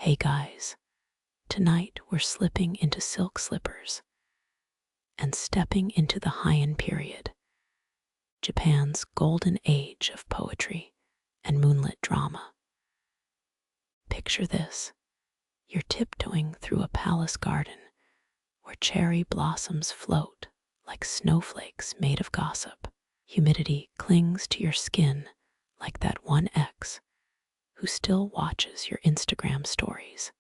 Hey guys, tonight we're slipping into silk slippers and stepping into the Heian period, Japan's golden age of poetry and moonlit drama. Picture this: you're tiptoeing through a palace garden where cherry blossoms float like snowflakes made of gossip. Humidity clings to your skin like that one ex who still watches your Instagram stories.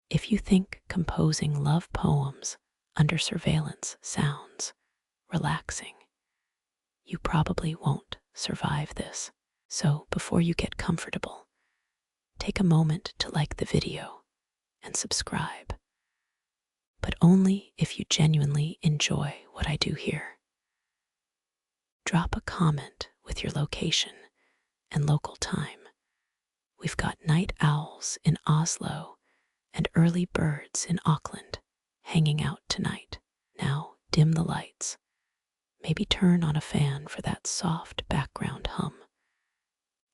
If you think composing love poems under surveillance sounds relaxing, you probably won't survive this. So before you get comfortable, take a moment to like the video and subscribe, but only if you genuinely enjoy what I do here. Drop a comment with your location and local time. We've got night owls in Oslo and early birds in Auckland hanging out tonight. Now dim the lights. Maybe turn on a fan for that soft background hum.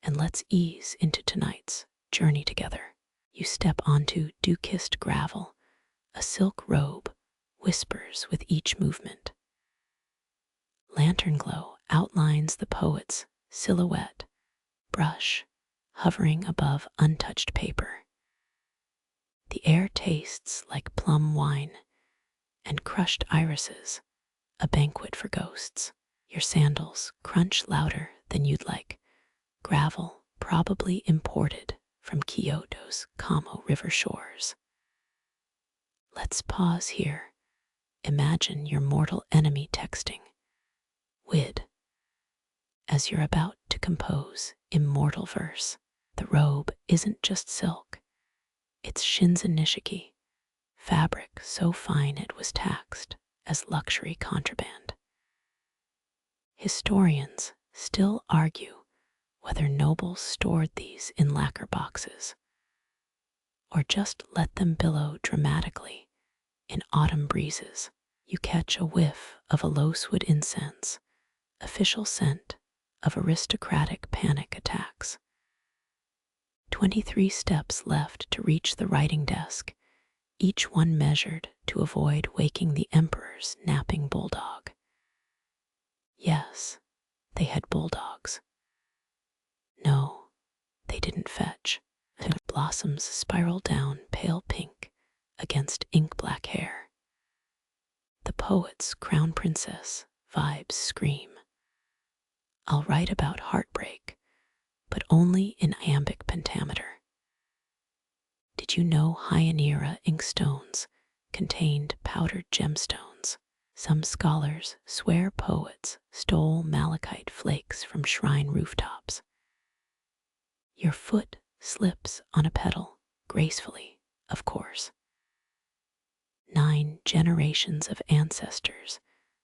And let's ease into tonight's journey together. You step onto dew-kissed gravel. A silk robe whispers with each movement. Lantern glow outlines the poet's silhouette, brush hovering above untouched paper. The air tastes like plum wine and crushed irises, a banquet for ghosts. Your sandals crunch louder than you'd like, gravel probably imported from Kyoto's Kamo River shores. Let's pause here. Imagine your mortal enemy texting, "Wid," as you're about to compose immortal verse. The robe isn't just silk, it's Shinza Nishiki, fabric so fine it was taxed as luxury contraband. Historians still argue whether nobles stored these in lacquer boxes or just let them billow dramatically in autumn breezes. You catch a whiff of a loosewood incense, official scent of aristocratic panic attacks. 23 steps left to reach the writing desk, each one measured to avoid waking the emperor's napping bulldog. Yes, they had bulldogs. No, they didn't fetch. And blossoms spiral down pale pink against ink-black hair. The poet's crown princess vibes scream. I'll write about heartbreak, but only in iambic pentameter. Did you know Heian-era inkstones contained powdered gemstones? Some scholars swear poets stole malachite flakes from shrine rooftops. Your foot slips on a petal, gracefully, of course. 9 generations of ancestors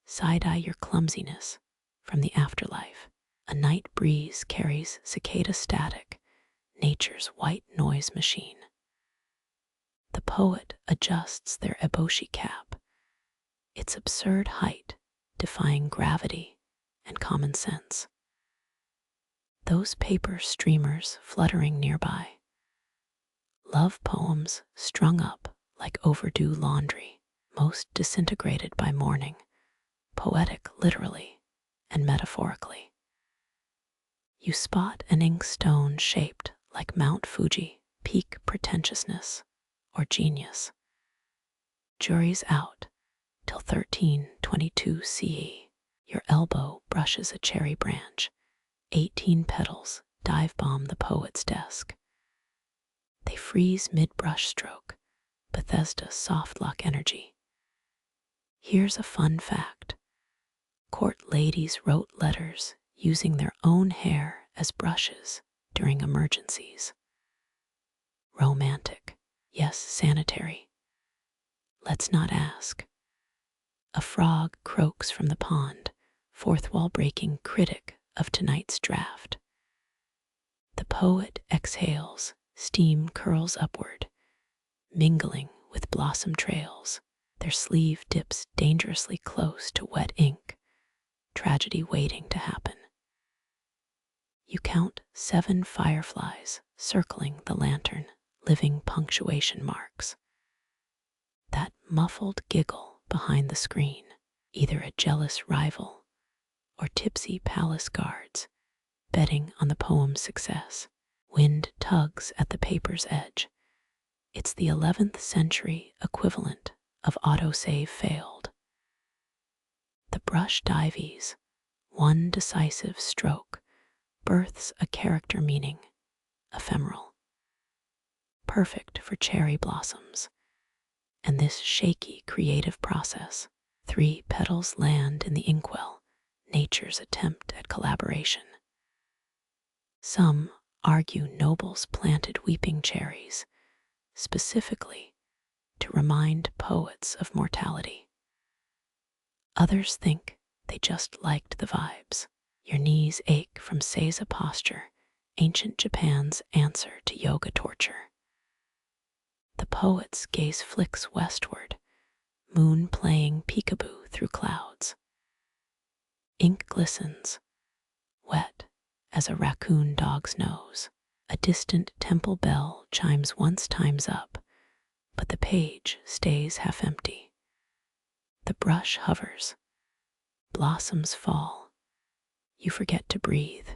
side-eye your clumsiness from the afterlife. A night breeze carries cicada static, nature's white noise machine. The poet adjusts their eboshi cap, its absurd height defying gravity and common sense. Those paper streamers fluttering nearby. Love poems strung up like overdue laundry, most disintegrated by morning, poetic literally and metaphorically. You spot an inkstone shaped like Mount Fuji, peak pretentiousness or genius. Jury's out till 1322 CE. Your elbow brushes a cherry branch. 18 petals dive bomb the poet's desk. They freeze mid-brushstroke, Bethesda soft-lock energy. Here's a fun fact. Court ladies wrote letters using their own hair as brushes during emergencies. Romantic, yes, sanitary. Let's not ask. A frog croaks from the pond, fourth wall-breaking critic of tonight's draft. The poet exhales, steam curls upward, mingling with blossom trails. Their sleeve dips dangerously close to wet ink, tragedy waiting to happen. You count 7 fireflies circling the lantern, living punctuation marks. That muffled giggle behind the screen, either a jealous rival or tipsy palace guards betting on the poem's success. Wind tugs at the paper's edge. It's the 11th century equivalent of autosave failed. The brush dives, one decisive stroke, births a character meaning, ephemeral, perfect for cherry blossoms. And this shaky creative process, 3 petals land in the inkwell, nature's attempt at collaboration. Some argue nobles planted weeping cherries, specifically to remind poets of mortality. Others think they just liked the vibes. Your knees ache from seiza posture, ancient Japan's answer to yoga torture. The poet's gaze flicks westward, moon playing peekaboo through clouds. Ink glistens, wet as a raccoon-dog's nose. A distant temple bell chimes once time's up, but the page stays half empty. The brush hovers. Blossoms fall. You forget to breathe.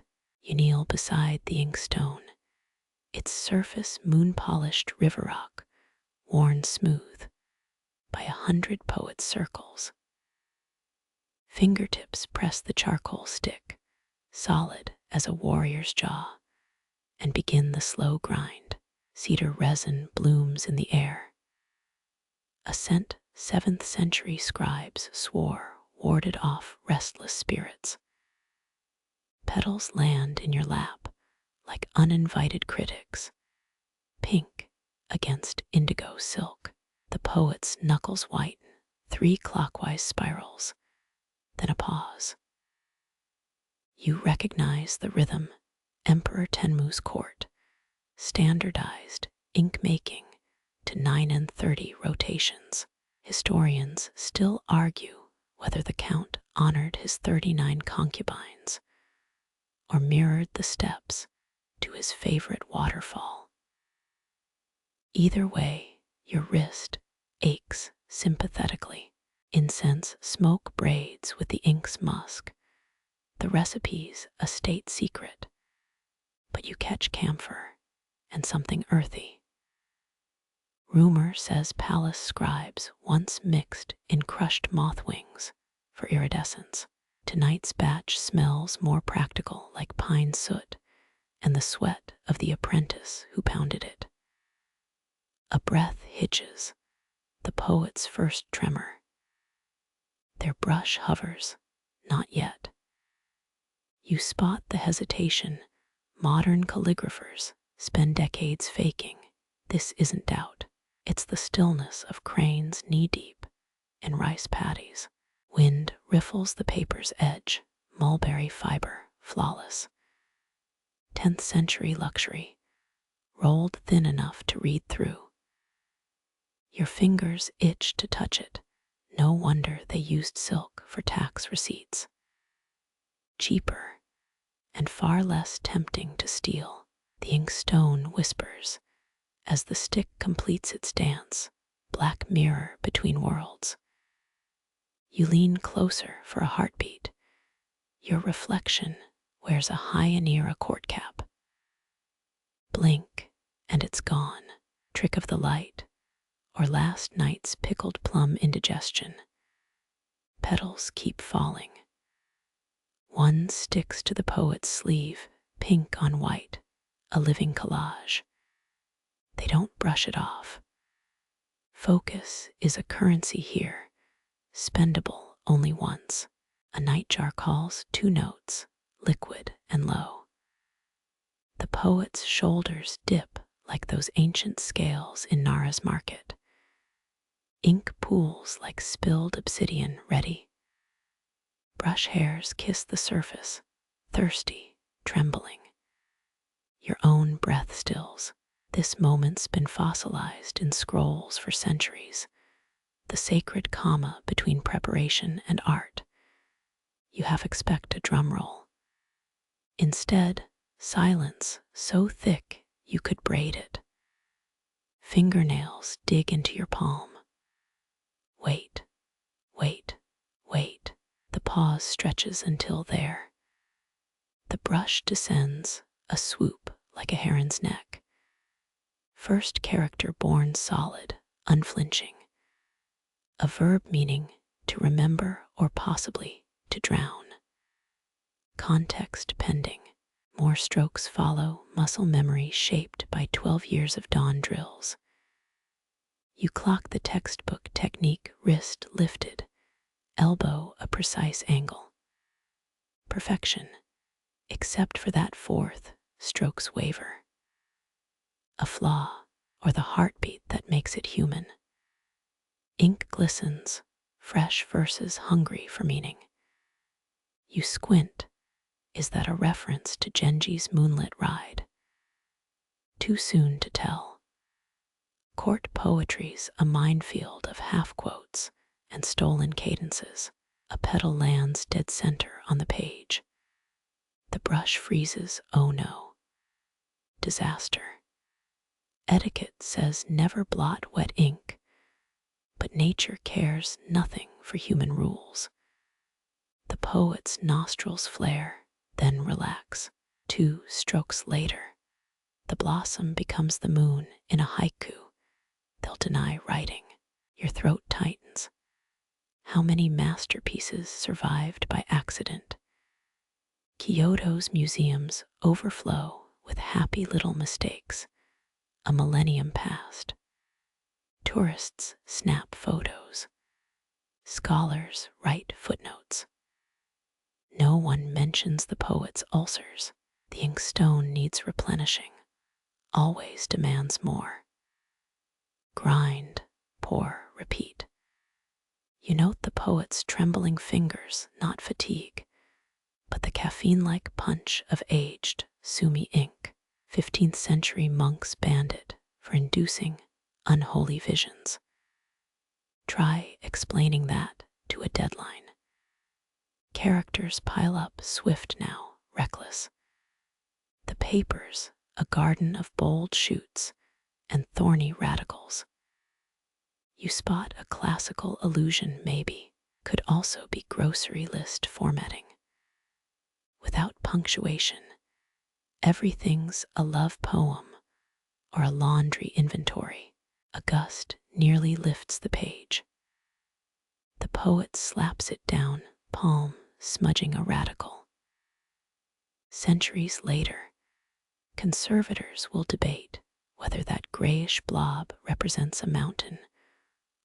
You kneel beside the inkstone, its surface moon-polished river rock, worn smooth by 100 poets' circles. Fingertips press the charcoal stick, solid as a warrior's jaw, and begin the slow grind. Cedar resin blooms in the air. A scent 7th century scribes swore warded off restless spirits. Petals land in your lap like uninvited critics, pink against indigo silk. The poet's knuckles whiten, 3 clockwise spirals, then a pause. You recognize the rhythm, Emperor Tenmu's court, standardized ink making to 9 and 30 rotations. Historians still argue whether the count honored his 39 concubines or mirrored the steps to his favorite waterfall. Either way, your wrist aches sympathetically. Incense smoke braids with the ink's musk. The recipe's a state secret, but you catch camphor and something earthy. Rumor says palace scribes once mixed in crushed moth wings for iridescence. Tonight's batch smells more practical, like pine soot and the sweat of the apprentice who pounded it. A breath hitches, the poet's first tremor. Their brush hovers, not yet. You spot the hesitation modern calligraphers spend decades faking. This isn't doubt. It's the stillness of cranes knee-deep in rice paddies. Wind riffles the paper's edge, mulberry-fiber, flawless. 10th century luxury, rolled thin enough to read through. Your fingers itch to touch it. No wonder they used silk for tax receipts. Cheaper and far less tempting to steal. The inkstone whispers as the stick completes its dance, black mirror between worlds. You lean closer for a heartbeat. Your reflection wears a Heian-era court cap. Blink, and it's gone. Trick of the light, or last night's pickled plum indigestion. Petals keep falling. One sticks to the poet's sleeve, pink on white, a living collage. They don't brush it off. Focus is a currency here, spendable only once. A nightjar calls 2 notes, liquid and low. The poet's shoulders dip like those ancient scales in Nara's market. Ink pools like spilled obsidian ready. Brush hairs kiss the surface, thirsty, trembling. Your own breath stills. This moment's been fossilized in scrolls for centuries, the sacred comma between preparation and art. You half expect a drum roll. Instead, silence so thick you could braid it. Fingernails dig into your palm. Wait, wait, wait. The pause stretches until there. The brush descends, a swoop like a heron's neck. First character born solid, unflinching. A verb meaning to remember or possibly to drown. Context pending. More strokes follow, muscle memory shaped by 12 years of dawn drills. You clock the textbook technique, wrist lifted, elbow a precise angle. Perfection, except for that fourth, strokes waver. A flaw, or the heartbeat that makes it human. Ink glistens, fresh verses hungry for meaning. You squint. Is that a reference to Genji's moonlit ride? Too soon to tell. Court poetry's a minefield of half-quotes and stolen cadences. A petal lands dead center on the page. The brush freezes, oh no. Disaster. Etiquette says never blot wet ink, but nature cares nothing for human rules. The poet's nostrils flare, then relax. 2 strokes later, the blossom becomes the moon in a haiku. They'll deny writing. Your throat tightens. How many masterpieces survived by accident? Kyoto's museums overflow with happy little mistakes. A millennium passed. Tourists snap photos. Scholars write footnotes. No one mentions the poet's ulcers. The inkstone needs replenishing, always demands more. Grind, pour, repeat. You note the poet's trembling fingers, not fatigue, but the caffeine-like punch of aged, sumi ink. 15th century monks banned it for inducing unholy visions. Try explaining that to a deadline. Characters pile up, swift now, reckless. The papers, a garden of bold shoots and thorny radicals. You spot a classical allusion, maybe, could also be grocery list formatting. Without punctuation, everything's a love poem or a laundry inventory. A gust nearly lifts the page. The poet slaps it down, palm smudging a radical. Centuries later, conservators will debate whether that grayish blob represents a mountain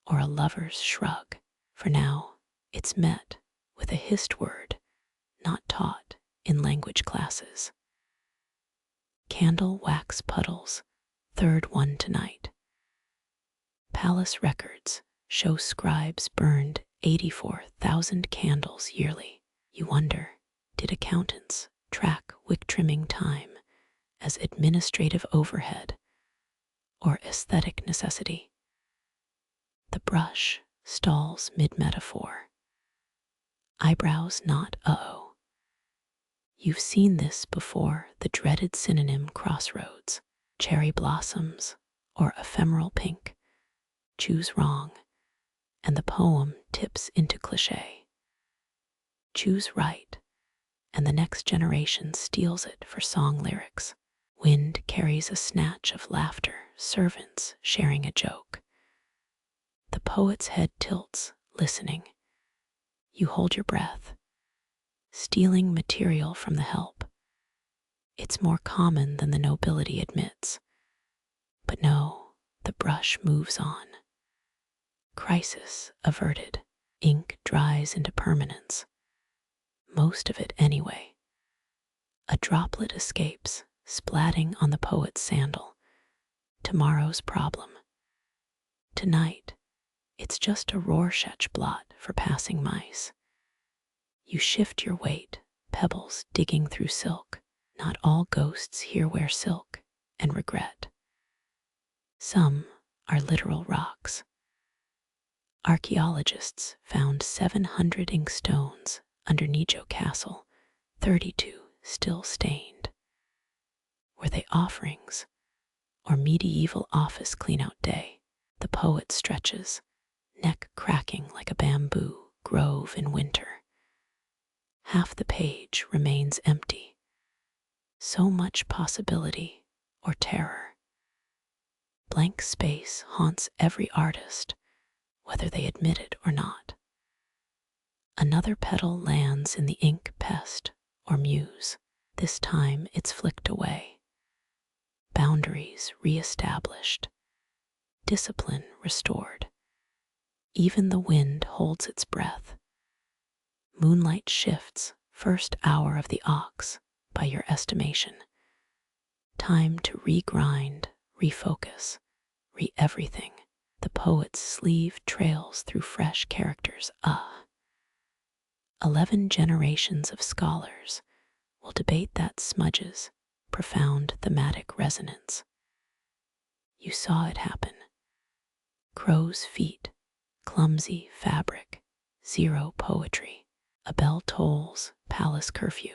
or a lover's shrug. For now, it's met with a hissed word not taught in language classes. Candle wax puddles, third one tonight. Palace records show scribes burned 84,000 candles yearly. You wonder, did accountants track wick trimming time as administrative overhead or aesthetic necessity? The brush stalls mid-metaphor. Eyebrows not uh-oh. You've seen this before, the dreaded synonym crossroads. Cherry blossoms or ephemeral pink. Choose wrong, and the poem tips into cliché. Choose right, and the next generation steals it for song lyrics. Wind carries a snatch of laughter, servants sharing a joke. The poet's head tilts, listening. You hold your breath, stealing material from the help. It's more common than the nobility admits. But no, the brush moves on. Crisis averted. Ink dries into permanence. Most of it anyway. A droplet escapes, splatting on the poet's sandal. Tomorrow's problem. Tonight, it's just a Rorschach blot for passing mice. You shift your weight, pebbles digging through silk. Not all ghosts here wear silk and regret. Some are literal rocks. Archaeologists found 700 inkstones under Nijo Castle, 32 still stained. Were they offerings or medieval office clean-out day. The poet stretches, neck cracking like a bamboo grove in winter. Half the page remains empty. So much possibility or terror. Blank space haunts every artist, whether they admit it or not. Another petal lands in the ink pest or muse. This time it's flicked away. Boundaries re-established. Discipline restored. Even the wind holds its breath. Moonlight shifts, first hour of the ox, by your estimation. Time to regrind, refocus, re-everything. The poet's sleeve trails through fresh characters. 11 generations of scholars will debate that smudge's profound thematic resonance. You saw it happen. Crow's feet, clumsy fabric, zero poetry. A bell tolls, palace curfew.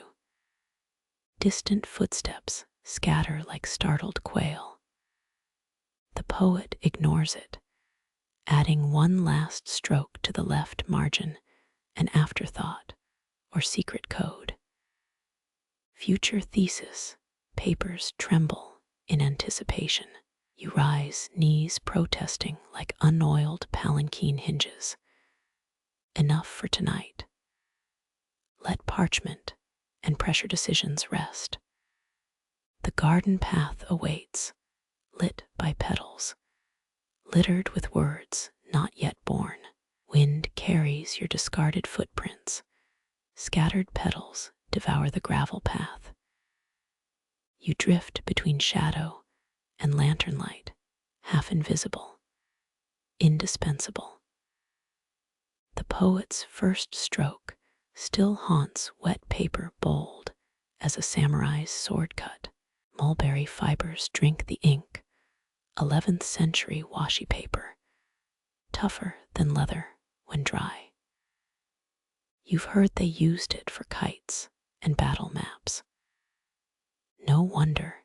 Distant footsteps scatter like startled quail. The poet ignores it, adding one last stroke to the left margin, an afterthought or secret code. Future thesis, papers tremble in anticipation. You rise, knees protesting like unoiled palanquin hinges. Enough for tonight. Let parchment and pressure decisions rest. The garden path awaits, lit by petals, littered with words not yet born. Wind carries your discarded footprints. Scattered petals devour the gravel path. You drift between shadow and lantern light, half invisible, indispensable. The poet's first stroke still haunts wet paper bold as a samurai's sword cut. Mulberry fibers drink the ink, 11th century washi paper, tougher than leather when dry. You've heard they used it for kites and battle maps. No wonder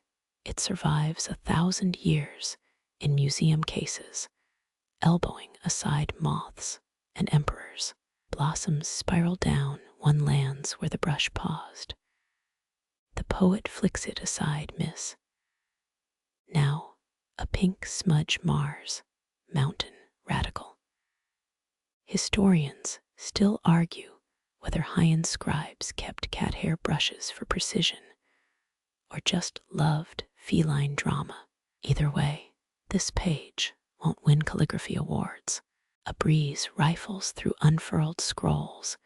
it survives 1,000 years in museum cases, elbowing aside moths and emperors. Blossoms spiral down, one lands where the brush paused. The poet flicks it aside, miss. Now, a pink smudge mars, mountain radical. Historians still argue whether Heian scribes kept cat hair brushes for precision or just loved feline drama. Either way, this page won't win calligraphy awards. A breeze rifles through unfurled scrolls,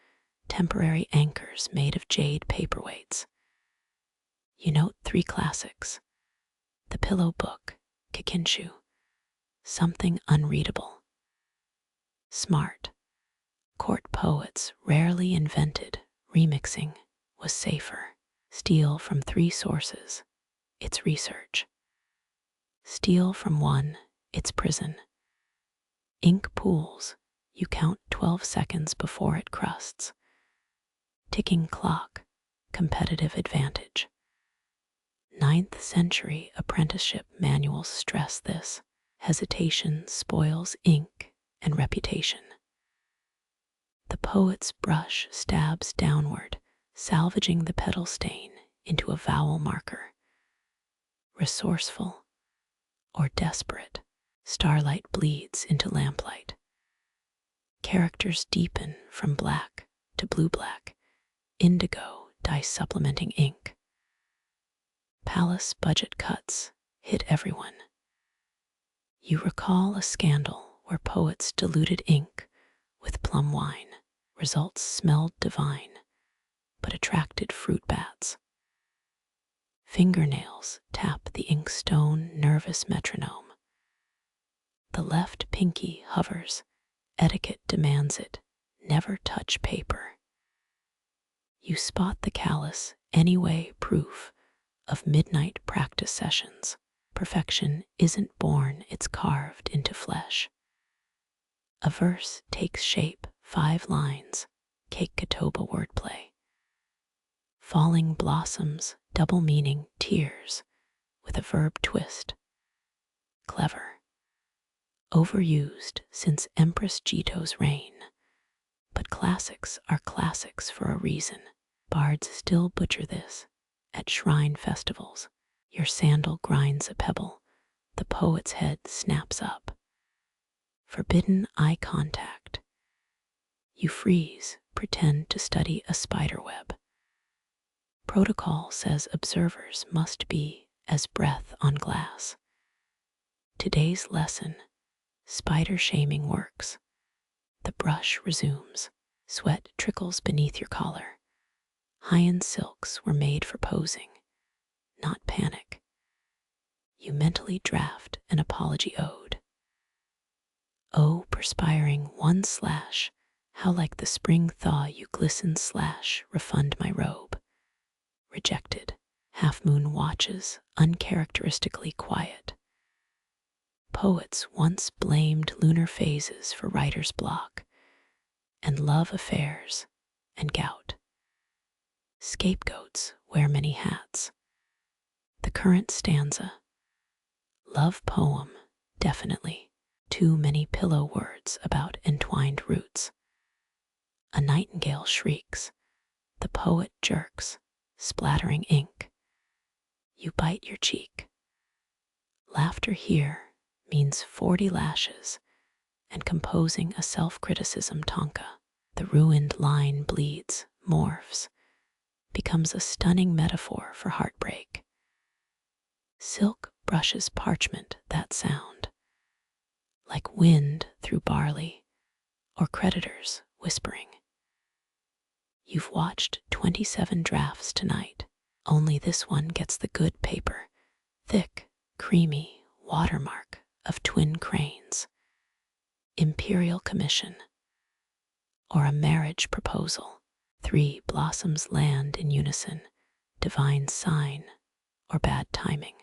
temporary anchors made of jade paperweights. You note 3 classics. The pillow book, Kikinshu, something unreadable. Smart. Court poets rarely invented, remixing was safer. Steal from 3 sources, it's research. Steal from 1, it's prison. Ink pools, you count 12 seconds before it crusts. Ticking clock, competitive advantage. 9th century apprenticeship manuals stress this. Hesitation spoils ink and reputation. The poet's brush stabs downward, salvaging the petal stain into a vowel marker. Resourceful or desperate, starlight bleeds into lamplight. Characters deepen from black to blue-black, indigo dye supplementing ink. Palace budget cuts hit everyone. You recall a scandal where poets diluted ink with plum wine. Results smelled divine, but attracted fruit bats. Fingernails tap the inkstone nervous metronome. The left pinky hovers, etiquette demands it, never touch paper. You spot the callous, anyway proof of midnight practice sessions. Perfection isn't born, it's carved into flesh. A verse takes shape, 5 lines, cake-katoba wordplay. Falling blossoms, double meaning tears, with a verb twist. Clever. Overused since Empress Jito's reign. But classics are classics for a reason. Bards still butcher this. At shrine festivals, your sandal grinds a pebble, the poet's head snaps up. Forbidden eye contact. You freeze, pretend to study a spider web. Protocol says observers must be as breath on glass. Today's lesson, spider shaming works. The brush resumes. Sweat trickles beneath your collar. Heian silks were made for posing, not panic. You mentally draft an apology ode. Oh, perspiring one slash, how like the spring thaw you glisten slash, refund my robe. Rejected. Half moon watches, uncharacteristically quiet. Poets once blamed lunar phases for writer's block, and love affairs, and gout. Scapegoats wear many hats. The current stanza. Love poem, definitely. Too many pillow words about entwined roots. A nightingale shrieks. The poet jerks, splattering ink. You bite your cheek. Laughter here means 40 lashes and composing a self-criticism tonka. The ruined line bleeds, morphs, becomes a stunning metaphor for heartbreak. Silk brushes parchment, that sound, like wind through barley or creditors whispering. You've watched 27 drafts tonight. Only this one gets the good paper, thick, creamy watermark of twin cranes. Imperial commission, or a marriage proposal. 3 blossoms land in unison, divine sign or bad timing.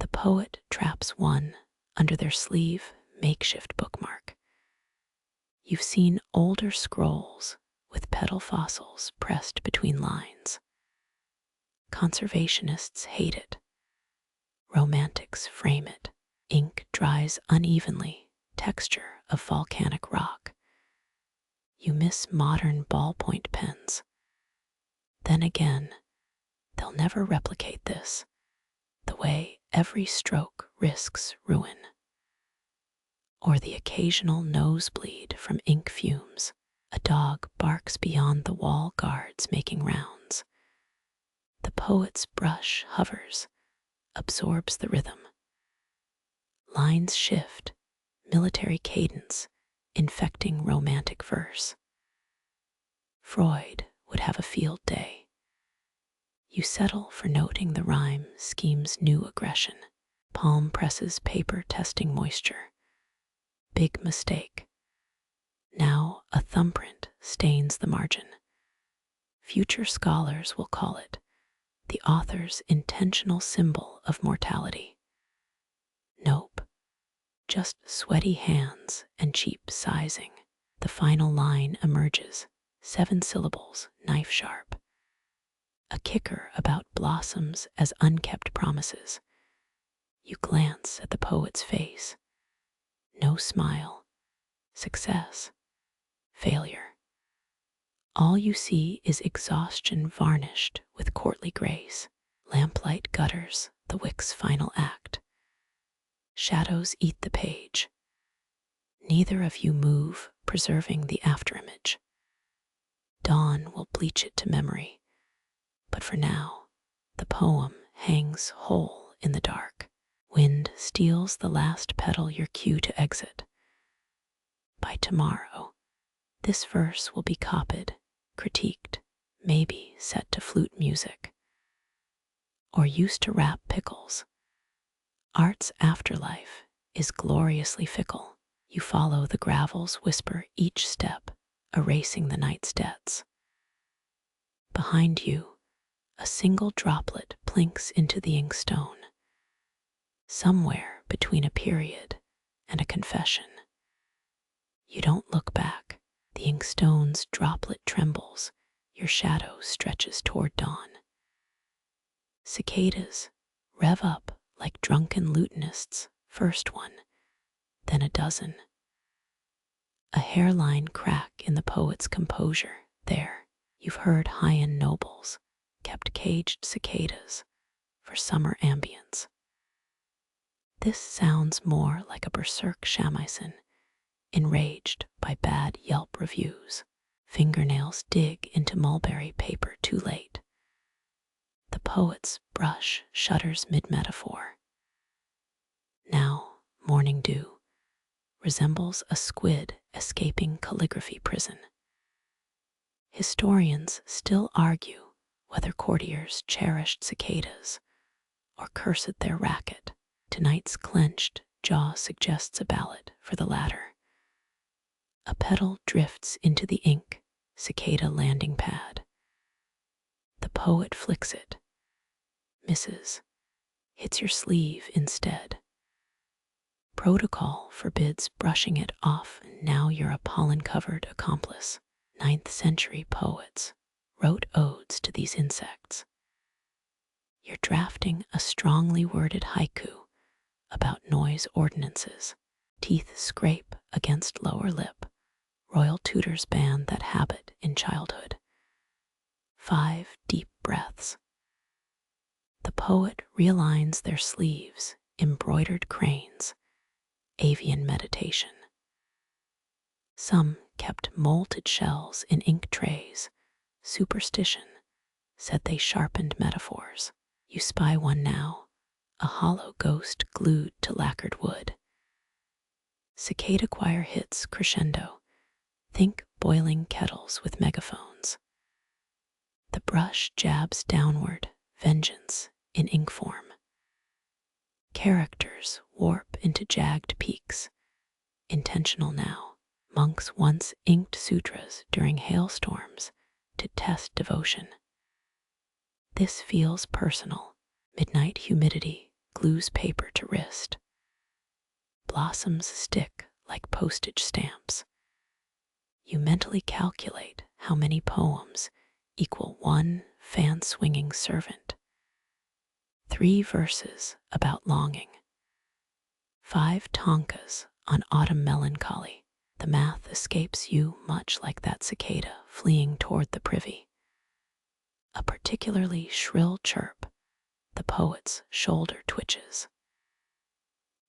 The poet traps one under their sleeve makeshift bookmark. You've seen older scrolls with petal fossils pressed between lines. Conservationists hate it. Romantics frame it. Ink dries unevenly, texture of volcanic rock. You miss modern ballpoint pens. Then again, they'll never replicate this, the way every stroke risks ruin. Or the occasional nosebleed from ink fumes. A dog barks beyond the wall guards making rounds. The poet's brush hovers, absorbs the rhythm. Lines shift, military cadence, infecting romantic verse. Freud would have a field day. You settle for noting the rhyme scheme's new aggression. Palm presses paper testing moisture. Big mistake. Now a thumbprint stains the margin. Future scholars will call it the author's intentional symbol of mortality. Nope, just sweaty hands and cheap sizing. The final line emerges, 7 syllables, knife sharp. A kicker about blossoms as unkept promises. You glance at the poet's face. No smile. Success. Failure. All you see is exhaustion varnished with courtly grace. Lamplight gutters the wick's final act. Shadows eat the page. Neither of you move, preserving the afterimage. Dawn will bleach it to memory, but for now, the poem hangs whole in the dark. Wind steals the last petal your cue to exit. By tomorrow, this verse will be copied, critiqued, maybe set to flute music, or used to wrap pickles. Art's afterlife is gloriously fickle. You follow the gravel's whisper each step, erasing the night's debts. Behind you, a single droplet plinks into the inkstone. Somewhere between a period and a confession. You don't look back. The inkstone's droplet trembles. Your shadow stretches toward dawn. Cicadas rev up like drunken lutenists, first one, then a dozen. A hairline crack in the poet's composure. There, you've heard Heian nobles kept caged cicadas for summer ambience. This sounds more like a berserk shamisen, enraged by bad Yelp reviews. Fingernails dig into mulberry paper too late. The poet's brush shudders mid-metaphor. Now, morning dew resembles a squid escaping calligraphy prison. Historians still argue whether courtiers cherished cicadas or cursed their racket. Tonight's clenched jaw suggests a ballad for the latter. A petal drifts into the ink, cicada landing pad. The poet flicks it, misses, hits your sleeve instead. Protocol forbids brushing it off, and now you're a pollen-covered accomplice. 9th century poets wrote odes to these insects. You're drafting a strongly worded haiku about noise ordinances. Teeth scrape against lower lip. Royal tutors ban that habit in childhood. 5 deep breaths. The poet realigns their sleeves, embroidered cranes, avian meditation. Some kept molted shells in ink trays. Superstition said they sharpened metaphors. You spy one now, a hollow ghost glued to lacquered wood. Cicada choir hits crescendo. Think boiling kettles with megaphones. The brush jabs downward, vengeance in ink form. Characters warp into jagged peaks, intentional now. Monks once inked sutras during hailstorms to test devotion. This feels personal. Midnight humidity glues paper to wrist. Blossoms stick like postage stamps. You mentally calculate how many poems equal one fan-swinging servant. 3 verses about longing. 5 tonkas on autumn melancholy. The math escapes you much like that cicada fleeing toward the privy. A particularly shrill chirp, the poet's shoulder twitches.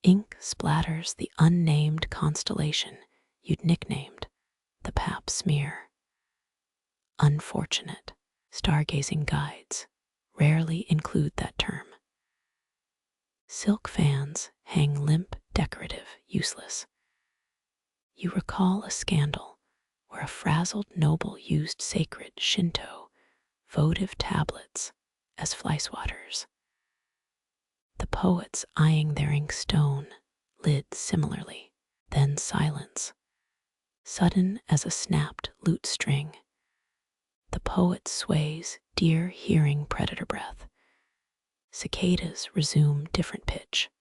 Ink splatters the unnamed constellation you'd nicknamed the pap smear. Unfortunate, stargazing guides rarely include that term. Silk fans hang limp, decorative, useless. You recall a scandal where a frazzled noble used sacred Shinto votive tablets as fly swatters. The poets eyeing their inkstone lid similarly, then silence, sudden as a snapped lute string. The poet sways deer hearing predator breath. Cicadas resume different pitch,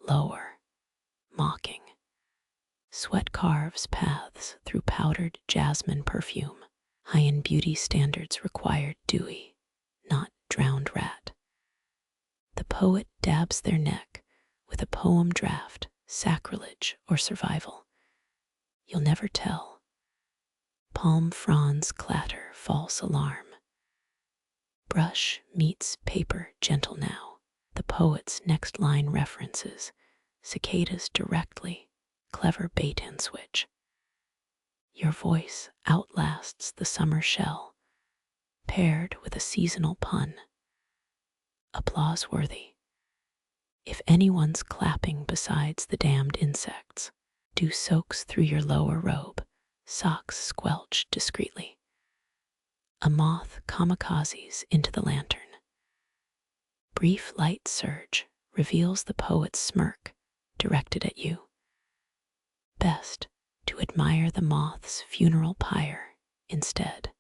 lower, mocking. Sweat carves paths through powdered jasmine perfume. Heian beauty standards required dewy, not drowned rat. The poet dabs their neck with a poem draft, sacrilege or survival. You'll never tell. Palm fronds clatter, false alarm. Brush meets paper gentle now. The poet's next line references cicadas directly. Clever bait and switch. Your voice outlasts the summer shell, paired with a seasonal pun. Applause worthy. If anyone's clapping besides the damned insects, dew soaks through your lower robe, socks squelch discreetly. A moth kamikazes into the lantern. Brief light surge reveals the poet's smirk directed at you. Best to admire the moth's funeral pyre instead.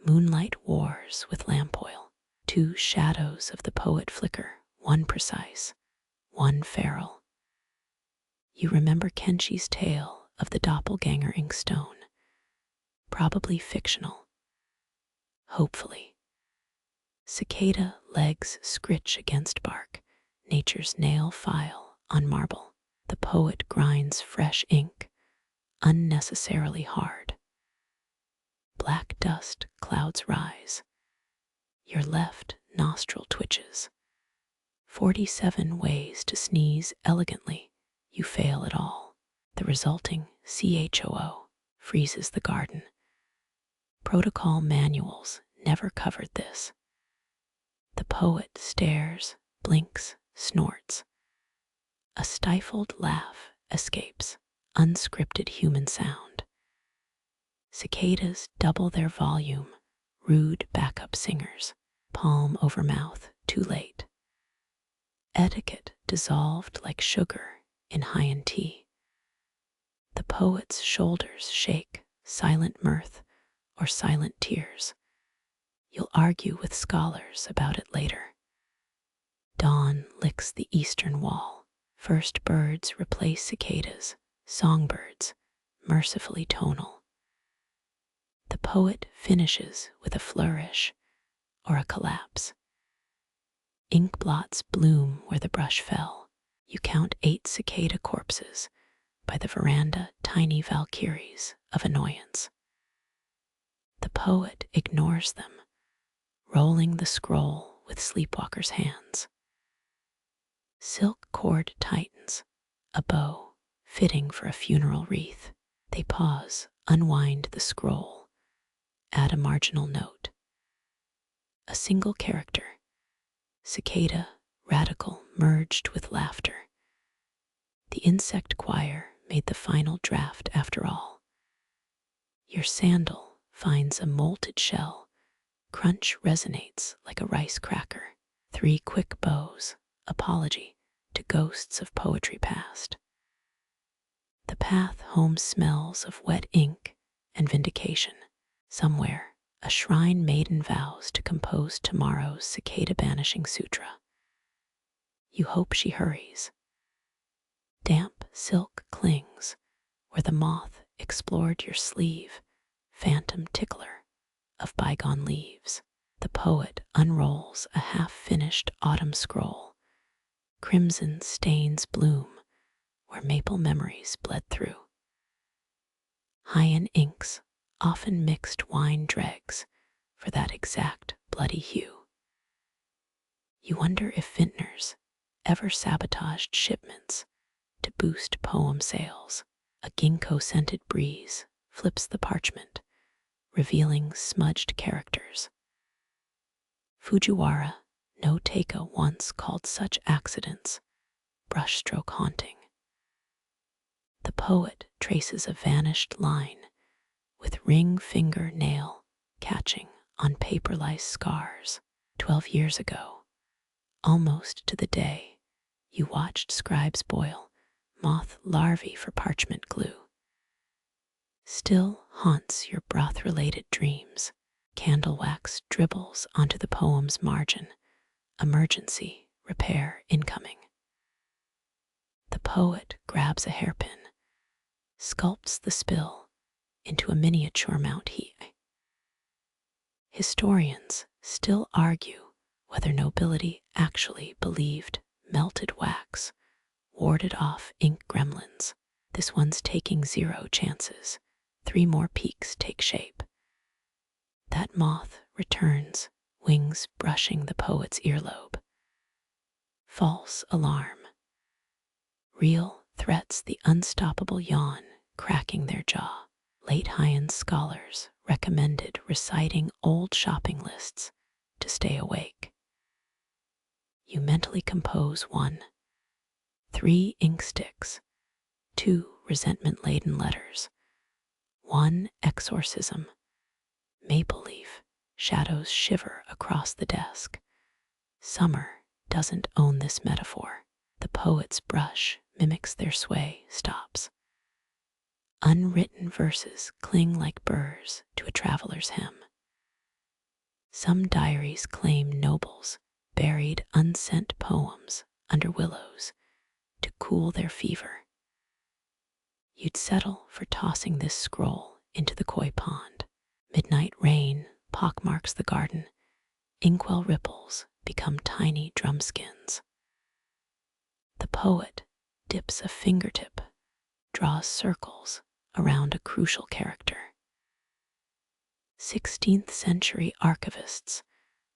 Moonlight wars with lamp oil. 2 shadows of the poet flicker, one precise, one feral. You remember Kenshi's tale of the doppelganger inkstone, probably fictional. Hopefully. Cicada legs scritch against bark. nature's nail file on marble. The poet grinds fresh ink, unnecessarily hard. Black dust clouds rise. Your left nostril twitches. 47 ways to sneeze elegantly. You fail at all. The resulting CHOO freezes the garden. Protocol manuals never covered this. The poet stares, blinks, snorts. A stifled laugh escapes, unscripted human sound. Cicadas double their volume, rude backup singers, palm over mouth, too late. Etiquette dissolved like sugar in Heian tea. The poet's shoulders shake, silent mirth or silent tears. You'll argue with scholars about it later. Dawn licks the eastern wall. First birds replace cicadas, songbirds, mercifully tonal. The poet finishes with a flourish or a collapse. Ink blots bloom where the brush fell. You count 8 cicada corpses by the veranda, tiny valkyries of annoyance. The poet ignores them, rolling the scroll with sleepwalker's hands. Silk cord tightens, a bow fitting for a funeral wreath. They pause, unwind the scroll, add a marginal note. A single character, cicada, radical, merged with laughter. The insect choir made the final draft after all. Your sandal finds a molted shell. Crunch resonates like a rice cracker. 3 quick bows, apology to ghosts of poetry past. The path home smells of wet ink and vindication. Somewhere, a shrine maiden vows to compose tomorrow's cicada-banishing sutra. You hope she hurries. Damp silk clings where the moth explored your sleeve, phantom tickler of bygone leaves. The poet unrolls a half-finished autumn scroll. Crimson stains bloom where maple memories bled through. Heian inks often mixed wine dregs for that exact bloody hue. You wonder if vintners ever sabotaged shipments to boost poem sales. A ginkgo-scented breeze flips the parchment, revealing smudged characters. Fujiwara no Teika once called such accidents brushstroke haunting. The poet traces a vanished line with ring finger nail catching on paper-lice scars. 12 years ago, almost to the day, you watched scribes boil moth larvae for parchment glue. Still haunts your broth-related dreams. Candle wax dribbles onto the poem's margin. Emergency, repair incoming. The poet grabs a hairpin, sculpts the spill into a miniature Mount Heian. Historians still argue whether nobility actually believed melted wax warded off ink gremlins. This one's taking 0 chances. 3 more peaks take shape. That moth returns, wings brushing the poet's earlobe. False alarm. Real threats the unstoppable yawn cracking their jaw. Late Heian scholars recommended reciting old shopping lists to stay awake. You mentally compose 1, 3 ink sticks, 2 resentment-laden letters, 1 exorcism. Maple leaf shadows shiver across the desk. Summer doesn't own this metaphor. The poet's brush mimics their sway, stops. Unwritten verses cling like burrs to a traveler's hem. Some diaries claim nobles buried unsent poems under willows to cool their fever. You'd settle for tossing this scroll into the koi pond. Midnight rain pockmarks the garden. Inkwell ripples become tiny drumskins. The poet dips a fingertip, draws circles around a crucial character. 16th century archivists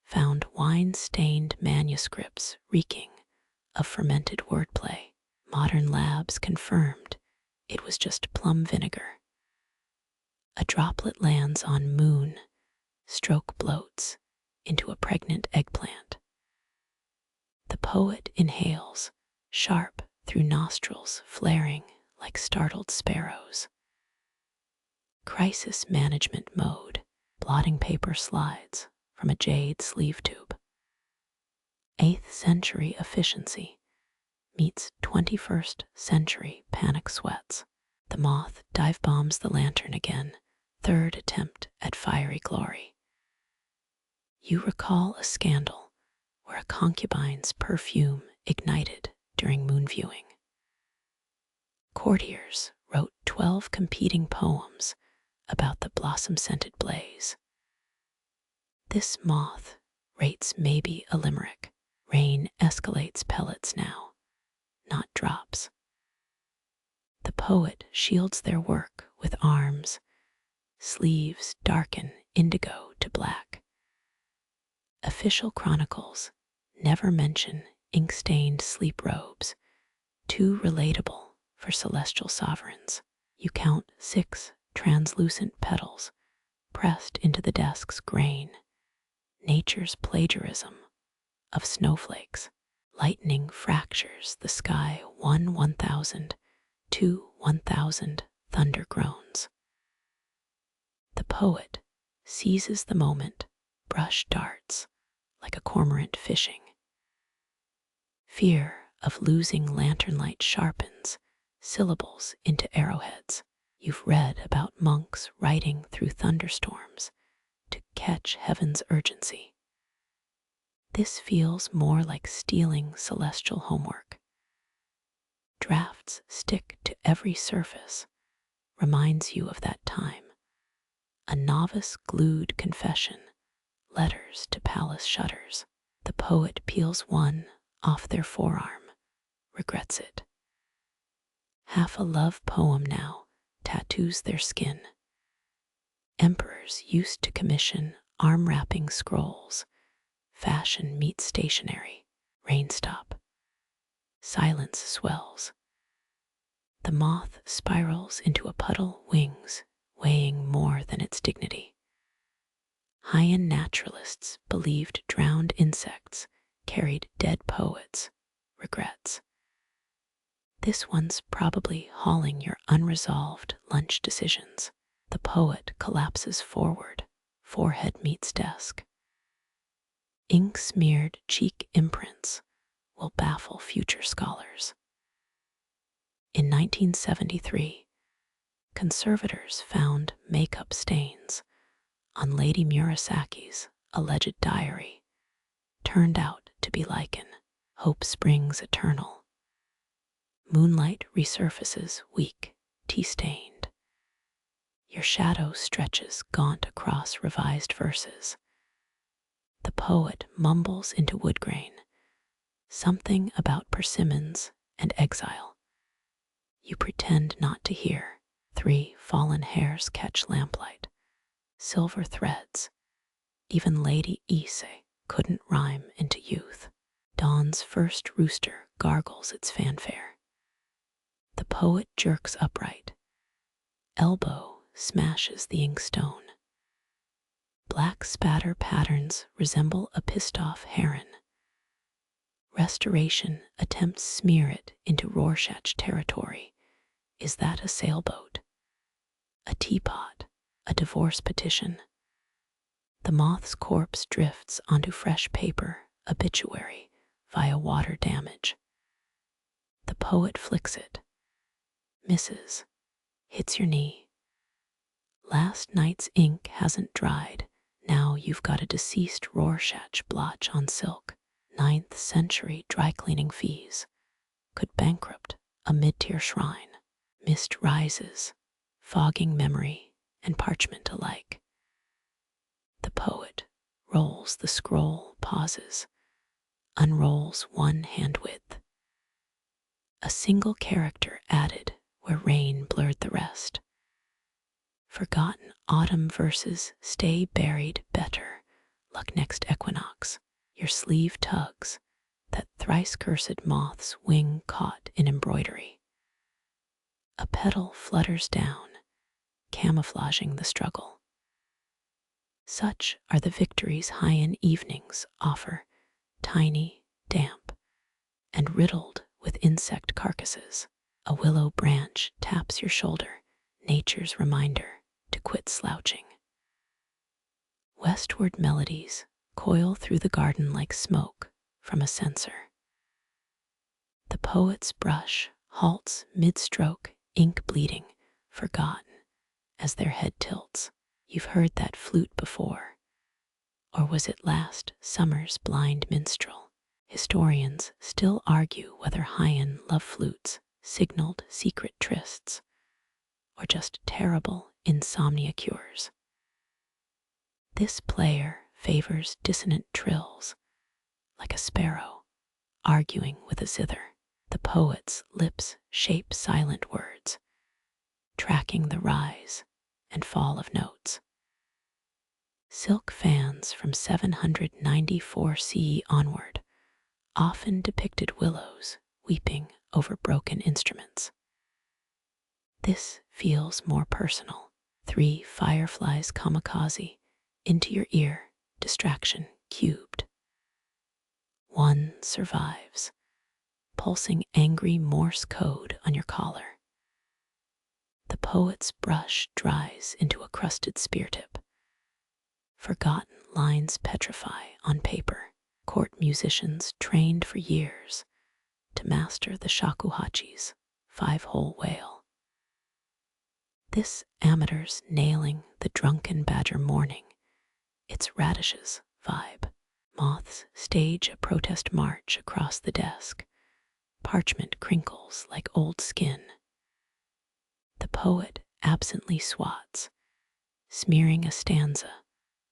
found wine-stained manuscripts reeking of fermented wordplay. Modern labs confirmed it was just plum vinegar. A droplet lands on Moon-stroke bloats into a pregnant eggplant. The poet inhales, sharp through nostrils flaring like startled sparrows. Crisis management mode, blotting paper slides from a jade sleeve tube. 8th century efficiency meets 21st century panic sweats. The moth dive bombs the lantern again, third attempt at fiery glory. You recall a scandal where a concubine's perfume ignited during moon viewing. Courtiers wrote 12 competing poems about the blossom-scented blaze. This moth rates maybe a limerick. Rain escalates pellets now, not drops. The poet shields their work with arms, sleeves darken indigo to black. Official chronicles never mention ink-stained sleep robes, too relatable for celestial sovereigns. You count 6 translucent petals pressed into the desk's grain, nature's plagiarism of snowflakes. Lightning fractures the sky 1,000 to 1,000 thunder groans. The poet seizes the moment, brush darts like a cormorant fishing. Fear of losing lantern light sharpens syllables into arrowheads. You've read about monks riding through thunderstorms to catch heaven's urgency. This feels more like stealing celestial homework. Drafts stick to every surface, reminds you of that time. A novice glued confession, letters to palace shutters. The poet peels one off their forearm, regrets it. Half a love poem now tattoos their skin. Emperors used to commission arm-wrapping scrolls. Fashion meets stationery. Rain stop. Silence swells. The moth spirals into a puddle, wings weighing more than its dignity. Heian naturalists believed drowned insects carried dead poets' regrets. This one's probably hauling your unresolved lunch decisions. The poet collapses forward, forehead meets desk. Ink-smeared cheek imprints will baffle future scholars. In 1973, conservators found makeup stains on Lady Murasaki's alleged diary. Turned out to be lichen. Hope springs eternal. Moonlight resurfaces weak, tea-stained. Your shadow stretches gaunt across revised verses. The poet mumbles into woodgrain, something about persimmons and exile. You pretend not to hear. 3 fallen hairs catch lamplight. Silver threads. Even Lady Ise couldn't rhyme into youth. Dawn's first rooster gargles its fanfare. The poet jerks upright. Elbow smashes the inkstone. Black spatter patterns resemble a pissed-off heron. Restoration attempts smear it into Rorschach territory. Is that a sailboat? A teapot? A divorce petition? The moth's corpse drifts onto fresh paper, obituary, via water damage. The poet flicks it. Misses. Hits your knee. Last night's ink hasn't dried. Now you've got a deceased Rorschach blotch on silk. 9th century dry cleaning fees could bankrupt a mid-tier shrine. Mist rises, fogging memory and parchment alike. The poet rolls the scroll, pauses, unrolls one hand width. a single character added where rain blurred the rest. Forgotten autumn verses stay buried better, luck next equinox, your sleeve tugs, that thrice cursed moth's wing caught in embroidery. A petal flutters down, camouflaging the struggle. Such are the victories Heian evenings offer, tiny, damp, and riddled with insect carcasses. A willow branch taps your shoulder, nature's reminder to quit slouching. Westward melodies coil through the garden like smoke from a censer. The poet's brush halts mid-stroke, ink bleeding, forgotten, as their head tilts. You've heard that flute before. Or was it last summer's blind minstrel? Historians still argue whether Heian love flutes signaled secret trysts, or just terrible insomnia cures. This player favors dissonant trills, like a sparrow arguing with a zither. The poet's lips shape silent words, tracking the rise and fall of notes. Silk fans from 794 CE onward often depicted willows weeping over broken instruments. This feels more personal. 3 fireflies kamikaze into your ear, distraction cubed. 1 survives, pulsing angry Morse code on your collar. The poet's brush dries into a crusted spear tip. Forgotten lines petrify on paper. Court musicians trained for years to master the shakuhachi's 5-hole wail. This amateur's nailing the drunken badger mourning, its radishes vibe. Moths stage a protest march across the desk. Parchment crinkles like old skin. The poet absently swats, smearing a stanza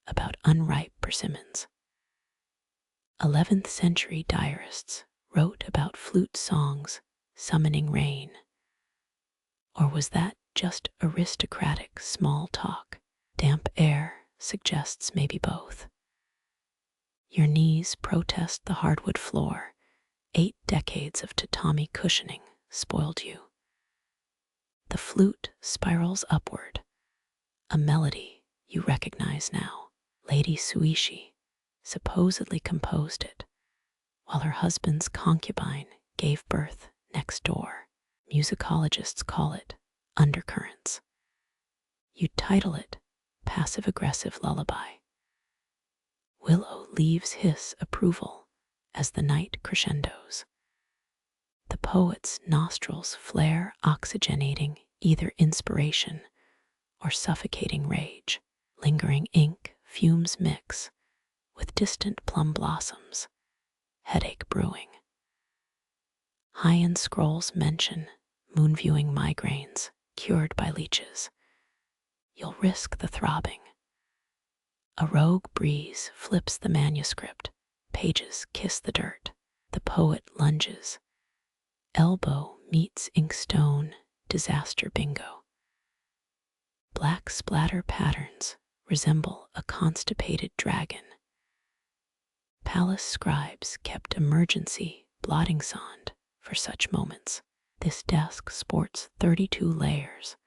about unripe persimmons. 11th century diarists wrote about flute songs summoning rain. Or was that just aristocratic small talk? Damp air suggests maybe both. Your knees protest the hardwood floor. 8 decades of tatami cushioning spoiled you. The flute spirals upward, a melody you recognize now. Lady Suishi supposedly composed it, while her husband's concubine gave birth next door. Musicologists call it undercurrents. You'd title it passive-aggressive lullaby. Willow leaves hiss approval as the night crescendos. The poet's nostrils flare, oxygenating either inspiration or suffocating rage. Lingering ink fumes mix with distant plum blossoms, headache brewing. Heian scrolls mention moon-viewing migraines cured by leeches. You'll risk the throbbing. A rogue breeze flips the manuscript, pages kiss the dirt. The poet lunges. Elbow meets inkstone, disaster bingo. Black splatter patterns resemble a constipated dragon. Palace scribes kept emergency blotting sand for such moments. This desk sports 32 layers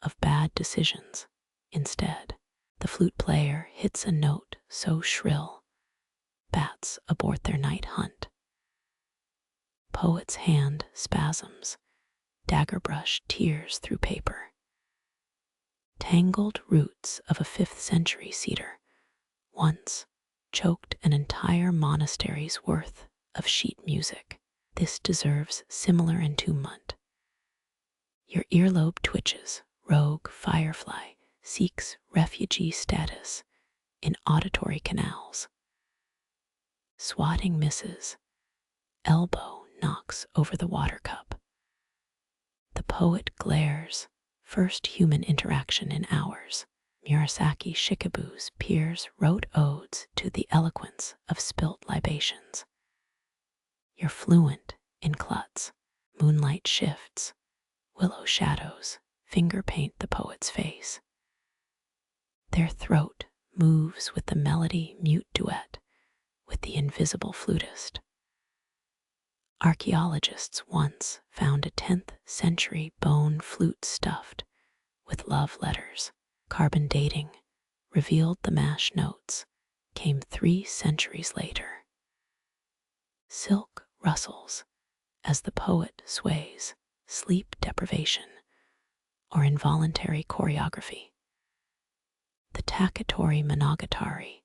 of bad decisions. Instead, the flute player hits a note so shrill, bats abort their night hunt. Poet's hand spasms, dagger brush tears through paper. Tangled roots of a 5th century cedar once choked an entire monastery's worth of sheet music. This deserves similar entombment. Your earlobe twitches, rogue firefly seeks refugee status in auditory canals. Swatting misses, elbow knocks over the water cup. The poet glares, first human interaction in hours. Murasaki Shikabu's peers wrote odes to the eloquence of spilt libations. You're fluent in klutz. Moonlight shifts, willow shadows finger paint the poet's face. Their throat moves with the melody mute duet with the invisible flutist. Archaeologists once found a 10th century bone flute stuffed with love letters. Carbon dating revealed the mash notes came 3 centuries later. Silk rustles as the poet sways, sleep deprivation or involuntary choreography. The Takitori Monogatari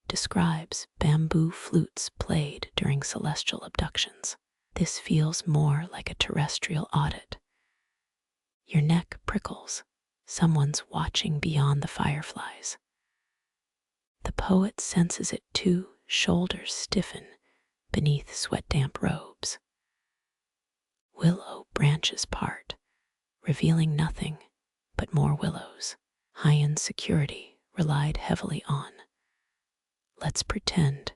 describes bamboo flutes played during celestial abductions. This feels more like a terrestrial audit. Your neck prickles. Someone's watching beyond the fireflies. The poet senses it too, shoulders stiffen beneath sweat-damp robes. Willow branches part, revealing nothing but more willows. Heian security relied heavily on. Let's pretend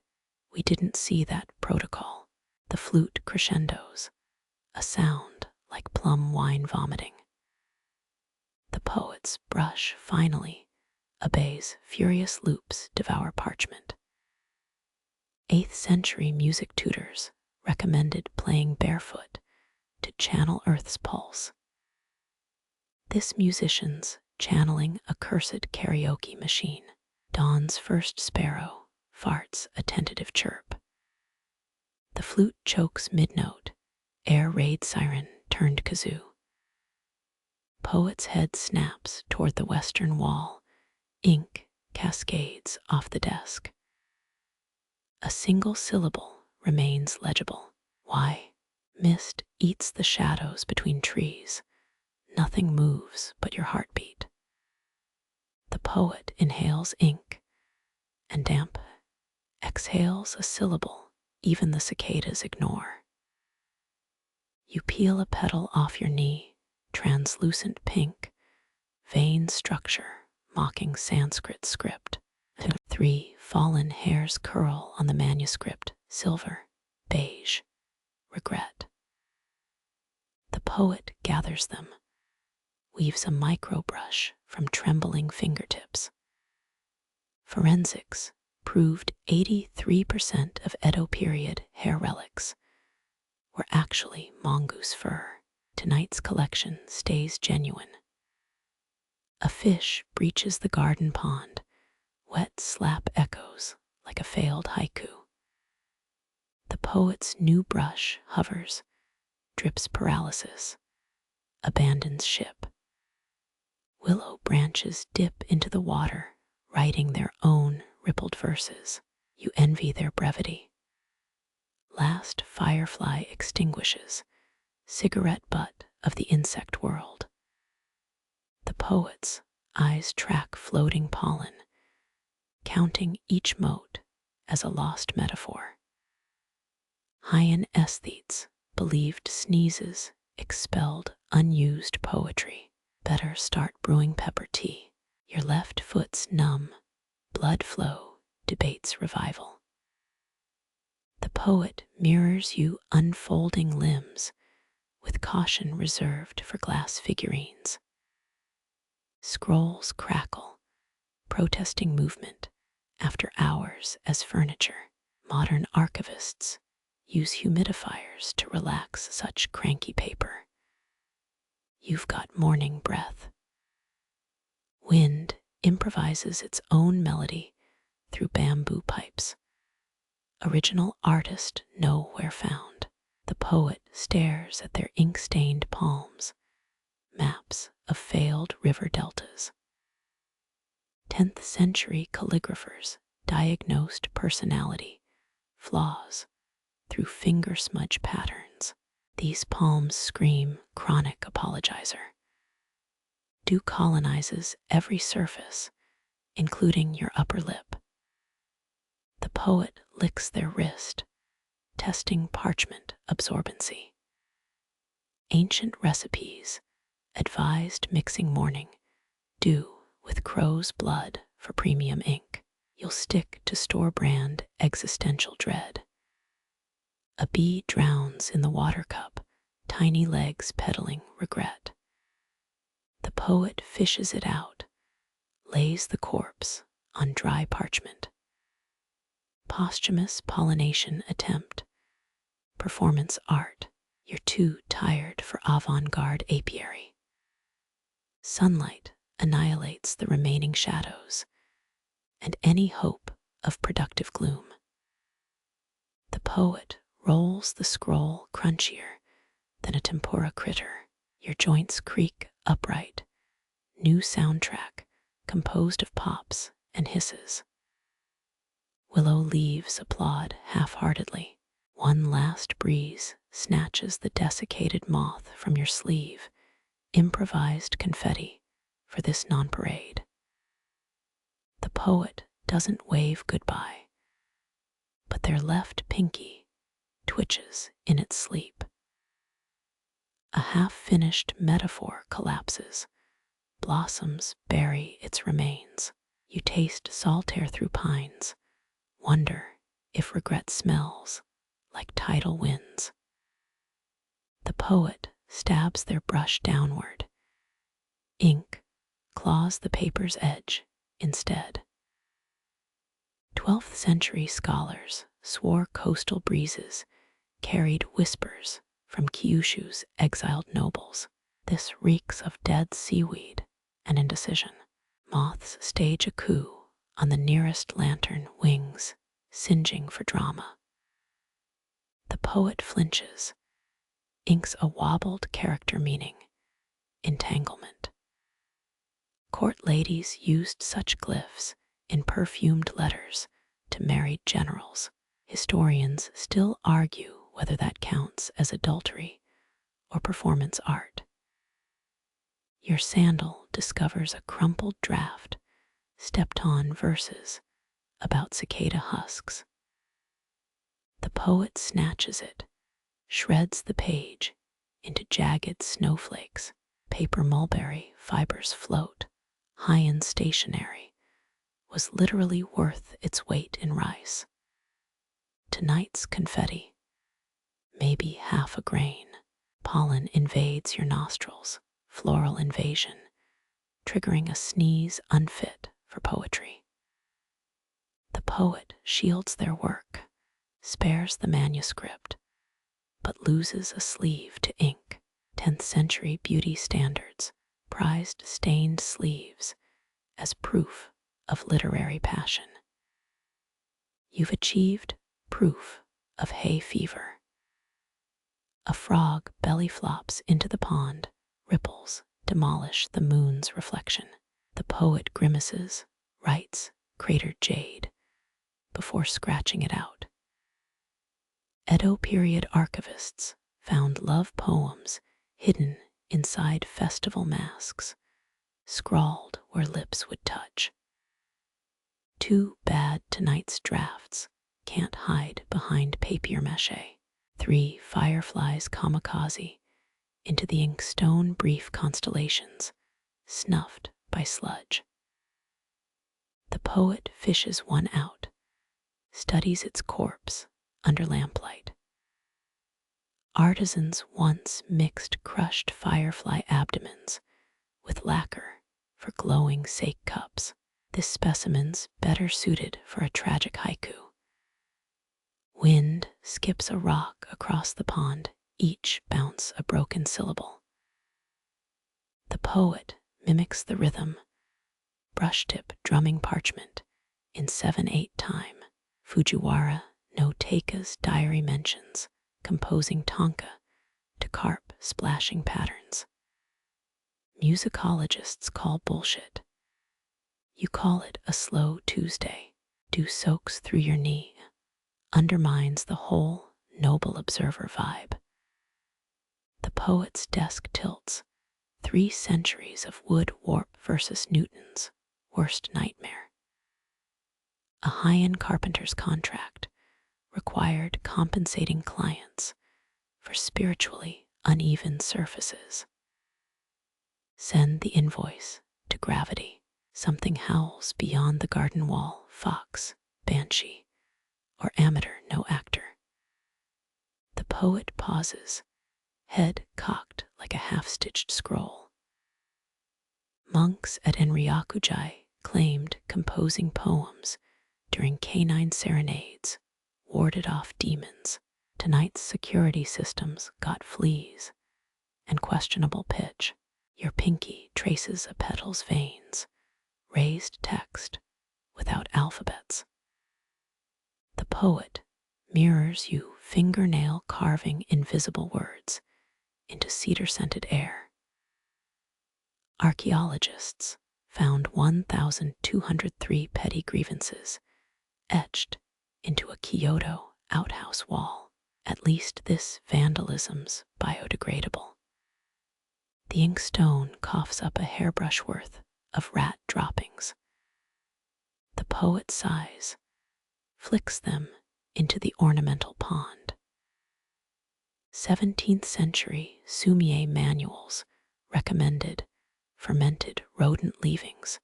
we didn't see that protocol. The flute crescendos, a sound like plum wine vomiting. The poet's brush finally obeys. Furious loops devour parchment. 8th century music tutors recommended playing barefoot to channel Earth's pulse. This musician's channeling a cursed karaoke machine. Dawn's first sparrow farts a tentative chirp. The flute chokes mid-note, air raid siren turned kazoo. Poet's head snaps toward the western wall, ink cascades off the desk. A single syllable remains legible. Why? Mist eats the shadows between trees. Nothing moves but your heartbeat. The poet inhales ink, and damp exhales a syllable even the cicadas ignore. You peel a petal off your knee, translucent pink, vein structure mocking Sanskrit script. 3 fallen hairs curl on the manuscript, silver, beige, regret. The poet gathers them, weaves a microbrush from trembling fingertips. Forensics proved 83% of Edo period hair relics were actually mongoose fur. Tonight's collection stays genuine. A fish breaches the garden pond, wet slap echoes like a failed haiku. The poet's new brush hovers, drips paralysis, abandons ship. Willow branches dip into the water, writing their own rippled verses. You envy their brevity. Last firefly extinguishes, cigarette butt of the insect world. The poet's eyes track floating pollen, counting each mote as a lost metaphor. Heian aesthetes believed sneezes expelled unused poetry. Better start brewing pepper tea. Your left foot's numb, blood flow debates revival. The poet mirrors you unfolding limbs with caution reserved for glass figurines. Scrolls crackle, protesting movement after hours as furniture. Modern archivists use humidifiers to relax such cranky paper. You've got morning breath. Wind improvises its own melody through bamboo pipes. Original artist nowhere found. The poet stares at their ink-stained palms, maps of failed river deltas. 10th century calligraphers diagnosed personality flaws through finger smudge patterns. These palms scream chronic apologizer. Dew colonizes every surface, including your upper lip. The poet licks their wrist, testing parchment absorbency. Ancient recipes advised mixing morning dew with crow's blood for premium ink. You'll stick to store brand existential dread. A bee drowns in the water cup, tiny legs pedaling regret. The poet fishes it out, lays the corpse on dry parchment. Posthumous pollination attempt. Performance art. You're too tired for avant-garde apiary. Sunlight annihilates the remaining shadows and any hope of productive gloom. The poet rolls the scroll crunchier than a tempura critter. Your joints creak upright. New soundtrack composed of pops and hisses. Willow leaves applaud half-heartedly. One last breeze snatches the desiccated moth from your sleeve. Improvised confetti for this non-parade. The poet doesn't wave goodbye, but their left pinky twitches in its sleep. A half-finished metaphor collapses. Blossoms bury its remains. You taste salt air through pines. Wonder if regret smells like tidal winds. The poet stabs their brush downward. Ink claws the paper's edge instead. 12th century scholars swore coastal breezes carried whispers from Kyushu's exiled nobles. This reeks of dead seaweed and indecision. Moths stage a coup on the nearest lantern wings, singeing for drama. The poet flinches, inks a wobbled character meaning, entanglement. Court ladies used such glyphs in perfumed letters to married generals. Historians still argue whether that counts as adultery or performance art. Your sandal discovers a crumpled draft, stepped on verses about cicada husks. The poet snatches it, shreds the page into jagged snowflakes. Paper mulberry fibers float. Heian stationery was literally worth its weight in rice. Tonight's confetti, maybe half a grain. Pollen invades your nostrils, floral invasion, triggering a sneeze unfit for poetry. The poet shields their work, spares the manuscript, but loses a sleeve to ink. 10th century beauty standards prized stained sleeves as proof of literary passion. You've achieved proof of hay fever. A frog belly flops into the pond, ripples demolish the moon's reflection. The poet grimaces, writes cratered jade before scratching it out. Edo period archivists found love poems hidden inside festival masks, scrawled where lips would touch. Too bad tonight's drafts can't hide behind papier-mâché. 3 fireflies kamikaze into the inkstone brief constellations, snuffed by sludge. The poet fishes one out, studies its corpse under lamplight. Artisans once mixed crushed firefly abdomens with lacquer for glowing sake cups. This specimen's better suited for a tragic haiku. Wind skips a rock across the pond, each bounce a broken syllable. The poet mimics the rhythm, brush tip drumming parchment in 7/8 time. Fujiwara no Teika's diary mentions composing tonka to carp splashing patterns. Musicologists call bullshit. You call it a slow Tuesday. Dew soaks through your knee, undermines the whole noble observer vibe. The poet's desk tilts, 3 centuries of wood warp versus Newton's worst nightmare. A Heian carpenter's contract required compensating clients for spiritually uneven surfaces. Send the invoice to gravity. Something howls beyond the garden wall, fox, banshee, or amateur no actor. The poet pauses, head cocked like a half-stitched scroll. Monks at Enryakuji claimed composing poems during canine serenades warded off demons. Tonight's security systems got fleas and questionable pitch. Your pinky traces a petal's veins, raised text without alphabets. The poet mirrors you fingernail carving invisible words into cedar-scented air. Archaeologists found 1,203 petty grievances etched into a Kyoto outhouse wall. At least this vandalism's biodegradable. The inkstone coughs up a hairbrush worth of rat droppings. The poet sighs, flicks them into the ornamental pond. 17th century sommelier manuals recommended fermented rodent leavings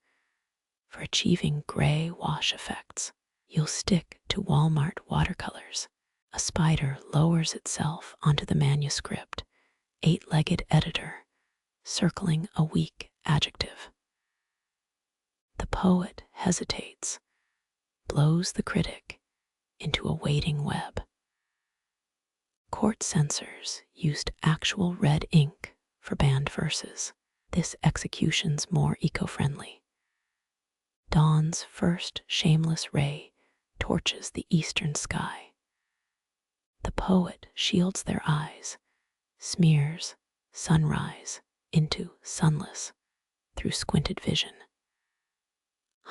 for achieving gray wash effects. You'll stick to Walmart watercolors. A spider lowers itself onto the manuscript, eight-legged editor circling a weak adjective. The poet hesitates, blows the critic into a waiting web. Court censors used actual red ink for banned verses. This execution's more eco-friendly. Dawn's first shameless ray torches the eastern sky. The poet shields their eyes, smears sunrise into sunless through squinted vision.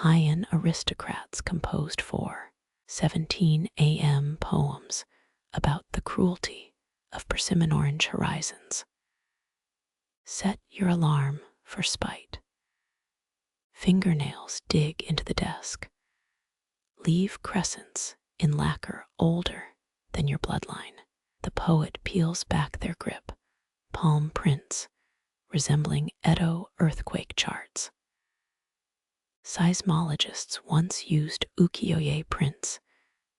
Heian aristocrats composed 4:17 a.m. poems about the cruelty of persimmon orange horizons. Set your alarm for spite. Fingernails dig into the desk. Leave crescents in lacquer older than your bloodline. The poet peels back their grip, palm prints resembling Edo earthquake charts. Seismologists once used ukiyo-e prints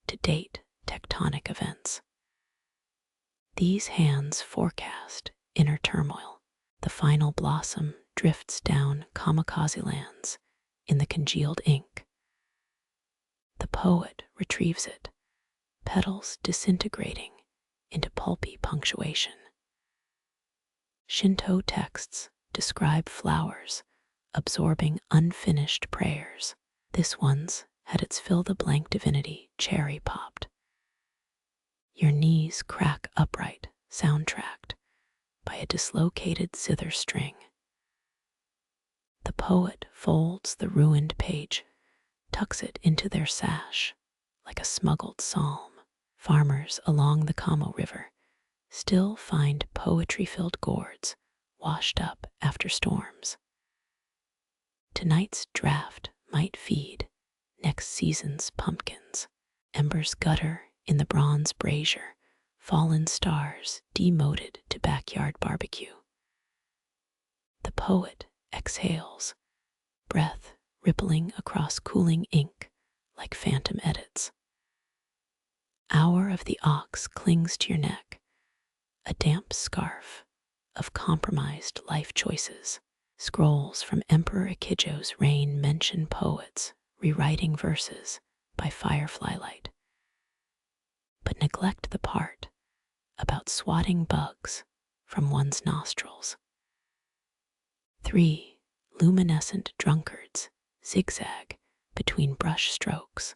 to date tectonic events. These hands forecast inner turmoil. The final blossom drifts down kamikaze lands in the congealed ink. The poet retrieves it, petals disintegrating into pulpy punctuation. Shinto texts describe flowers absorbing unfinished prayers. This one's had its fill-the-blank divinity cherry-popped. Your knees crack upright, soundtracked by a dislocated zither string. The poet folds the ruined page, tucks it into their sash like a smuggled psalm. Farmers along the Kamo River still find poetry-filled gourds washed up after storms. Tonight's draft might feed next season's pumpkins. Embers gutter in the bronze brazier, fallen stars demoted to backyard barbecue. The poet exhales, breath rippling across cooling ink like phantom edits. Hour of the Ox clings to your neck, a damp scarf of compromised life choices. Scrolls from Emperor Akijo's reign mention poets rewriting verses by firefly light, but neglect the part about swatting bugs from one's nostrils. 3 luminescent drunkards zigzag between brush strokes,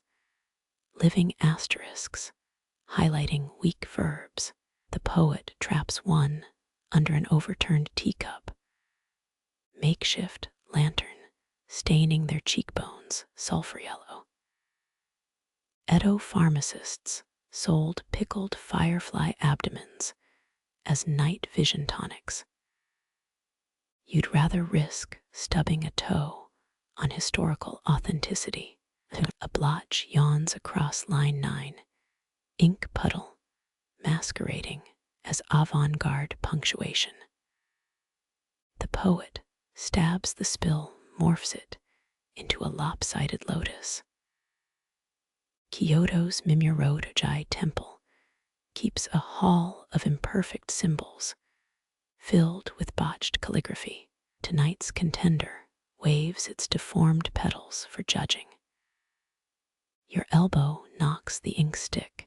living asterisks highlighting weak verbs. The poet traps one under an overturned teacup, makeshift lantern staining their cheekbones sulfur yellow. Edo pharmacists sold pickled firefly abdomens as night vision tonics. You'd rather risk stubbing a toe on historical authenticity. A blotch yawns across line 9, ink puddle masquerading as avant-garde punctuation. The poet stabs the spill, morphs it into a lopsided lotus. Kyoto's Mimuro-ji temple keeps a hall of imperfect symbols filled with botched calligraphy. Tonight's contender waves its deformed petals for judging. Your elbow knocks the ink stick.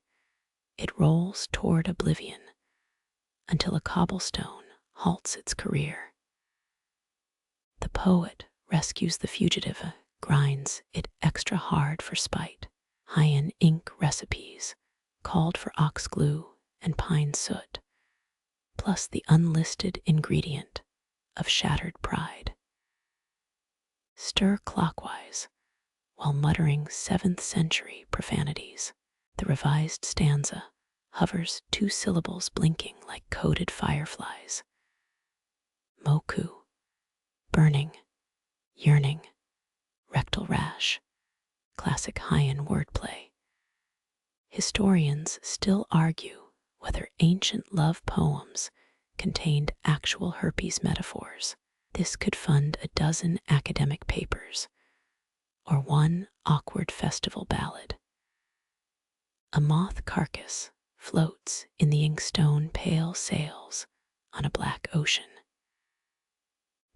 It rolls toward oblivion until a cobblestone halts its career. The poet rescues the fugitive, grinds it extra hard for spite. Heian ink recipes called for ox glue and pine soot, plus the unlisted ingredient of shattered pride. Stir clockwise while muttering 7th century profanities. The revised stanza hovers 2 syllables blinking like coded fireflies. Moku, burning, yearning, rectal rash, classic Heian wordplay. Historians still argue whether ancient love poems contained actual herpes metaphors. This could fund a dozen academic papers or one awkward festival ballad. A moth carcass floats in the inkstone pale sails on a black ocean.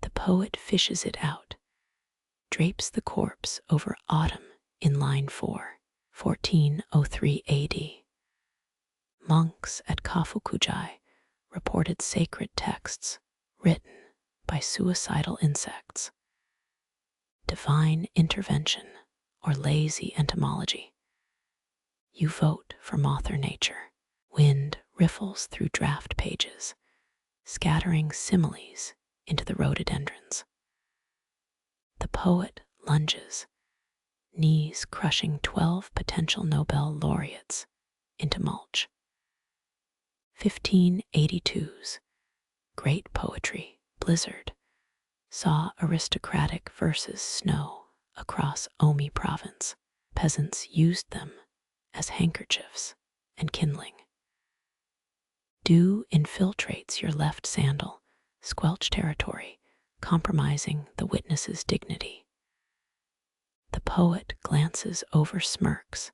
The poet fishes it out, drapes the corpse over autumn in line 4, 1403 AD. Monks at Kafukujai reported sacred texts written by suicidal insects. Divine intervention or lazy entomology. You vote for moth or nature. Wind riffles through draft pages, scattering similes into the rhododendrons. The poet lunges, knees crushing 12 potential Nobel laureates into mulch. 1582's great poetry, Blizzard, saw aristocratic verses snow across Omi province. Peasants used them as handkerchiefs and kindling. Dew infiltrates your left sandal, squelch territory, compromising the witness's dignity. The poet glances over smirks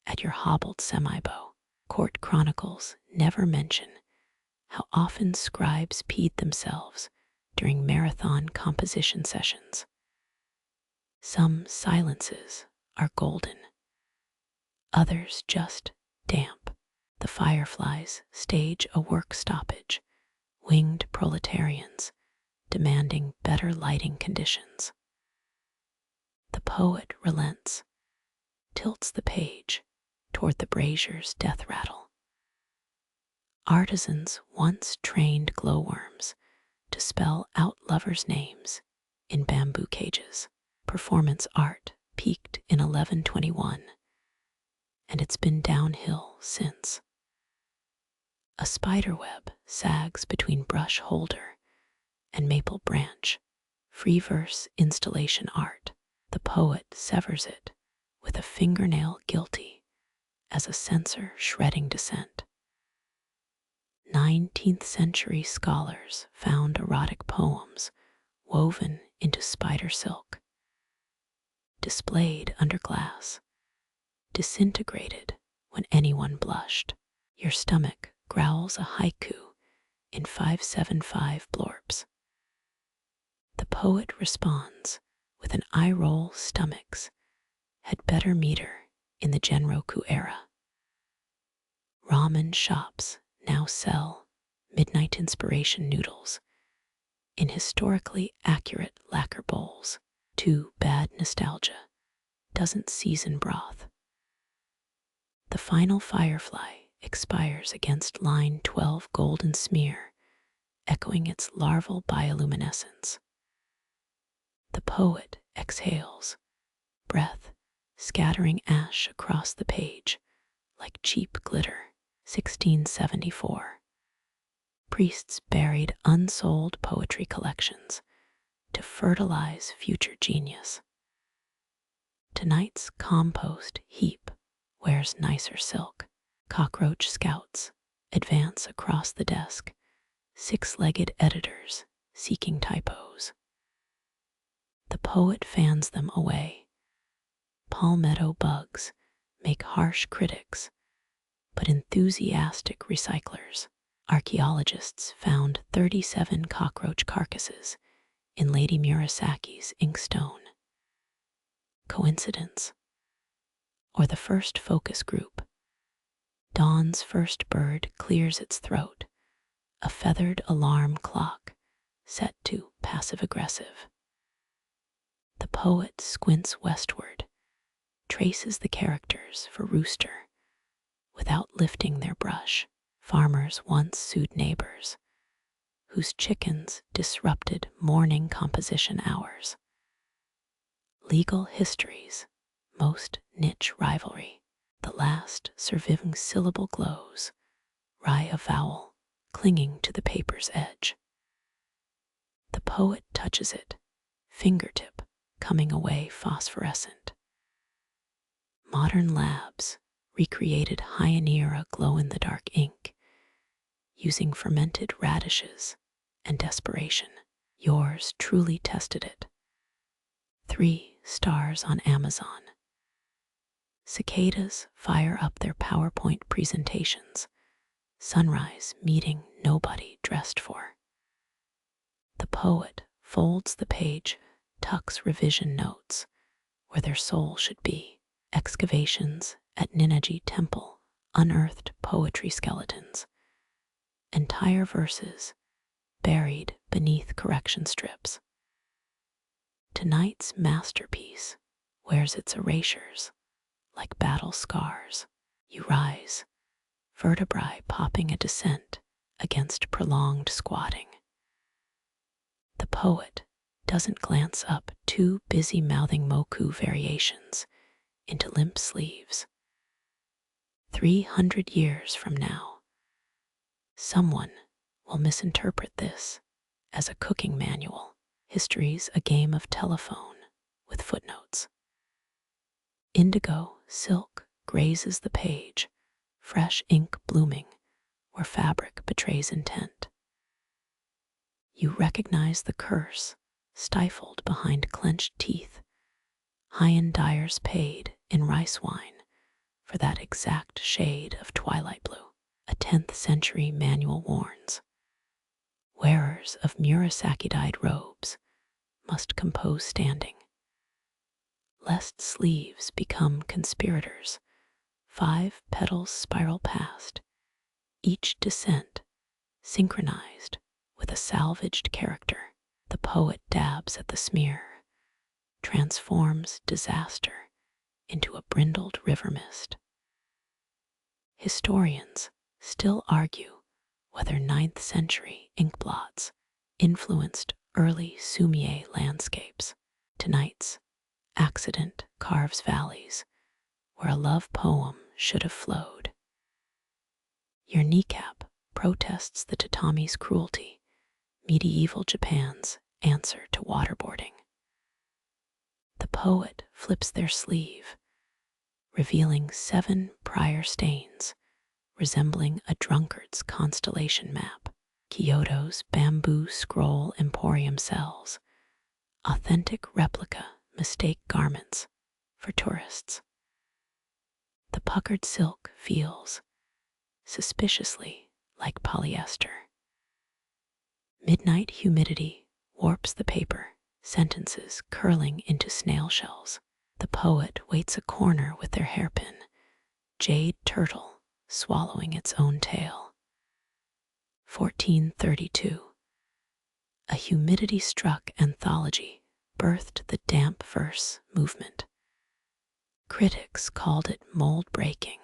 at your hobbled semi-bow. Court chronicles never mention how often scribes peed themselves during marathon composition sessions. Some silences are golden, others just damp. The fireflies stage a work stoppage, winged proletarians demanding better lighting conditions. The poet relents, tilts the page toward the brazier's death rattle. Artisans once trained glowworms to spell out lovers' names in bamboo cages. Performance art peaked in 1121, and it's been downhill since. A spiderweb sags between brush holder and maple branch, free verse installation art. The poet severs it with a fingernail guilty as a censor shredding dissent. 19th century scholars found erotic poems woven into spider silk, displayed under glass, disintegrated when anyone blushed. Your stomach growls a haiku in 575 blorps. The poet responds with an eye-roll stomachs had better meter in the Genroku era. Ramen shops now sell midnight inspiration noodles in historically accurate lacquer bowls. Too bad nostalgia doesn't season broth. The final firefly expires against line 12 golden smear, echoing its larval bioluminescence. The poet exhales, breath scattering ash across the page like cheap glitter. 1674. Priests buried unsold poetry collections to fertilize future genius. Tonight's compost heap wears nicer silk. Cockroach scouts advance across the desk, 6-legged editors seeking typos. The poet fans them away. Palmetto bugs make harsh critics, but enthusiastic recyclers. Archaeologists found 37 cockroach carcasses in Lady Murasaki's inkstone. Coincidence? Or the first focus group? Dawn's first bird clears its throat, a feathered alarm clock set to passive-aggressive. The poet squints westward, traces the characters for rooster without lifting their brush. Farmers once sued neighbors whose chickens disrupted morning composition hours. Legal histories, most niche rivalry. The last surviving syllable glows, wry a vowel clinging to the paper's edge. The poet touches it, fingertip coming away phosphorescent. Modern labs recreated Heian-era glow-in-the-dark ink, using fermented radishes and desperation. Yours truly tested it. 3 stars on Amazon. Cicadas fire up their PowerPoint presentations. Sunrise meeting nobody dressed for. The poet folds the page, tucks revision notes where their soul should be. Excavations at Ninnaji Temple unearthed poetry skeletons. Entire verses buried beneath correction strips. Tonight's masterpiece wears its erasures like battle scars. You rise, vertebrae popping a descent against prolonged squatting. The poet doesn't glance up, too busy mouthing moku variations into limp sleeves. 300 years from now, someone will misinterpret this as a cooking manual. History's a game of telephone with footnotes. Indigo silk grazes the page, fresh ink blooming where fabric betrays intent. You recognize the curse stifled behind clenched teeth. Heian dyers paid in rice wine for that exact shade of twilight blue. A 10th century manual warns. Wearers of Murasaki-dyed robes must compose standing, lest sleeves become conspirators. 5 petals spiral past, each descent synchronized with a salvaged character. The poet dabs at the smear, transforms disaster into a brindled river mist. Historians still argue whether 9th century inkblots influenced early Sumier landscapes. Tonight's accident carves valleys where a love poem should have flowed. Your kneecap protests the tatami's cruelty, medieval Japan's answer to waterboarding. The poet flips their sleeve, revealing 7 prior stains resembling a drunkard's constellation map. Kyoto's bamboo scroll emporium sells authentic replica mistake garments for tourists. The puckered silk feels suspiciously like polyester. Midnight humidity warps the paper, sentences curling into snail shells. The poet waits a corner with their hairpin, jade turtle swallowing its own tail. 1432. A humidity-struck anthology birthed the damp verse movement. Critics called it mold-breaking.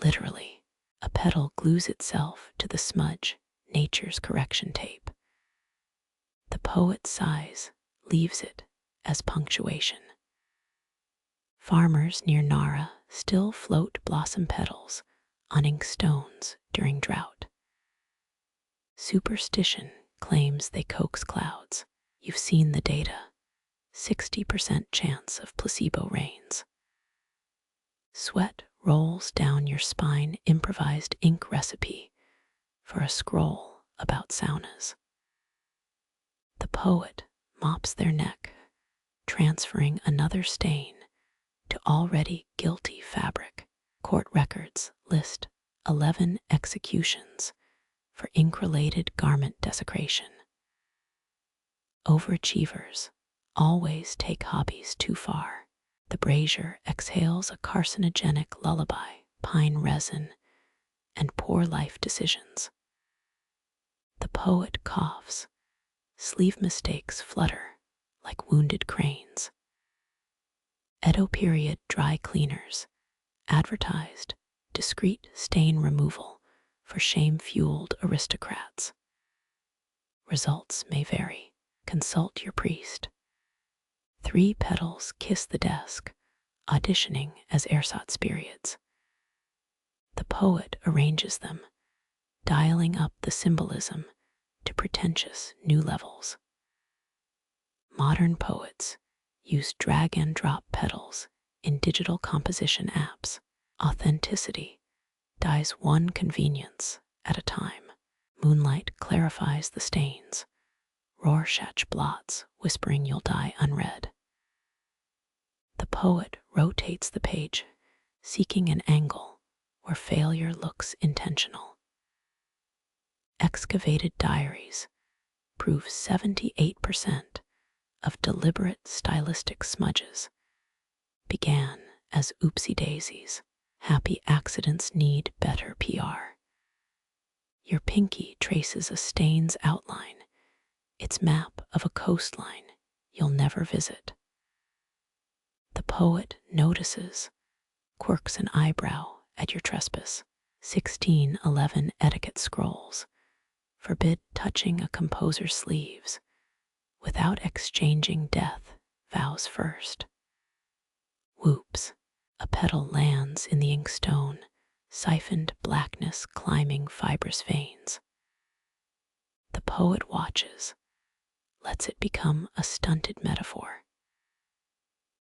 Literally, a petal glues itself to the smudge, nature's correction tape. The poet's sighs leaves it as punctuation. Farmers near Nara still float blossom petals on inkstones during drought. Superstition claims they coax clouds. You've seen the data. 60% chance of placebo rains. Sweat rolls down your spine, improvised ink recipe for a scroll about saunas. The poet mops their neck, transferring another stain to already guilty fabric. Court records list 11 executions for ink-related garment desecration. Overachievers always take hobbies too far. The brazier exhales a carcinogenic lullaby, pine resin, and poor life decisions. The poet coughs, sleeve mistakes flutter like wounded cranes. Edo period dry cleaners advertised discreet stain removal for shame-fueled aristocrats. Results may vary. Consult your priest. 3 petals kiss the desk, auditioning as ersatz periods. The poet arranges them, dialing up the symbolism to pretentious new levels. Modern poets use drag-and-drop petals in digital composition apps. Authenticity dies one convenience at a time. Moonlight clarifies the stains. Rorschach blots, whispering you'll die unread. The poet rotates the page, seeking an angle where failure looks intentional. Excavated diaries prove 78% of deliberate stylistic smudges began as oopsie daisies. Happy accidents need better PR. Your pinky traces a stain's outline, its map of a coastline you'll never visit. The poet notices, quirks an eyebrow at your trespass. 1611 etiquette scrolls forbid touching a composer's sleeves without exchanging death vows first. Whoops, a petal lands in the inkstone, siphoned blackness climbing fibrous veins. The poet watches, lets it become a stunted metaphor.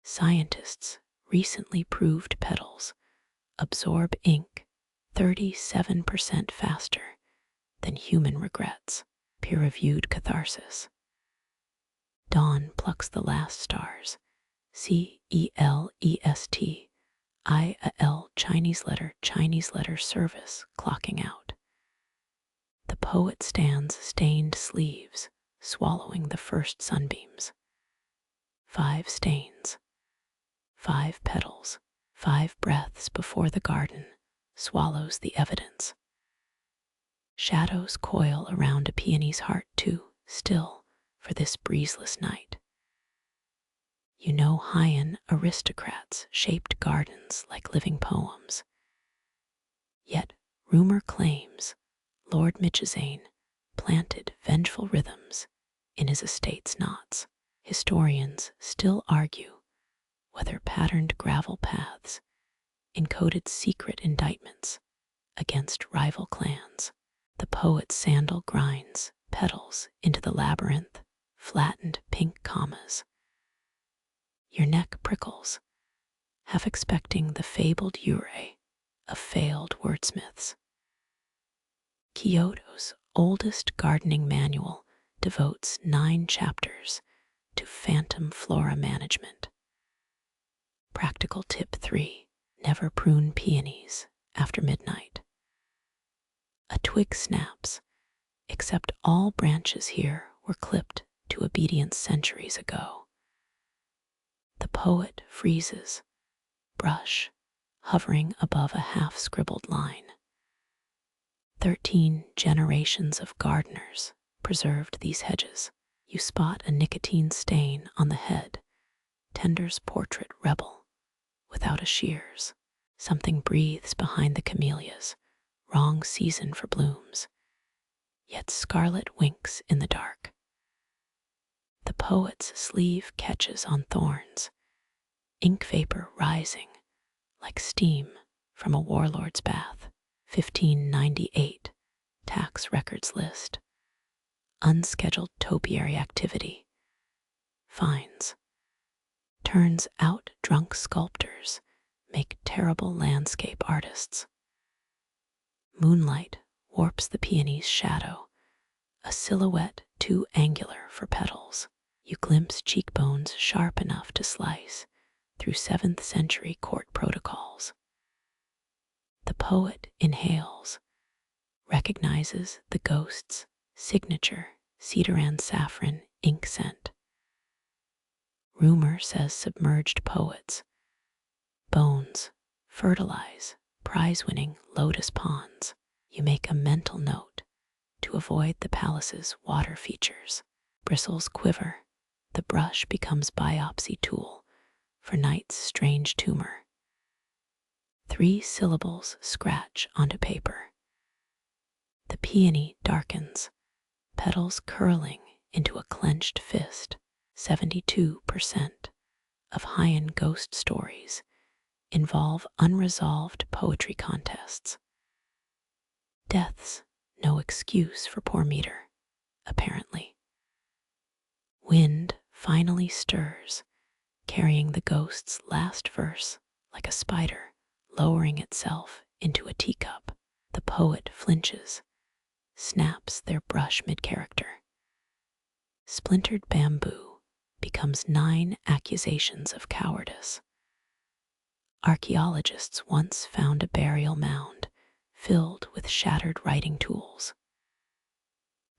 Scientists recently proved petals absorb ink 37% faster than human regrets. Peer-reviewed catharsis. Dawn plucks the last stars. CELEST. IAL Chinese letter service clocking out. The poet stands stained sleeves, swallowing the first sunbeams. 5 stains, 5 petals, 5 breaths before the garden swallows the evidence. Shadows coil around a peony's heart too still for this breezeless night. You know Heian aristocrats shaped gardens like living poems. Yet rumor claims Lord Michizane planted vengeful rhythms in his estate's knots. Historians still argue whether patterned gravel paths encoded secret indictments against rival clans. The poet's sandal grinds petals into the labyrinth, flattened pink commas. Your neck prickles, half expecting the fabled urée of failed wordsmiths. Kyoto's oldest gardening manual devotes 9 chapters to phantom flora management. Practical tip 3. Never prune peonies after midnight. A twig snaps, except all branches here were clipped to obedience centuries ago. The poet freezes, brush hovering above a half-scribbled line. 13 generations of gardeners preserved these hedges. You spot a nicotine stain on the head, Tender's portrait rebel, without a shears. Something breathes behind the camellias, wrong season for blooms, yet scarlet winks in the dark. The poet's sleeve catches on thorns, ink vapor rising like steam from a warlord's bath. 1598 tax records list. Unscheduled topiary activity. Fines. Turns out drunk sculptors make terrible landscape artists. Moonlight warps the peony's shadow, a silhouette too angular for petals. You glimpse cheekbones sharp enough to slice through 7th century court protocols. The poet inhales, recognizes the ghost's signature cedar and saffron ink scent. Rumor says submerged poets' bones fertilize prize-winning lotus ponds. You make a mental note to avoid the palace's water features. Bristles quiver. The brush becomes biopsy tool for night's strange tumor. 3 syllables scratch onto paper. The peony darkens, petals curling into a clenched fist. 72% of Heian ghost stories involve unresolved poetry contests. Death's no excuse for poor meter, apparently. Wind finally stirs, carrying the ghost's last verse like a spider lowering itself into a teacup. The poet flinches, snaps their brush mid-character. Splintered bamboo becomes 9 accusations of cowardice. Archaeologists once found a burial mound filled with shattered writing tools.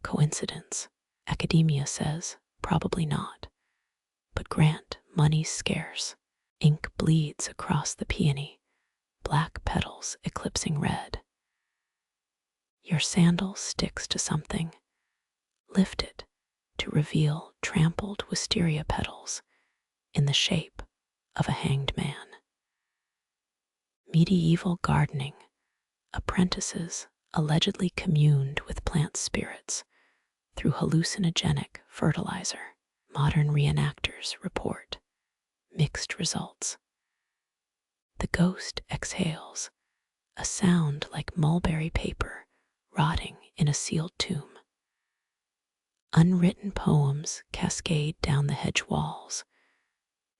Coincidence? Academia says probably not. But grant money's scarce. Ink bleeds across the peony, black petals eclipsing red. Your sandal sticks to something. Lift it to reveal trampled wisteria petals in the shape of a hanged man. Medieval gardening. Apprentices allegedly communed with plant spirits through hallucinogenic fertilizer. Modern reenactors report mixed results. The ghost exhales, a sound like mulberry paper rotting in a sealed tomb. Unwritten poems cascade down the hedge walls,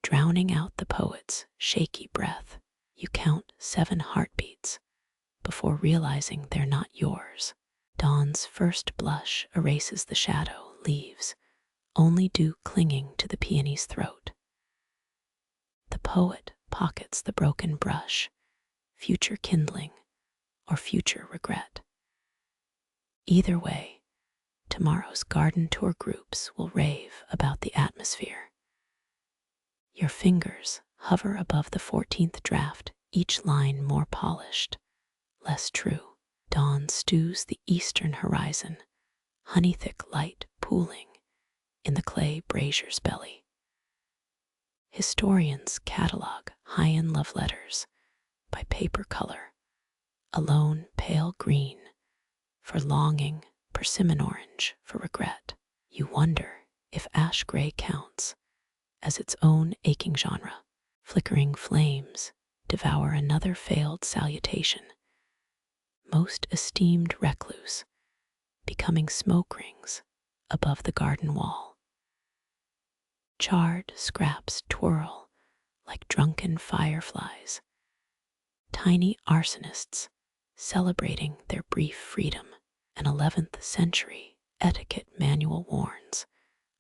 drowning out the poet's shaky breath. You count 7 heartbeats before realizing they're not yours. Dawn's first blush erases the shadow, leaves only dew clinging to the peony's throat. The poet pockets the broken brush, future kindling or future regret. Either way, tomorrow's garden tour groups will rave about the atmosphere. Your fingers hover above the 14th draft, each line more polished, less true. Dawn stews the eastern horizon, honey-thick light pooling in the clay brazier's belly. Historians catalog Heian love letters by paper color, a lone pale green for longing, persimmon orange for regret. You wonder if ash gray counts as its own aching genre. Flickering flames devour another failed salutation. Most esteemed recluse, becoming smoke rings above the garden wall. Charred scraps twirl like drunken fireflies, tiny arsonists celebrating their brief freedom. An 11th century etiquette manual warns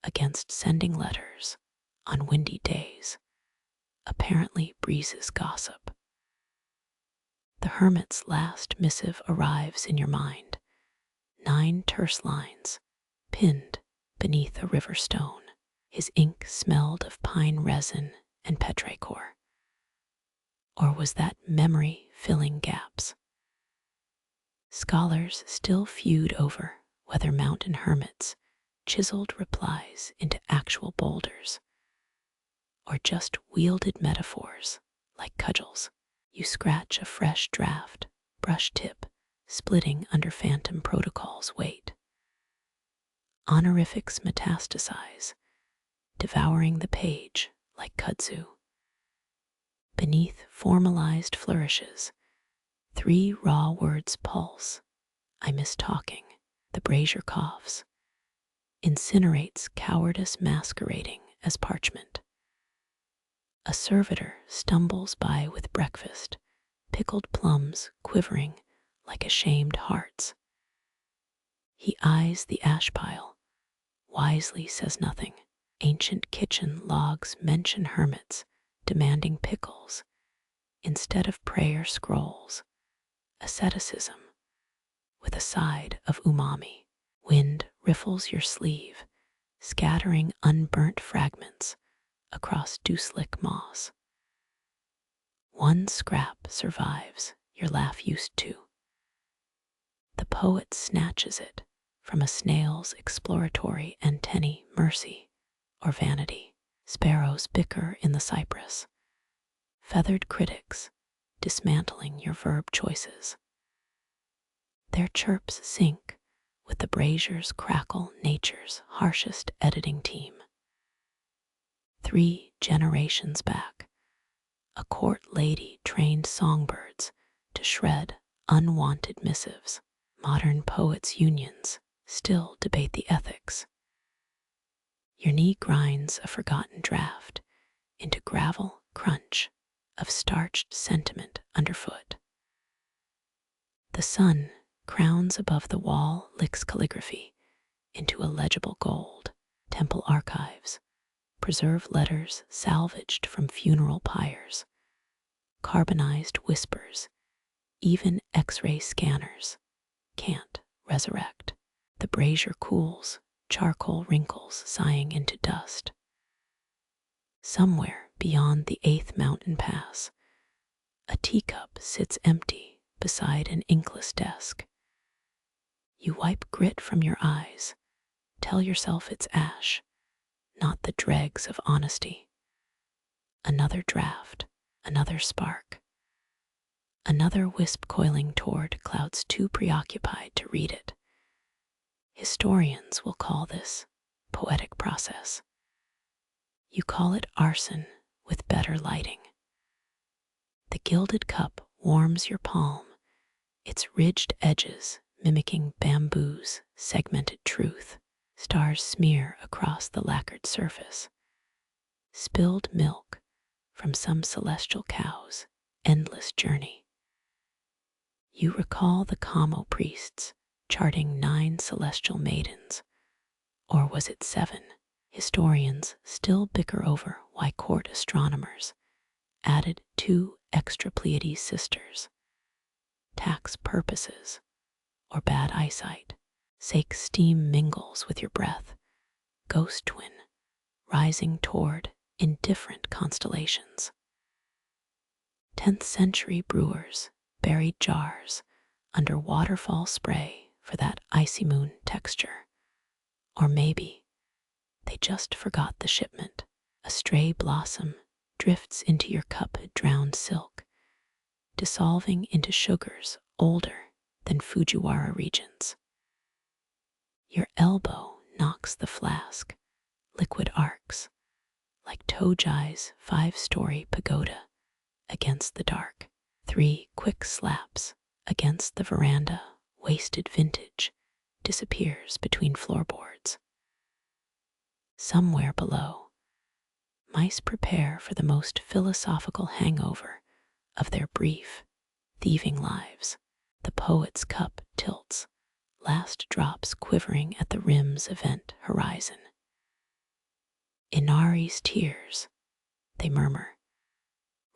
against sending letters on windy days. Apparently breezes gossip. The hermit's last missive arrives in your mind. 9 terse lines, pinned beneath a river stone. His ink smelled of pine resin and petrichor. Or was that memory filling gaps? Scholars still feud over whether mountain hermits chiseled replies into actual boulders, or just wielded metaphors like cudgels. You scratch a fresh draft, brush tip splitting under phantom protocol's weight. Honorifics metastasize, devouring the page like kudzu. Beneath formalized flourishes, 3 raw words pulse. I miss talking. The brazier coughs, incinerates cowardice masquerading as parchment. A servitor stumbles by with breakfast, pickled plums quivering like ashamed hearts. He eyes the ash pile, wisely says nothing. Ancient kitchen logs mention hermits demanding pickles instead of prayer scrolls. Asceticism, with a side of umami. Wind riffles your sleeve, scattering unburnt fragments across dew-slick moss. One scrap survives your laugh used to. The poet snatches it from a snail's exploratory antennae, mercy or vanity. Sparrows bicker in the cypress, feathered critics dismantling your verb choices. Their chirps sync with the brazier's crackle, nature's harshest editing team. 3 generations back, a court lady trained songbirds to shred unwanted missives. Modern poets' unions still debate the ethics. Your knee grinds a forgotten draft into gravel crunch of starched sentiment underfoot. The sun crowns above the wall, licks calligraphy into illegible gold. Temple archives preserve letters salvaged from funeral pyres, carbonized whispers, even X-ray scanners can't resurrect. The brazier cools, charcoal wrinkles sighing into dust. Somewhere beyond the 8th mountain pass, a teacup sits empty beside an inkless desk. You wipe grit from your eyes, tell yourself it's ash, not the dregs of honesty. Another draft, another spark, another wisp coiling toward clouds too preoccupied to read it. Historians will call this poetic process. You call it arson with better lighting. The gilded cup warms your palm, its ridged edges mimicking bamboo's segmented truth. Stars smear across the lacquered surface. Spilled milk from some celestial cow's endless journey. You recall the Kamo priests charting 9 celestial maidens, or was it 7? Historians still bicker over why court astronomers added 2 extra Pleiades sisters. Tax purposes or bad eyesight. Sake steam mingles with your breath, ghost twin rising toward indifferent constellations. 10th century brewers buried jars under waterfall spray for that icy moon texture. Or maybe they just forgot the shipment. A stray blossom drifts into your cup-drowned silk, dissolving into sugars older than Fujiwara regions. Your elbow knocks the flask, liquid arcs, like Tojai's 5-story pagoda against the dark. 3 quick slaps against the veranda, wasted vintage disappears between floorboards. Somewhere below, mice prepare for the most philosophical hangover of their brief, thieving lives. The poet's cup tilts, last drops quivering at the rim's event horizon. Inari's tears, they murmur,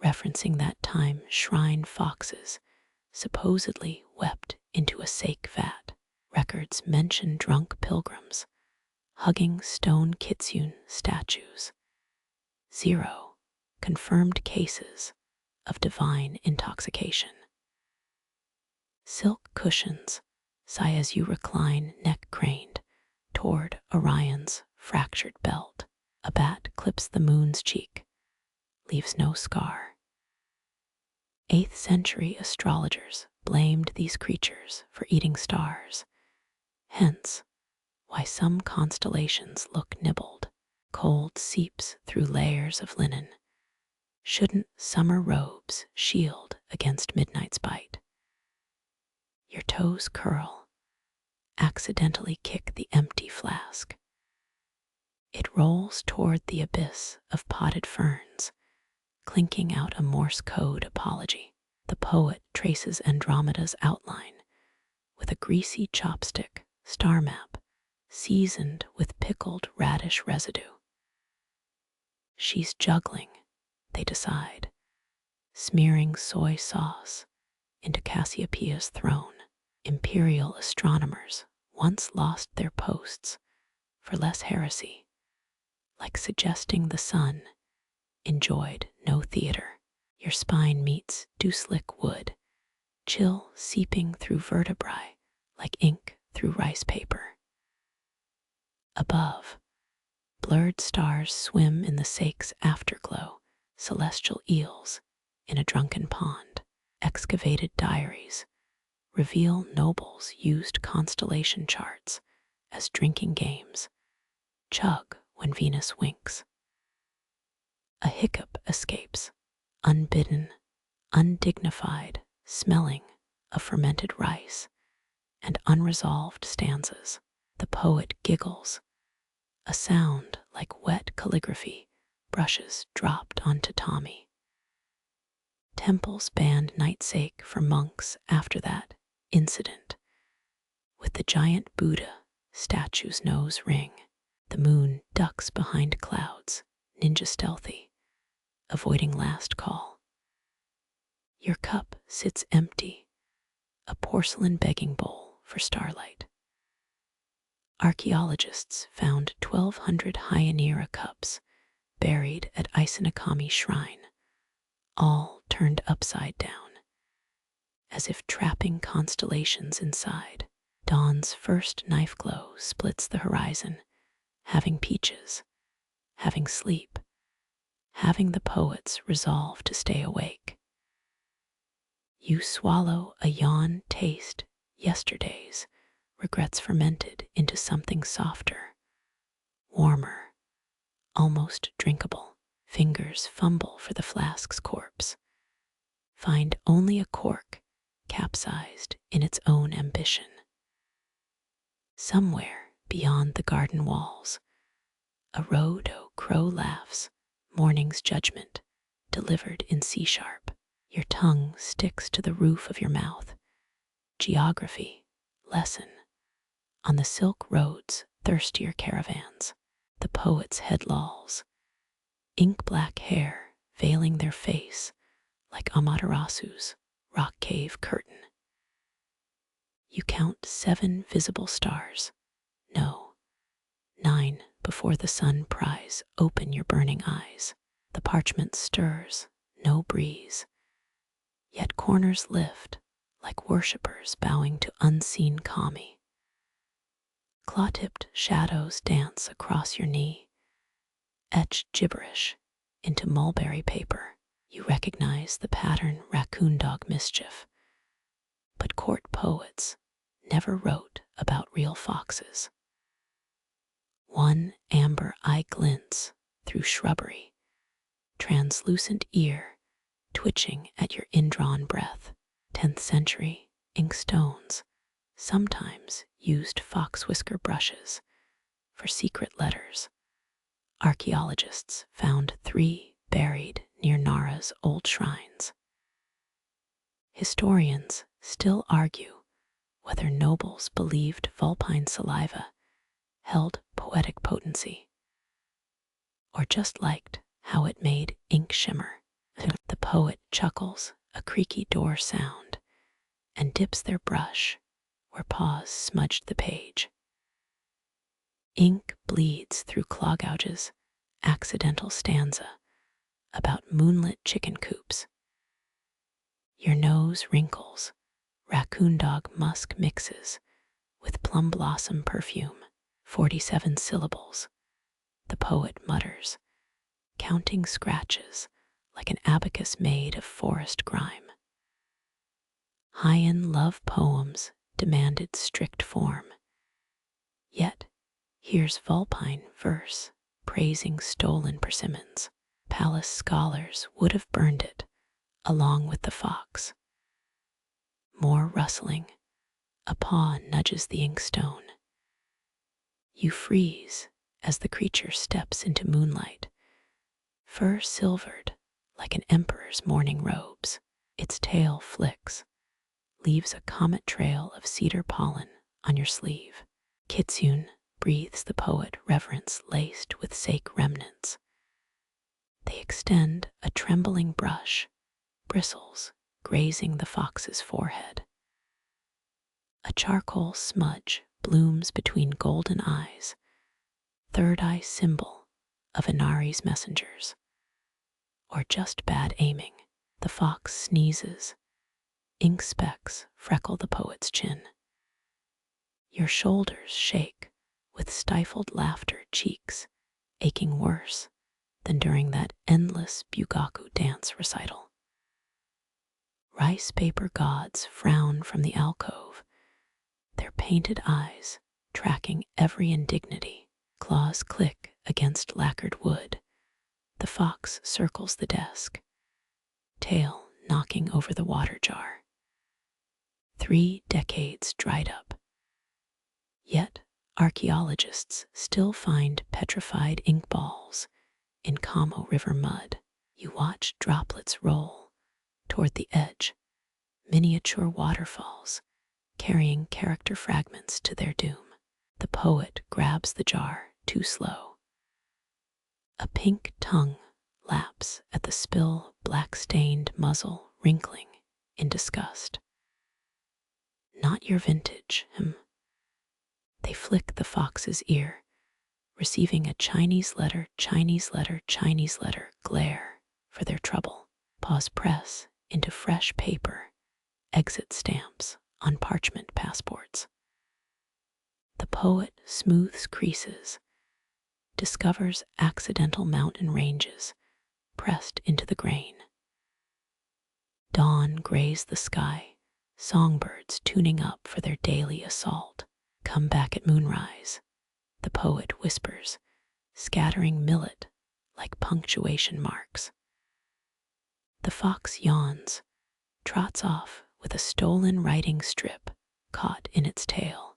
referencing that time shrine foxes supposedly wept into a sake vat. Records mention drunk pilgrims hugging stone kitsune statues. 0 confirmed cases of divine intoxication. Silk cushions sigh as you recline, neck craned toward Orion's fractured belt. A bat clips the moon's cheek, leaves no scar. 8th century astrologers blamed these creatures for eating stars, hence why some constellations look nibbled. Cold seeps through layers of linen. Shouldn't summer robes shield against midnight's bite? Your toes curl, accidentally kick the empty flask. It rolls toward the abyss of potted ferns, clinking out a Morse code apology. The poet traces Andromeda's outline with a greasy chopstick star map seasoned with pickled radish residue. She's juggling, they decide, smearing soy sauce into Cassiopeia's throne. Imperial astronomers once lost their posts for less heresy, like suggesting the sun enjoyed no theater. Your spine meets dew-slick wood, chill seeping through vertebrae like ink through rice paper. Above, blurred stars swim in the sake's afterglow, celestial eels in a drunken pond. Excavated diaries reveal nobles used constellation charts as drinking games, chug when Venus winks. A hiccup escapes, unbidden, undignified, smelling of fermented rice and unresolved stanzas. The poet giggles, a sound like wet calligraphy, brushes dropped on tatami. Temples banned nightsake for monks after that incident, with the giant Buddha statue's nose ring. The moon ducks behind clouds, ninja stealthy, avoiding last call. Your cup sits empty, a porcelain begging bowl for starlight. Archaeologists found 1,200 Heian-era cups buried at Isenakami Shrine, all turned upside down, as if trapping constellations inside. Dawn's first knife glow splits the horizon, having peaches, having sleep, having the poets resolve to stay awake. You swallow a yawn taste yesterday's regrets fermented into something softer, warmer, almost drinkable. Fingers fumble for the flask's corpse, find only a cork capsized in its own ambition. Somewhere beyond the garden walls, a rhodo crow laughs, morning's judgment delivered in C-sharp. Your tongue sticks to the roof of your mouth. Geography lesson on the silk roads, thirstier caravans. The poet's head lolls, ink-black hair veiling their face like Amaterasu's rock cave curtain. You count 7 visible stars. No, 9 before the sun pries open your burning eyes. The parchment stirs, no breeze. Yet corners lift like worshippers bowing to unseen kami. Claw-tipped shadows dance across your knee, etch gibberish into mulberry paper. You recognize the pattern raccoon-dog mischief, but court poets never wrote about real foxes. One amber eye glints through shrubbery, translucent ear twitching at your indrawn breath. 10th century inkstones sometimes used fox whisker brushes for secret letters. Archaeologists found 3 buried near Nara's old shrines. Historians still argue whether nobles believed vulpine saliva held poetic potency, or just liked how it made ink shimmer. The poet chuckles a creaky door sound and dips their brush where paws smudged the page. Ink bleeds through claw gouges, accidental stanza about moonlit chicken coops. Your nose wrinkles, raccoon-dog musk mixes with plum blossom perfume. 47 syllables, the poet mutters, counting scratches like an abacus made of forest grime. Heian love poems demanded strict form, yet here's vulpine verse praising stolen persimmons. Palace scholars would have burned it along with the fox. More rustling, a paw nudges the inkstone. You freeze as the creature steps into moonlight, fur silvered like an emperor's mourning robes. Its tail flicks, leaves a comet trail of cedar pollen on your sleeve. Kitsune breathes the poet reverence laced with sake remnants. They extend a trembling brush, bristles grazing the fox's forehead. A charcoal smudge blooms between golden eyes, third eye symbol of Inari's messengers. Or just bad aiming. The fox sneezes. Ink specks freckle the poet's chin. Your shoulders shake with stifled laughter, cheeks aching worse than during that endless bugaku dance recital. Rice paper gods frown from the alcove, their painted eyes tracking every indignity. Claws click against lacquered wood. The fox circles the desk, tail knocking over the water jar. 3 decades dried up. Yet archaeologists still find petrified ink balls in Kamo River mud. You watch droplets roll toward the edge, miniature waterfalls carrying character fragments to their doom. The poet grabs the jar too slow. A pink tongue laps at the spill, black-stained muzzle wrinkling in disgust. Not your vintage, They flick the fox's ear, receiving a Chinese letter, Chinese letter, Chinese letter glare for their trouble. Paws press into fresh paper, exit stamps on parchment passports. The poet smooths creases, discovers accidental mountain ranges pressed into the grain. Dawn grays the sky, songbirds tuning up for their daily assault. Come back at moonrise, the poet whispers, scattering millet like punctuation marks. The fox yawns, trots off with a stolen writing strip caught in its tail.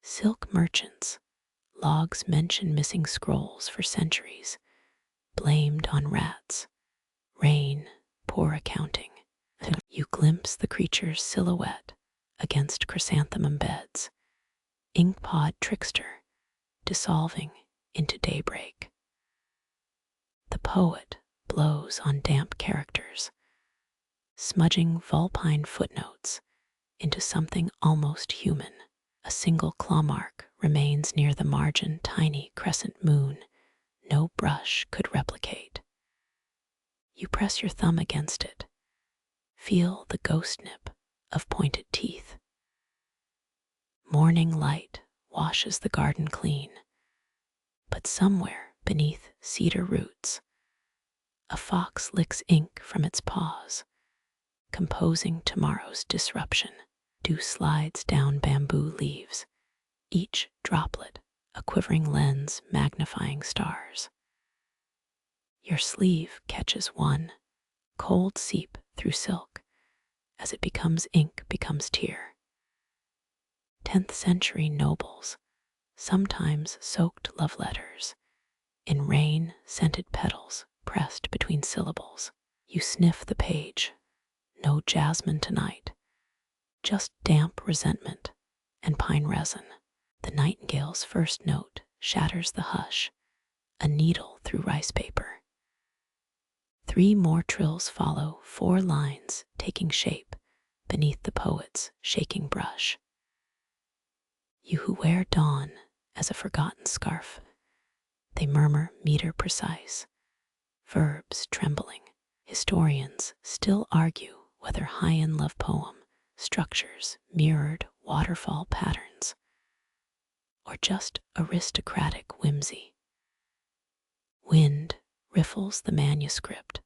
Silk merchants, logs mention missing scrolls for centuries, blamed on rats, rain, poor accounting. You glimpse the creature's silhouette against chrysanthemum beds, ink-pod trickster dissolving into daybreak. The poet blows on damp characters, smudging vulpine footnotes into something almost human. A single claw mark remains near the margin, tiny crescent moon no brush could replicate. You press your thumb against it, feel the ghost nip of pointed teeth. Morning light washes the garden clean, but somewhere beneath cedar roots, a fox licks ink from its paws, composing tomorrow's disruption. Dew slides down bamboo leaves, each droplet a quivering lens magnifying stars. Your sleeve catches one, cold seep through silk, as it becomes ink, becomes tear. 10th century nobles sometimes soaked love letters in rain-scented petals pressed between syllables. You sniff the page, no jasmine tonight, just damp resentment and pine resin. The nightingale's first note shatters the hush, a needle through rice paper. 3 more trills follow, 4 lines taking shape beneath the poet's shaking brush. You who wear dawn as a forgotten scarf, they murmur meter precise, verbs trembling. Historians still argue whether Heian love poem structures mirrored waterfall patterns or just aristocratic whimsy. Wind riffles the manuscript,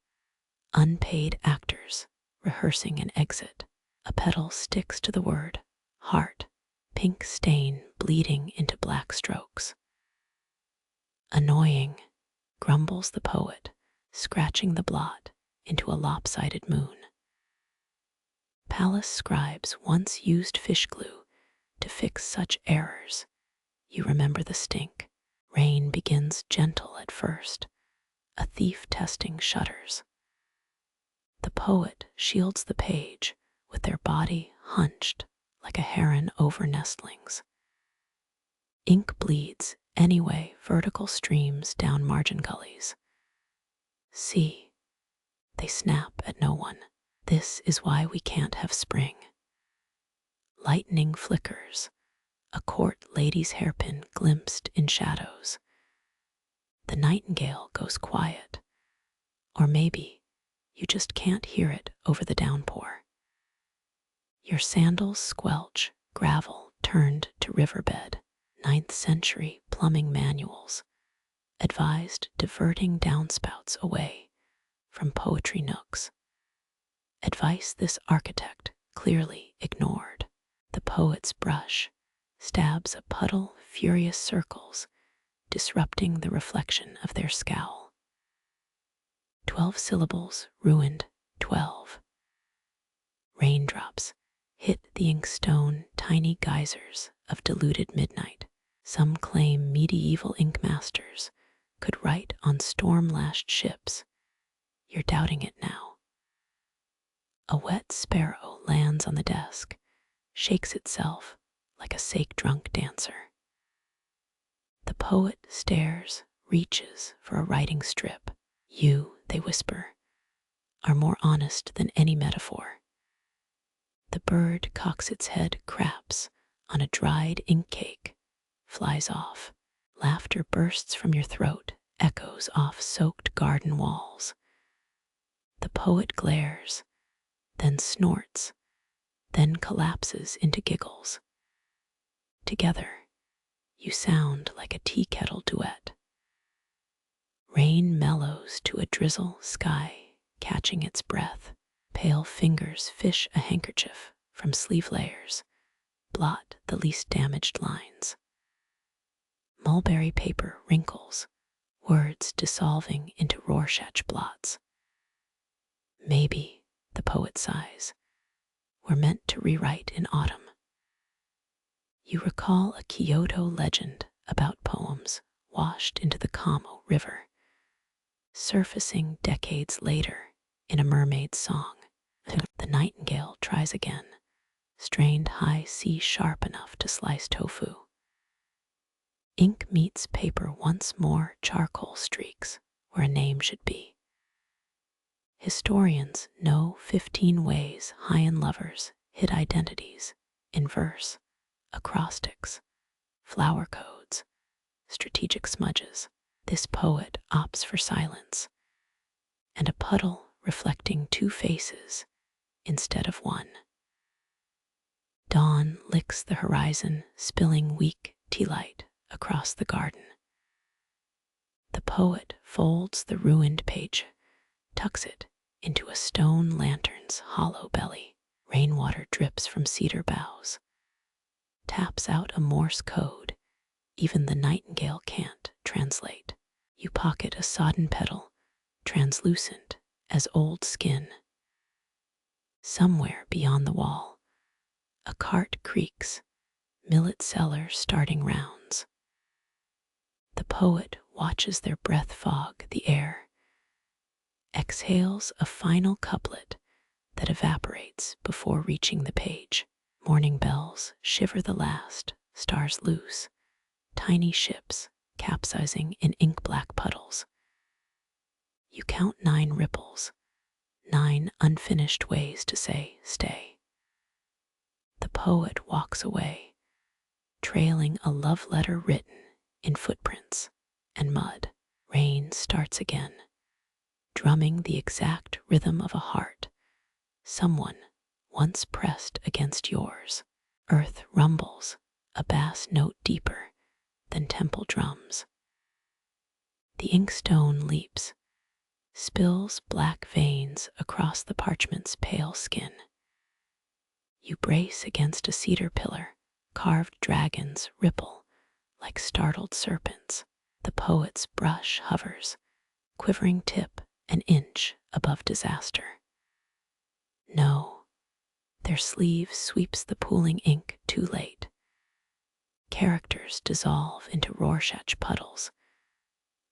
unpaid actors rehearsing an exit. A petal sticks to the word heart, pink stain bleeding into black strokes. Annoying, grumbles the poet, scratching the blot into a lopsided moon. Palace scribes once used fish glue to fix such errors. You remember the stink. Rain begins gentle at first, a thief testing shutters. The poet shields the page with their body hunched like a heron over nestlings. Ink bleeds anyway, vertical streams down margin gullies. See, they snap at no one. This is why we can't have spring. Lightning flickers, a court lady's hairpin glimpsed in shadows. The nightingale goes quiet, or maybe you just can't hear it over the downpour. Your sandals squelch, gravel turned to riverbed. 9th century plumbing manuals advised diverting downspouts away from poetry nooks. Advice this architect clearly ignored. The poet's brush stabs a puddle furious circles, disrupting the reflection of their scowl. 12 syllables ruined 12. Raindrops hit the inkstone tiny geysers of diluted midnight. Some claim medieval ink masters could write on storm-lashed ships. You're doubting it now. A wet sparrow lands on the desk, shakes itself like a sake-drunk dancer. The poet stares, reaches for a writing strip. You, they whisper, are more honest than any metaphor. The bird cocks its head craps on a dried ink cake, flies off. Laughter bursts from your throat, echoes off soaked garden walls. The poet glares, then snorts, then collapses into giggles. Together, you sound like a tea kettle duet. Rain mellows to a drizzle sky, catching its breath. Pale fingers fish a handkerchief from sleeve layers, blot the least damaged lines. Mulberry paper wrinkles, words dissolving into Rorschach blots. Maybe, the poet sighs, we're meant to rewrite in autumn. You recall a Kyoto legend about poems washed into the Kamo River, surfacing decades later in a mermaid's song. The nightingale tries again, strained high C sharp enough to slice tofu. Ink meets paper once more, charcoal streaks where a name should be. Historians know 15 ways Heian lovers hid identities in verse, acrostics, flower codes, strategic smudges. This poet opts for silence, and a puddle reflecting 2 faces instead of one. Dawn licks the horizon, spilling weak tea light across the garden. The poet folds the ruined page, tucks it into a stone lantern's hollow belly. Rainwater drips from cedar boughs, taps out a Morse code even the nightingale can't translate. You pocket a sodden petal, translucent as old skin. Somewhere beyond the wall, a cart creaks, millet seller starting rounds. The poet watches their breath fog the air, exhales a final couplet that evaporates before reaching the page. Morning bells shiver the last, stars loose, tiny ships capsizing in ink-black puddles. You count 9 ripples, 9 unfinished ways to say stay. The poet walks away, trailing a love letter written in footprints and mud. Rain starts again, drumming the exact rhythm of a heart someone once pressed against yours. Earth rumbles, a bass note deeper than temple drums. The inkstone leaps, spills black veins across the parchment's pale skin. You brace against a cedar pillar, carved dragons ripple like startled serpents. The poet's brush hovers, quivering tip an inch above disaster. No, their sleeve sweeps the pooling ink too late. Characters dissolve into Rorschach puddles.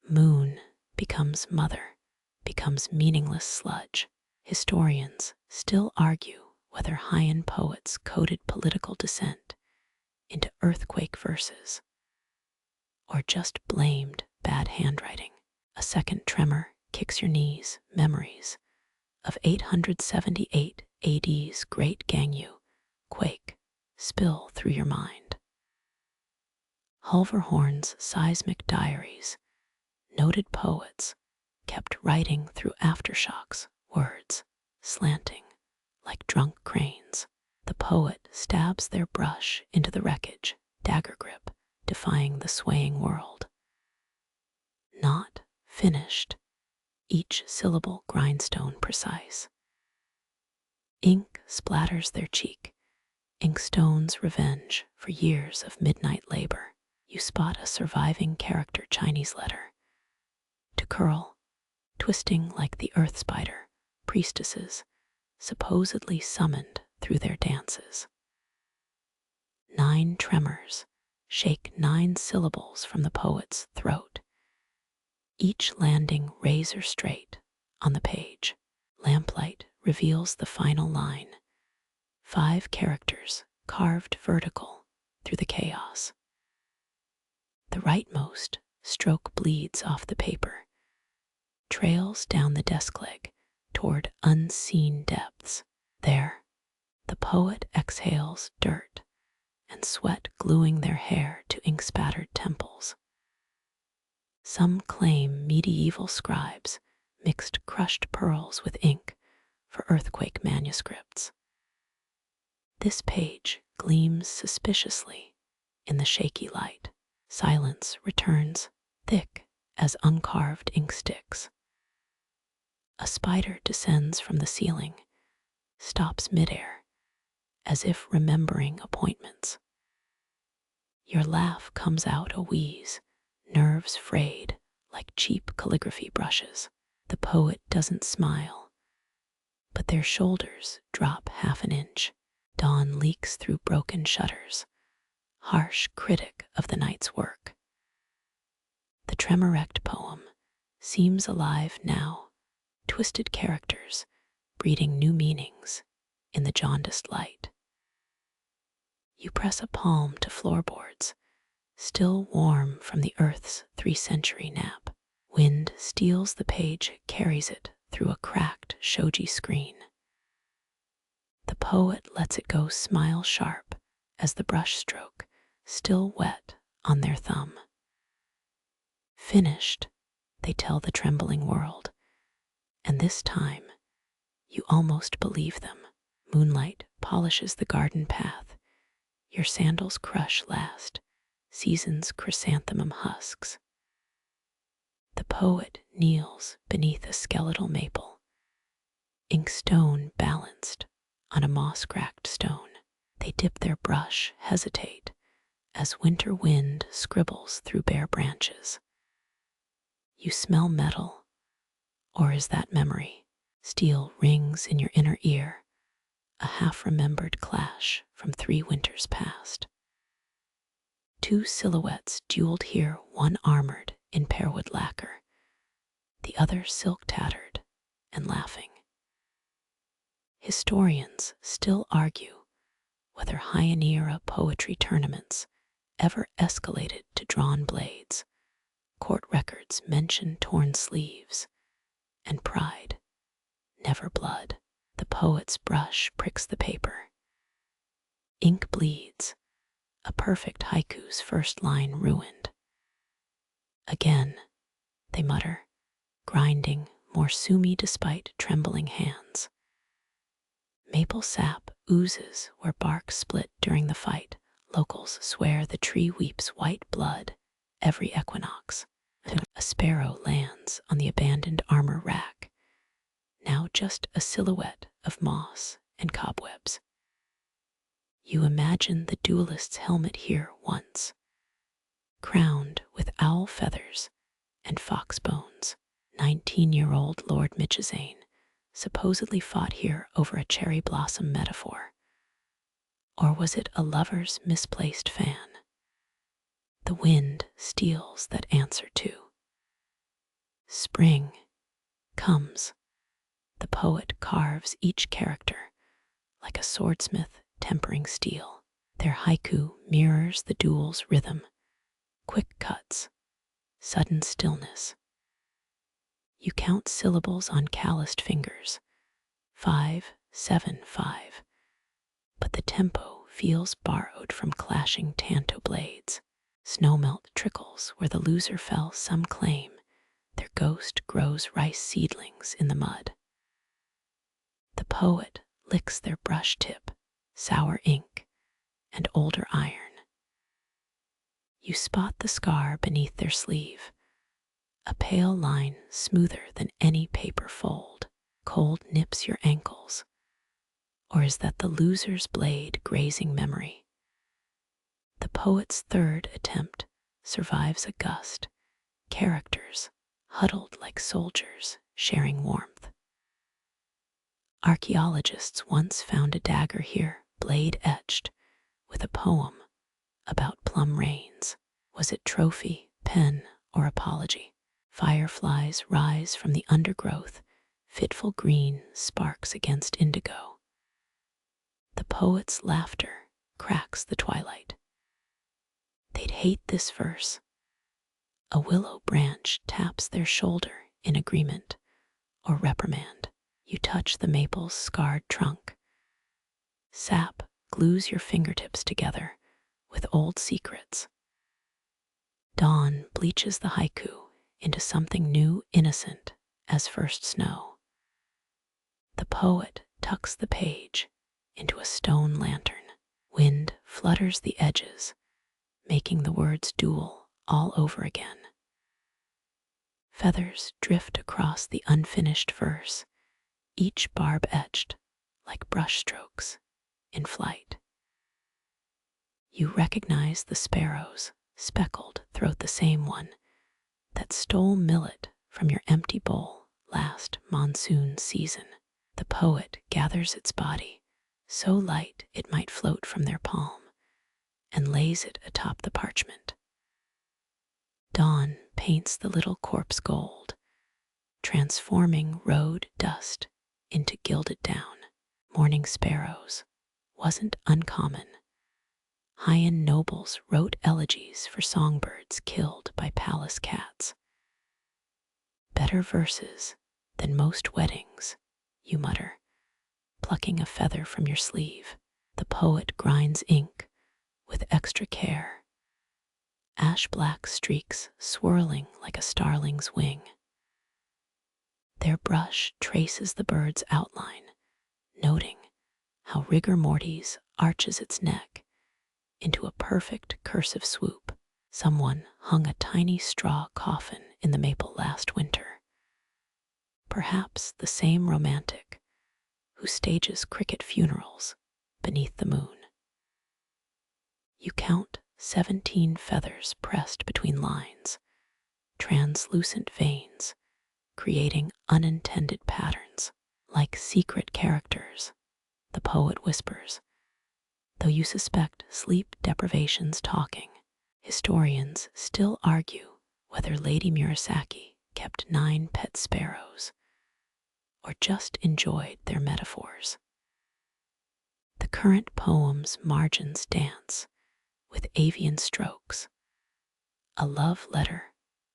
Moon becomes mother, becomes meaningless sludge. Historians still argue whether Heian poets coded political dissent into earthquake verses or just blamed bad handwriting. A second tremor kicks your knees, memories of 878 AD's Great Gangyu quake spill through your mind. Hulverhorn's seismic diaries, noted poets, kept writing through aftershocks, words slanting like drunk cranes. The poet stabs their brush into the wreckage, dagger grip, defying the swaying world. Not finished, each syllable grindstone precise. Ink splatters their cheek, inkstones revenge for years of midnight labor. You spot a surviving character Chinese letter. To curl, twisting like the earth spider, priestesses, supposedly summoned through their dances. 9 tremors shake 9 syllables from the poet's throat, each landing razor straight on the page. Lamplight reveals the final line, 5 characters carved vertical through the chaos. The rightmost stroke bleeds off the paper, trails down the desk leg toward unseen depths. There, the poet exhales dirt and sweat gluing their hair to ink-spattered temples. Some claim medieval scribes mixed crushed pearls with ink for earthquake manuscripts. This page gleams suspiciously in the shaky light. Silence returns, thick as uncarved ink sticks. A spider descends from the ceiling, stops midair, as if remembering appointments. Your laugh comes out a wheeze, nerves frayed like cheap calligraphy brushes. The poet doesn't smile, but their shoulders drop half an inch. Dawn leaks through broken shutters, harsh critic of the night's work. The tremorect poem seems alive now, twisted characters breeding new meanings in the jaundiced light. You press a palm to floorboards, still warm from the earth's 3-century nap. Wind steals the page, carries it through a cracked shoji screen. The poet lets it go smile sharp as the brushstroke, still wet on their thumb. Finished, they tell the trembling world, and this time you almost believe them. Moonlight polishes the garden path. Your sandals crush last season's chrysanthemum husks. The poet kneels beneath a skeletal maple, inkstone balanced on a moss-cracked stone. They dip their brush, hesitate, as winter wind scribbles through bare branches. You smell metal, or is that memory? Steel rings in your inner ear, a half-remembered clash from 3 winters past. 2 silhouettes dueled here, one armored in pearwood lacquer, the other silk-tattered and laughing. Historians still argue whether Heian-era poetry tournaments ever escalated to drawn blades. Court records mention torn sleeves and pride, never blood. The poet's brush pricks the paper. Ink bleeds, a perfect haiku's first line ruined. Again, they mutter, grinding more sumi despite trembling hands. Maple sap oozes where bark split during the fight. Locals swear the tree weeps white blood every equinox. A sparrow lands on the abandoned armor rack, now just a silhouette of moss and cobwebs. You imagine the duelist's helmet here once, crowned with owl feathers and fox bones. 19-year-old Lord Michizane supposedly fought here over a cherry blossom metaphor. Or was it a lover's misplaced fan? The wind steals that answer too. Spring comes. The poet carves each character like a swordsmith tempering steel. Their haiku mirrors the duel's rhythm, quick cuts, sudden stillness. You count syllables on calloused fingers, 5, 7, 5, but the tempo feels borrowed from clashing tanto blades. Snowmelt trickles where the loser fell, some claim. Their ghost grows rice seedlings in the mud. The poet licks their brush tip, sour ink, and older iron. You spot the scar beneath their sleeve, a pale line smoother than any paper fold. Cold nips your ankles, or is that the loser's blade grazing memory? The poet's third attempt survives a gust, characters huddled like soldiers sharing warmth. Archaeologists once found a dagger here, blade etched, with a poem about plum rains. Was it trophy, pen, or apology? Fireflies rise from the undergrowth, fitful green sparks against indigo. The poet's laughter cracks the twilight. They'd hate this verse. A willow branch taps their shoulder in agreement or reprimand. You touch the maple's scarred trunk. Sap glues your fingertips together with old secrets. Dawn bleaches the haiku into something new, innocent as first snow. The poet tucks the page into a stone lantern. Wind flutters the edges, making the words dual all over again. Feathers drift across the unfinished verse, each barb etched like brushstrokes in flight. You recognize the sparrows speckled throat, the same one that stole millet from your empty bowl last monsoon season. The poet gathers its body, so light it might float from their palm, and lays it atop the parchment. Dawn paints the little corpse gold, transforming road dust into gilded down. Mourning sparrows wasn't uncommon. Heian nobles wrote elegies for songbirds killed by palace cats. Better verses than most weddings, you mutter, plucking a feather from your sleeve. The poet grinds ink with extra care, ash-black streaks swirling like a starling's wing. Their brush traces the bird's outline, noting how rigor mortis arches its neck into a perfect cursive swoop. Someone hung a tiny straw coffin in the maple last winter. Perhaps the same romantic who stages cricket funerals beneath the moon. You count 17 feathers pressed between lines, translucent veins, creating unintended patterns. Like secret characters, the poet whispers, though you suspect sleep deprivation's talking. Historians still argue whether Lady Murasaki kept 9 pet sparrows or just enjoyed their metaphors. The current poem's margins dance with avian strokes, a love letter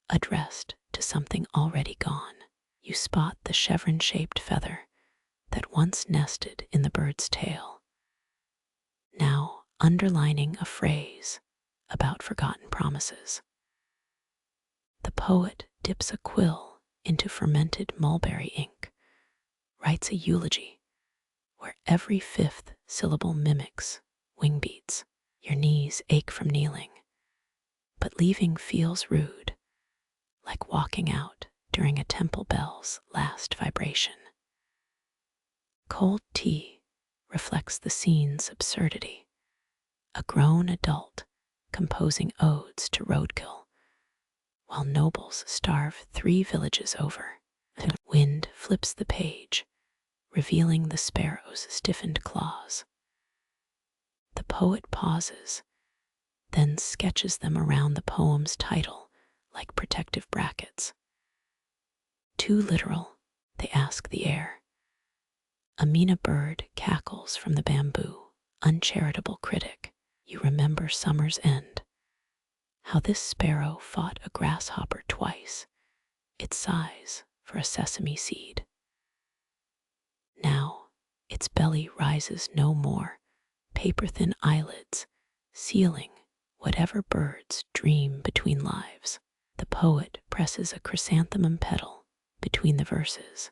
addressed to something already gone. You spot the chevron-shaped feather that once nested in the bird's tail, now underlining a phrase about forgotten promises. The poet dips a quill into fermented mulberry ink, writes a eulogy where every 5th syllable mimics wing beats. Your knees ache from kneeling, but leaving feels rude, like walking out during a temple bell's last vibration. Cold tea reflects the scene's absurdity, a grown adult composing odes to roadkill, while nobles starve 3 villages over. The wind flips the page, revealing the sparrow's stiffened claws. The poet pauses, then sketches them around the poem's title like protective brackets. Too literal, they ask the air. A mina bird cackles from the bamboo, uncharitable critic. You remember summer's end, how this sparrow fought a grasshopper twice, its size for a sesame seed. Now its belly rises no more paper-thin eyelids, sealing whatever birds dream between lives. The poet presses a chrysanthemum petal between the verses.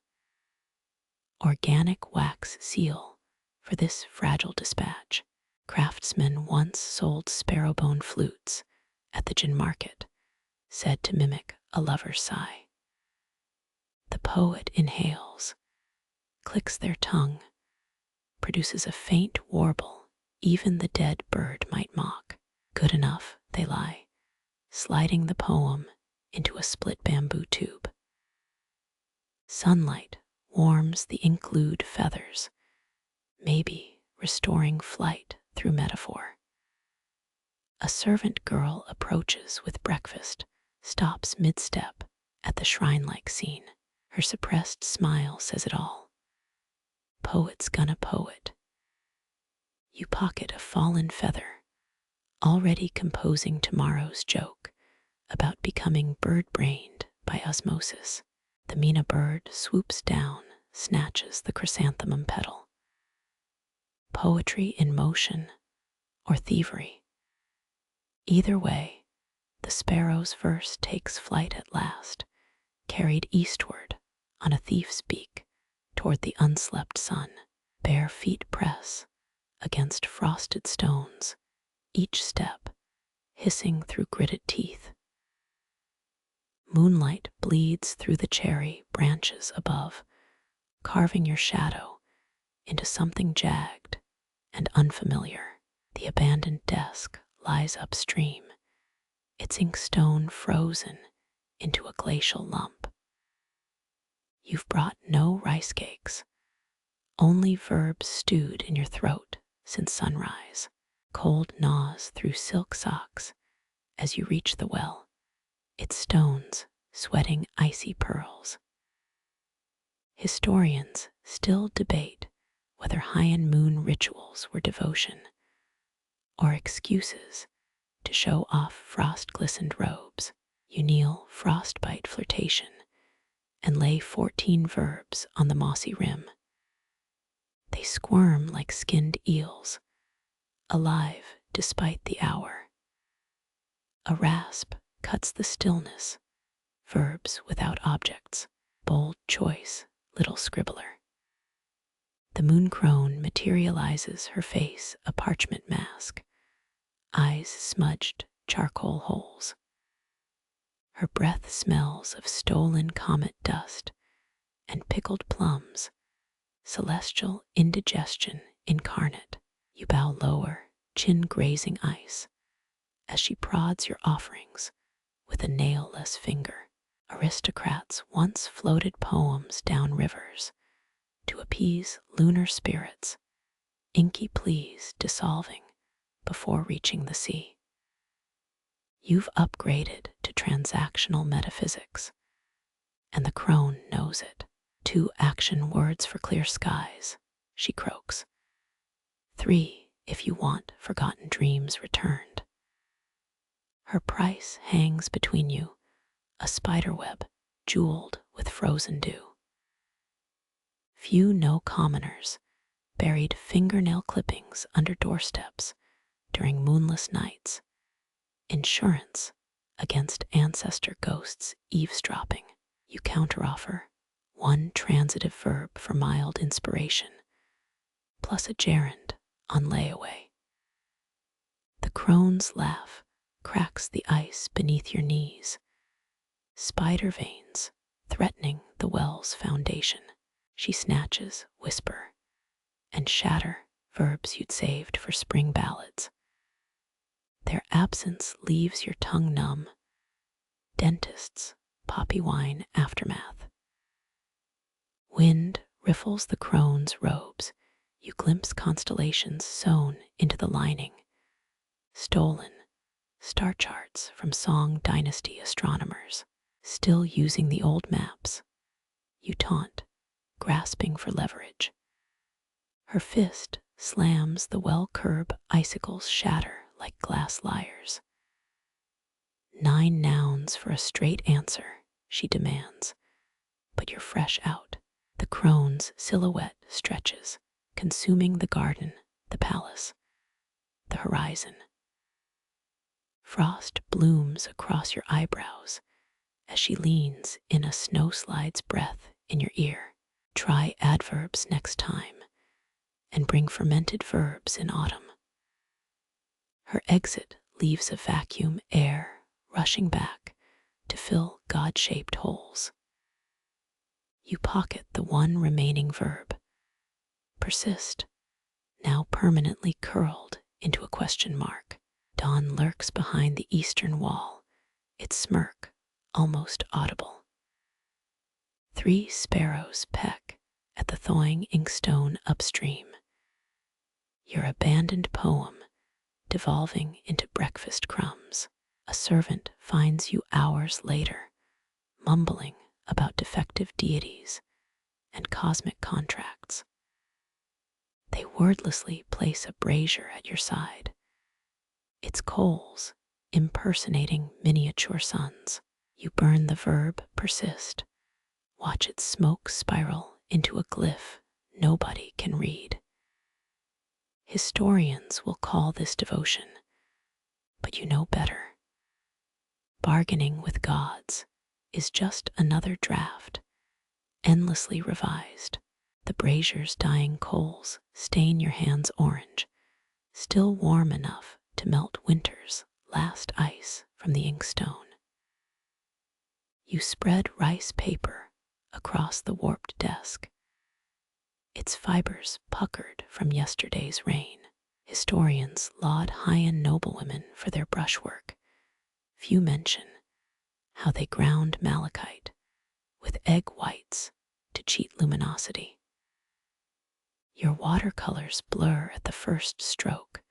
Organic wax seal for this fragile dispatch. Craftsmen once sold sparrowbone flutes at the gin market, said to mimic a lover's sigh. The poet inhales, clicks their tongue, produces a faint warble even the dead bird might mock. Good enough, they lie, sliding the poem into a split bamboo tube. Sunlight warms the ink-glued feathers, maybe restoring flight through metaphor. A servant girl approaches with breakfast, stops mid-step at the shrine-like scene. Her suppressed smile says it all. Poet's gonna poet. You pocket a fallen feather, already composing tomorrow's joke about becoming bird-brained by osmosis. The Mina bird swoops down, snatches the chrysanthemum petal. Poetry in motion or thievery. Either way, the sparrow's verse takes flight at last, carried eastward on a thief's beak toward the unslept sun. Bare feet press against frosted stones, each step hissing through gritted teeth. Moonlight bleeds through the cherry branches above, carving your shadow into something jagged and unfamiliar. The abandoned desk lies upstream, its inkstone frozen into a glacial lump. You've brought no rice cakes, only verbs stewed in your throat since sunrise. Cold gnaws through silk socks as you reach the well, its stones sweating icy pearls. Historians still debate whether Heian moon rituals were devotion or excuses to show off frost-glistened robes. You kneel frostbite flirtation and lay 14 verbs on the mossy rim. They squirm like skinned eels, alive despite the hour. A rasp cuts the stillness, verbs without objects, bold choice, little scribbler. The Moon-Crone materializes her face a parchment mask, eyes smudged charcoal holes. Her breath smells of stolen comet dust and pickled plums, celestial indigestion incarnate. You bow lower, chin grazing ice, as she prods your offerings with a nail-less finger. Aristocrats once floated poems down rivers to appease lunar spirits, inky pleas dissolving before reaching the sea. You've upgraded to transactional metaphysics, and the crone knows it. 2 action words for clear skies, she croaks. 3 if you want forgotten dreams returned. Her price hangs between you, a spiderweb jeweled with frozen dew. Few know commoners buried fingernail clippings under doorsteps during moonless nights, insurance against ancestor ghosts eavesdropping. You counteroffer 1 transitive verb for mild inspiration, plus a gerund on layaway. The crone's laugh cracks the ice beneath your knees, spider veins threatening the well's foundation. She snatches whisper and shatter verbs you'd saved for spring ballads. Their absence leaves your tongue numb. Dentists, poppy wine aftermath. Wind riffles the crone's robes. You glimpse constellations sewn into the lining. Stolen star charts from Song Dynasty astronomers. Still using the old maps. You taunt, grasping for leverage. Her fist slams the well-curb icicles shatter like glass lyres. 9 nouns for a straight answer, she demands, but you're fresh out. The crone's silhouette stretches, consuming the garden, the palace. the horizon. Frost blooms across your eyebrows as she leans in a snowslide's breath in your ear. Try adverbs next time and bring fermented verbs in autumn. Her exit leaves a vacuum air rushing back to fill God-shaped holes. You pocket the one remaining verb, persist, now permanently curled into a question mark. Dawn lurks behind the eastern wall, its smirk almost audible. 3 sparrows peck at the thawing inkstone upstream. Your abandoned poem devolving into breakfast crumbs. A servant finds you hours later, mumbling about defective deities and cosmic contracts. They wordlessly place a brazier at your side, its coals impersonating miniature suns. You burn the verb persist, watch its smoke spiral into a glyph nobody can read. Historians will call this devotion, but you know better. Bargaining with gods is just another draft, endlessly revised. The brazier's dying coals stain your hands orange, still warm enough to melt winter's last ice from the inkstone. You spread rice paper across the warped desk, its fibers puckered from yesterday's rain. Historians laud Heian noblewomen for their brushwork. Few mention how they ground malachite with egg whites to cheat luminosity. Your watercolors blur at the first stroke,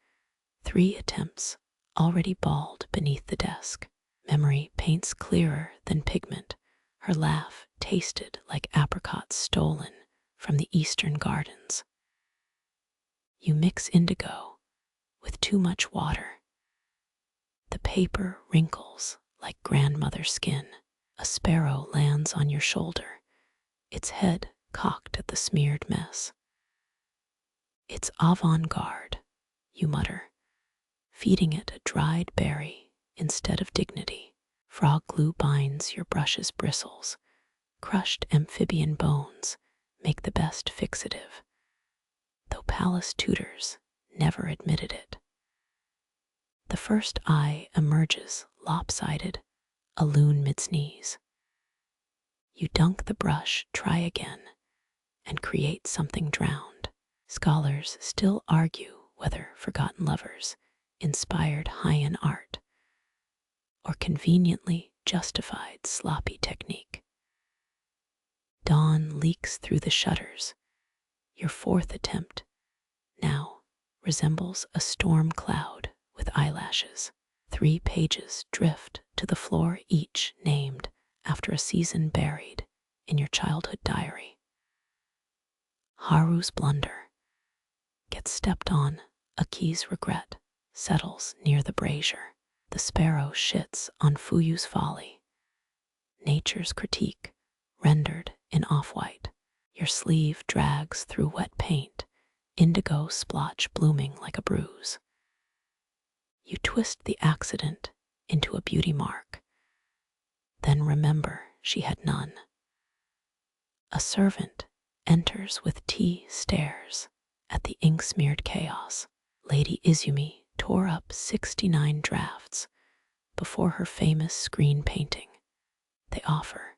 3 attempts already bald beneath the desk. Memory paints clearer than pigment, her laugh tasted like apricots stolen from the eastern gardens. You mix indigo with too much water. The paper wrinkles like grandmother skin. A sparrow lands on your shoulder, its head cocked at the smeared mess. It's avant-garde, you mutter, feeding it a dried berry instead of dignity. Frog glue binds your brush's bristles. Crushed amphibian bones make the best fixative, though palace tutors never admitted it. The first eye emerges lopsided, a loon mid-sneeze. You dunk the brush, try again, and create something drowned. Scholars still argue whether forgotten lovers inspired Heian art or conveniently justified sloppy technique. Dawn leaks through the shutters. Your 4th attempt now resembles a storm cloud with eyelashes. 3 pages drift to the floor, each named after a season buried in your childhood diary. Haru's blunder gets stepped on, Aki's regret settles near the brazier. The sparrow shits on Fuyu's folly, nature's critique rendered in off-white. Your sleeve drags through wet paint, indigo splotch blooming like a bruise. You twist the accident into a beauty mark, then remember she had none. A servant enters with tea, stares at the ink-smeared chaos. Lady Izumi tore up 69 drafts before her famous screen painting. They offer,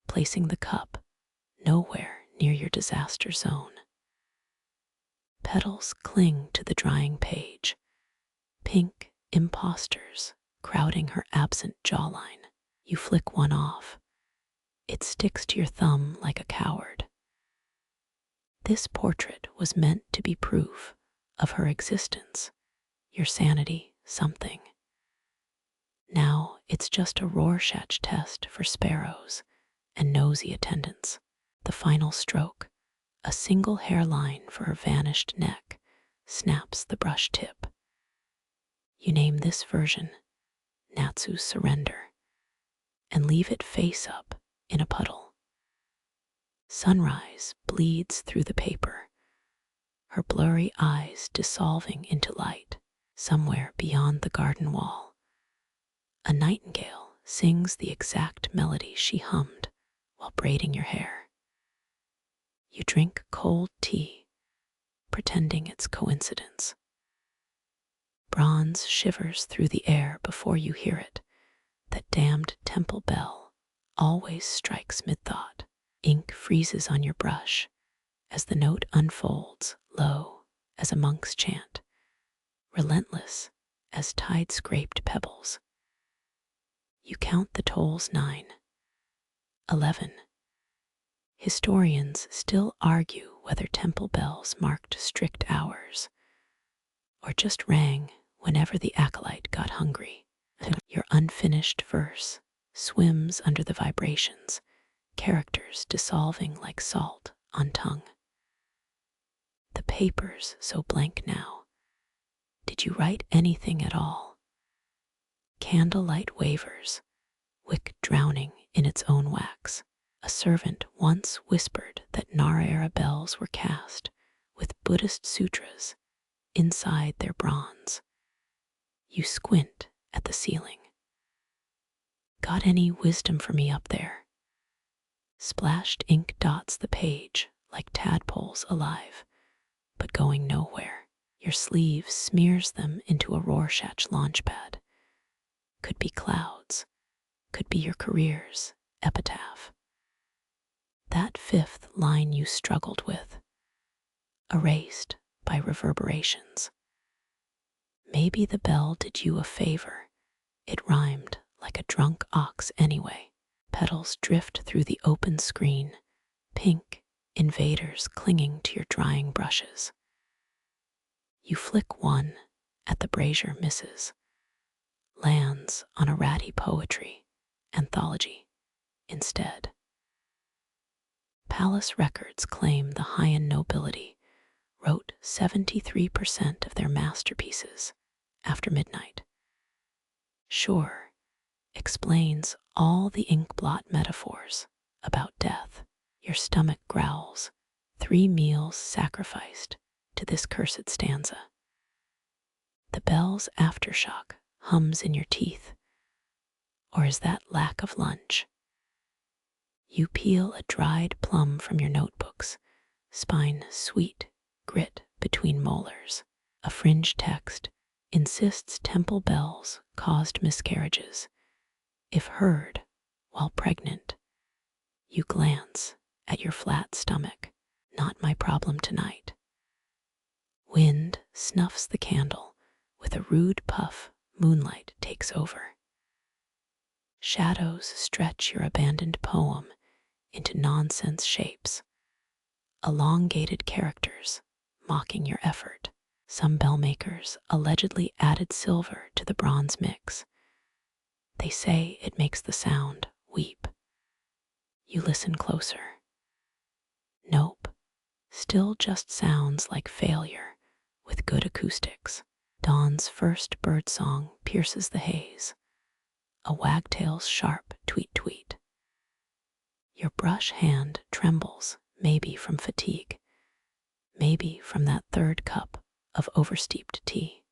placing the cup nowhere near your disaster zone. Petals cling to the drying page, pink imposters crowding her absent jawline. You flick one off. It sticks to your thumb like a coward. This portrait was meant to be proof of her existence, your sanity something. Now it's just a Rorschach test for sparrows and nosy attendants. The final stroke, a single hairline for her vanished neck, snaps the brush tip. You name this version Natsu's Surrender and leave it face up in a puddle. Sunrise bleeds through the paper, her blurry eyes dissolving into light. Somewhere beyond the garden wall, a nightingale sings the exact melody she hummed while braiding your hair. You drink cold tea, pretending it's coincidence. Bronze shivers through the air before you hear it. That damned temple bell always strikes mid-thought. Ink freezes on your brush as the note unfolds, low as a monk's chant, relentless as tide-scraped pebbles. You count the tolls 9, 11. Historians still argue whether temple bells marked strict hours or just rang whenever the acolyte got hungry. Your unfinished verse swims under the vibrations, characters dissolving like salt on tongue. The paper's so blank now. Did you write anything at all? Candlelight wavers, wick drowning in its own wax. A servant once whispered that Nara-era bells were cast with Buddhist sutras inside their bronze. You squint at the ceiling. Got any wisdom for me up there? Splashed ink dots the page like tadpoles alive, but going nowhere. Your sleeve smears them into a Rorschach launchpad. Could be clouds, could be your career's epitaph. That fifth line you struggled with, erased by reverberations. Maybe the bell did you a favor. It rhymed like a drunk ox anyway. Petals drift through the open screen, pink invaders clinging to your drying brushes. You flick one at the brazier misses, lands on a ratty poetry anthology instead. Palace records claim the Heian nobility wrote 73% of their masterpieces after midnight. Sure, explains all the inkblot metaphors about death. Your stomach growls, 3 meals sacrificed to this cursed stanza. The bell's aftershock hums in your teeth. Or is that lack of lunch? You peel a dried plum from your notebooks, spine sweet, grit between molars. A fringe text insists temple bells caused miscarriages. If heard while pregnant, you glance at your flat stomach. Not my problem tonight. Wind snuffs the candle. With a rude puff, moonlight takes over. Shadows stretch your abandoned poem into nonsense shapes. Elongated characters mocking your effort. Some bell makers allegedly added silver to the bronze mix. They say it makes the sound weep. You listen closer. Nope, still just sounds like failure with good acoustics. Dawn's first birdsong pierces the haze. A wagtail's sharp tweet-tweet. Your brush hand trembles, maybe from fatigue, maybe from that third cup of oversteeped tea.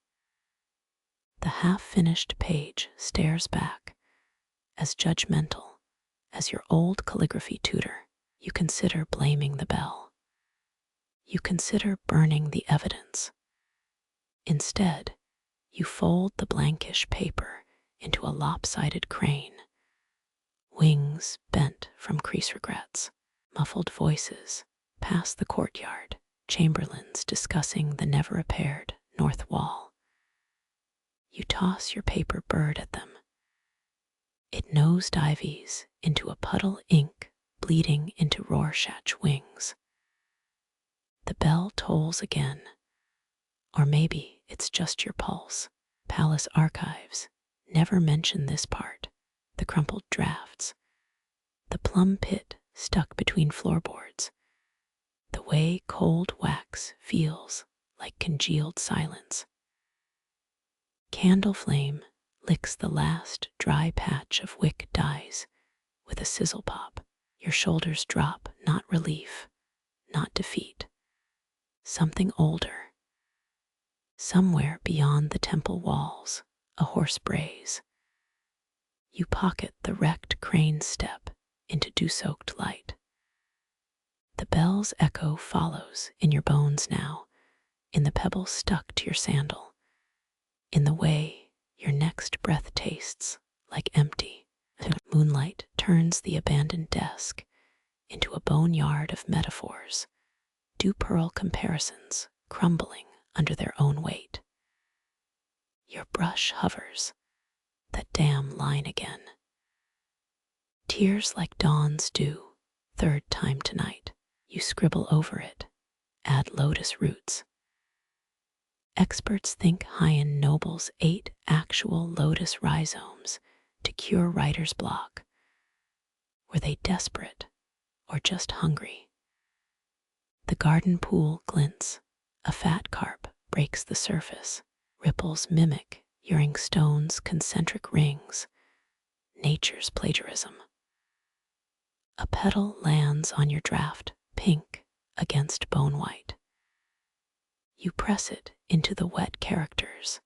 The half-finished page stares back, as judgmental as your old calligraphy tutor. You consider blaming the bell. You consider burning the evidence. Instead, you fold the blankish paper into a lopsided crane. Wings bent from crease regrets. Muffled voices pass the courtyard, chamberlains discussing the never-repaired north wall. You toss your paper bird at them. It nosedives into a puddle ink bleeding into Rorschach wings. The bell tolls again. Or maybe it's just your pulse. Palace archives never mention this part. The crumpled drafts. The plum pit stuck between floorboards. The way cold wax feels like congealed silence. Candle flame licks the last dry patch of wick dyes with a sizzle pop. Your shoulders drop, not relief, not defeat. something older. Somewhere beyond the temple walls, a horse brays. You pocket the wrecked crane step into dew-soaked light. The bell's echo follows in your bones now, in the pebble stuck to your sandal, in the way your next breath tastes like empty. Moonlight turns the abandoned desk into a boneyard of metaphors, dew-pearl comparisons crumbling under their own weight. Your brush hovers, that damn line again. Tears like dawn's dew, third time tonight. You scribble over it, add lotus roots. Experts think Heian nobles ate actual lotus rhizomes to cure writer's block. Were they desperate or just hungry? The garden pool glints. A fat carp breaks the surface. Ripples mimic your inkstones' concentric rings. Nature's plagiarism. A petal lands on your draft, pink against bone white. You press it into the wet characters.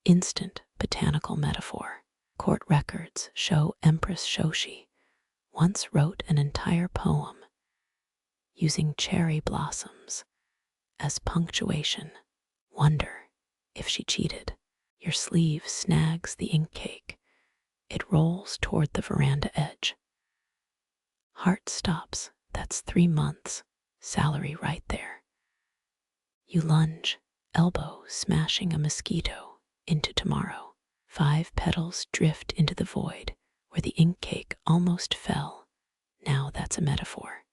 Instant botanical metaphor. Court records show Empress Shoshi once wrote an entire poem using cherry blossoms as punctuation. Wonder if she cheated. Your sleeve snags the ink cake. It rolls toward the veranda edge. Heart stops. That's 3 months. Salary right there. You lunge, elbow smashing a mosquito into tomorrow. 5 petals drift into the void where the ink cake almost fell. Now that's a metaphor.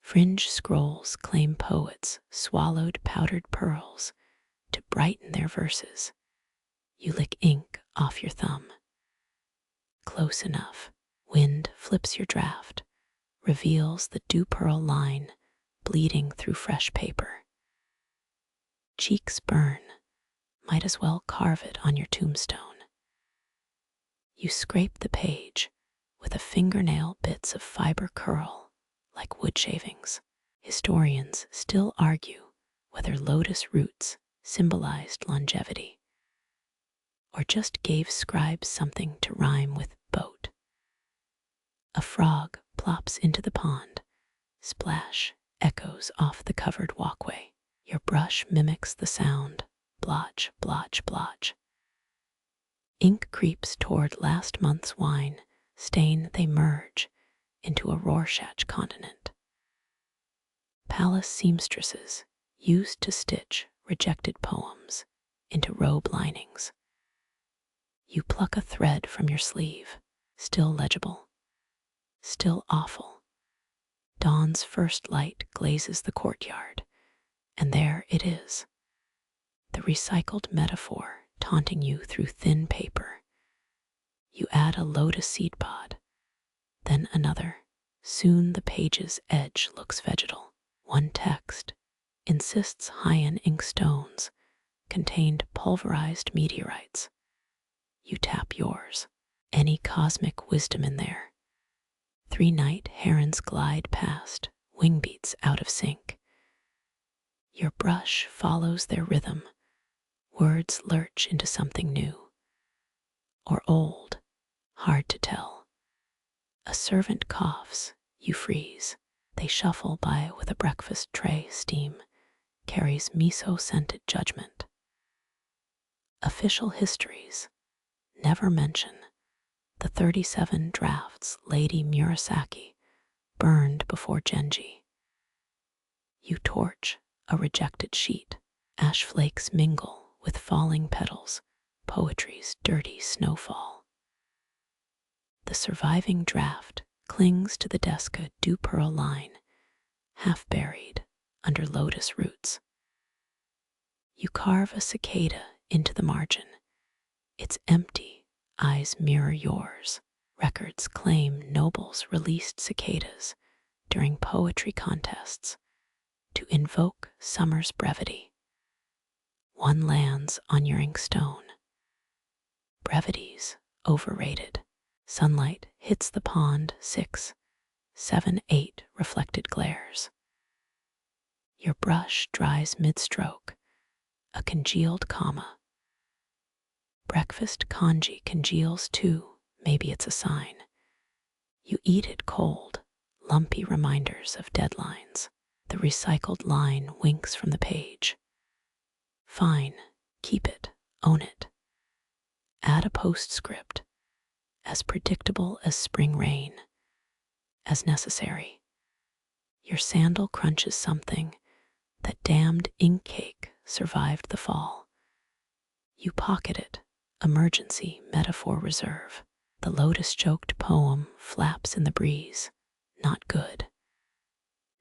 Fringe scrolls claim poets swallowed powdered pearls to brighten their verses. You lick ink off your thumb. Close enough. Wind flips your draft, reveals the dew-pearl line bleeding through fresh paper. Cheeks burn. Might as well carve it on your tombstone. You scrape the page with a fingernail bits of fiber curl like wood shavings. Historians still argue whether lotus roots symbolized longevity or just gave scribes something to rhyme with boat. A frog plops into the pond. Splash echoes off the covered walkway. Your brush mimics the sound. Blotch, blotch, blotch. Ink creeps toward last month's wine. Stain they merge into a Rorschach continent. Palace seamstresses used to stitch rejected poems into robe linings. You pluck a thread from your sleeve. Still legible. Still awful. Dawn's first light glazes the courtyard, and there it is. The recycled metaphor taunting you through thin paper. You add a lotus seed pod, then another. Soon the page's edge looks vegetal. One text insists Heian inkstones contained pulverized meteorites. You tap yours. Any cosmic wisdom in there? 3 night herons glide past, wing beats out of sync. Your brush follows their rhythm. Words lurch into something new. Or old, hard to tell. A servant coughs, you freeze. They shuffle by with a breakfast tray. Steam carries miso-scented judgment. Official histories never mention the 37 drafts Lady Murasaki burned before Genji. You torch a rejected sheet. Ash flakes mingle with falling petals, poetry's dirty snowfall. The surviving draft clings to the desk, a dew-pearl line, half buried under lotus roots. You carve a cicada into the margin. Its empty eyes mirror yours. Records claim nobles released cicadas during poetry contests to invoke summer's brevity. One lands on your inkstone. Brevity's overrated. Sunlight hits the pond. 6, 7, 8 reflected glares. Your brush dries mid-stroke, a congealed comma. Breakfast congee congeals too, maybe it's a sign. You eat it cold, lumpy reminders of deadlines. The recycled line winks from the page. Fine, keep it, own it. Add a postscript, as predictable as spring rain, as necessary. Your sandal crunches something. That damned ink cake survived the fall. You pocket it, emergency metaphor reserve. The lotus-choked poem flaps in the breeze. Not good.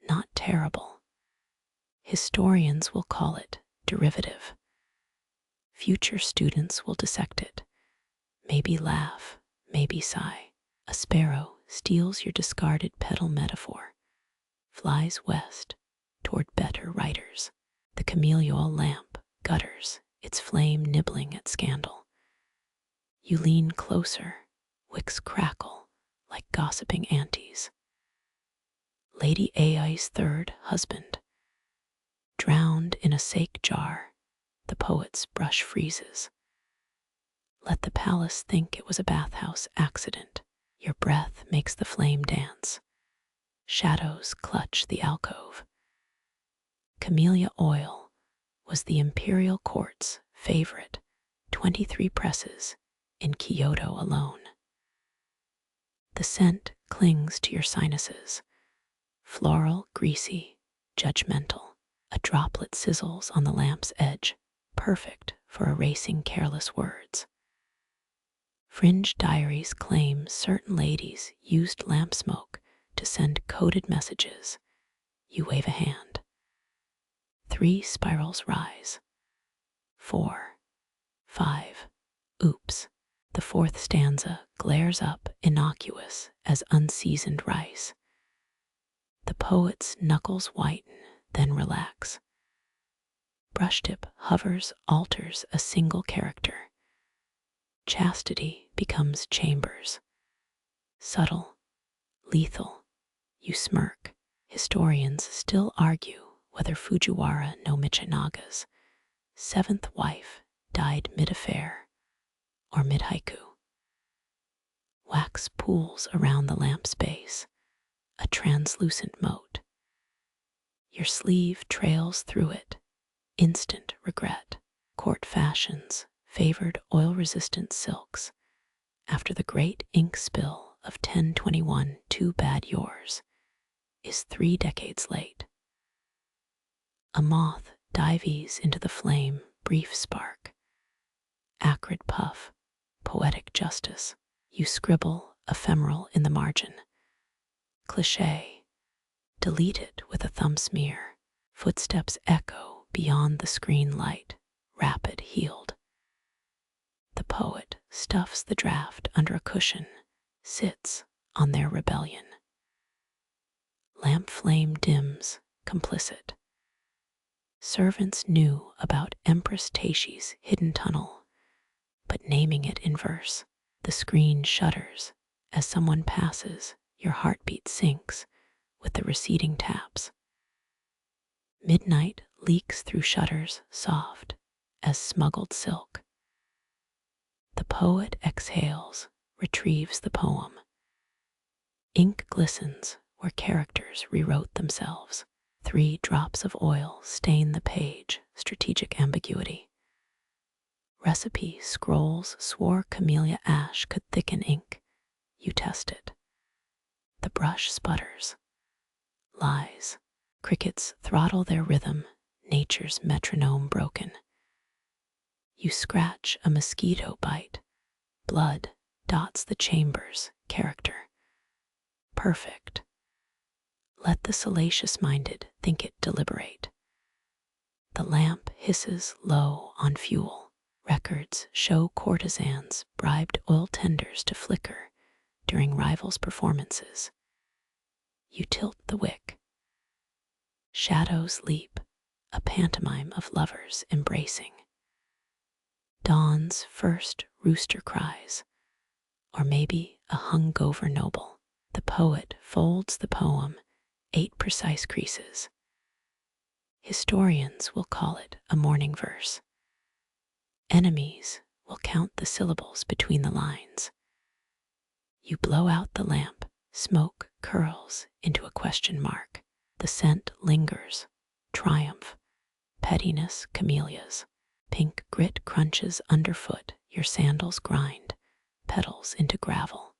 Not terrible. Historians will call it derivative. Future students will dissect it. Maybe laugh, maybe sigh. A sparrow steals your discarded petal metaphor, flies west toward better writers. The camelliol lamp gutters, its flame nibbling at scandal. You lean closer, wicks crackle like gossiping aunties. Lady Ai's third husband. Drowned in a sake jar, the poet's brush freezes. Let the palace think it was a bathhouse accident. Your breath makes the flame dance. Shadows clutch the alcove. Camellia oil was the imperial court's favorite, 23 presses in Kyoto alone. The scent clings to your sinuses, floral, greasy, judgmental. A droplet sizzles on the lamp's edge, perfect for erasing careless words. Fringe diaries claim certain ladies used lamp smoke to send coded messages. You wave a hand. 3 spirals rise. 4, 5. Oops. The 4th stanza glares up innocuous as unseasoned rice. The poet's knuckles whiten, then relax. Brushtip hovers, alters a single character. Chastity becomes chambers. Subtle, lethal, you smirk. Historians still argue whether Fujiwara no Michinaga's 7th wife died mid-affair or mid-haiku. Wax pools around the lamp's base, a translucent moat. Your sleeve trails through it, instant regret. Court fashions favored oil-resistant silks after the great ink spill of 1021. Too bad yours is 3 decades late. A moth dives into the flame, brief spark. Acrid puff, poetic justice. You scribble, ephemeral in the margin. Cliché, delete it with a thumb smear. Footsteps echo beyond the screen light, rapid, healed. The poet stuffs the draft under a cushion, sits on their rebellion. Lamp flame dims, complicit. Servants knew about Empress Taishi's hidden tunnel, but naming it in verse, the screen shudders. As someone passes, your heartbeat sinks with the receding taps. Midnight leaks through shutters, soft as smuggled silk. The poet exhales, retrieves the poem. Ink glistens where characters rewrote themselves. 3 drops of oil stain the page, strategic ambiguity. Recipe scrolls swore camellia ash could thicken ink. You test it. The brush sputters. Lies. Crickets throttle their rhythm, nature's metronome broken. You scratch a mosquito bite. Blood dots the chamber's character. Perfect. Let the salacious-minded think it deliberate. The lamp hisses low on fuel. Records show courtesans bribed oil tenders to flicker during rivals' performances. You tilt the wick. Shadows leap, a pantomime of lovers embracing. Dawn's first rooster cries, or maybe a hungover noble. The poet folds the poem, 8 precise creases. Historians will call it a morning verse. Enemies will count the syllables between the lines. You blow out the lamp, smoke curls into a question mark. The scent lingers, triumph, pettiness, camellias. Pink grit crunches underfoot, your sandals grind, petals into gravel.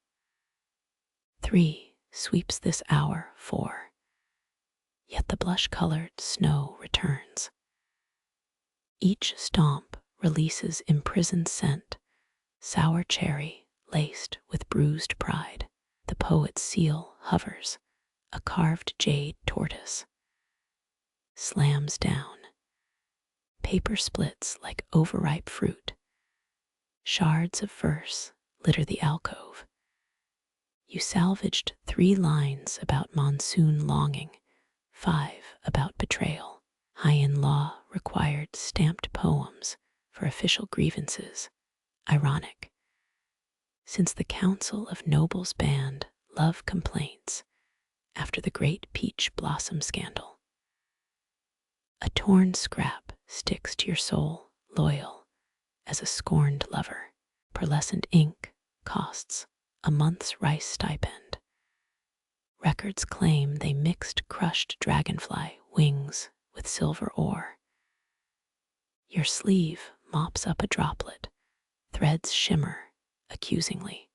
3 sweeps this hour, 4. Yet the blush-colored snow returns. Each stomp releases imprisoned scent, sour cherry laced with bruised pride. The poet's seal hovers, a carved jade tortoise. Slams down. Paper splits like overripe fruit. Shards of verse litter the alcove. You salvaged 3 lines about monsoon longing, 5 about betrayal. Heian law required stamped poems for official grievances. Ironic. Since the Council of Nobles banned love complaints after the Great Peach Blossom scandal. A torn scrap sticks to your soul, loyal as a scorned lover. Pearlescent ink costs a month's rice stipend. Records claim they mixed crushed dragonfly wings with silver ore. Your sleeve mops up a droplet, threads shimmer accusingly.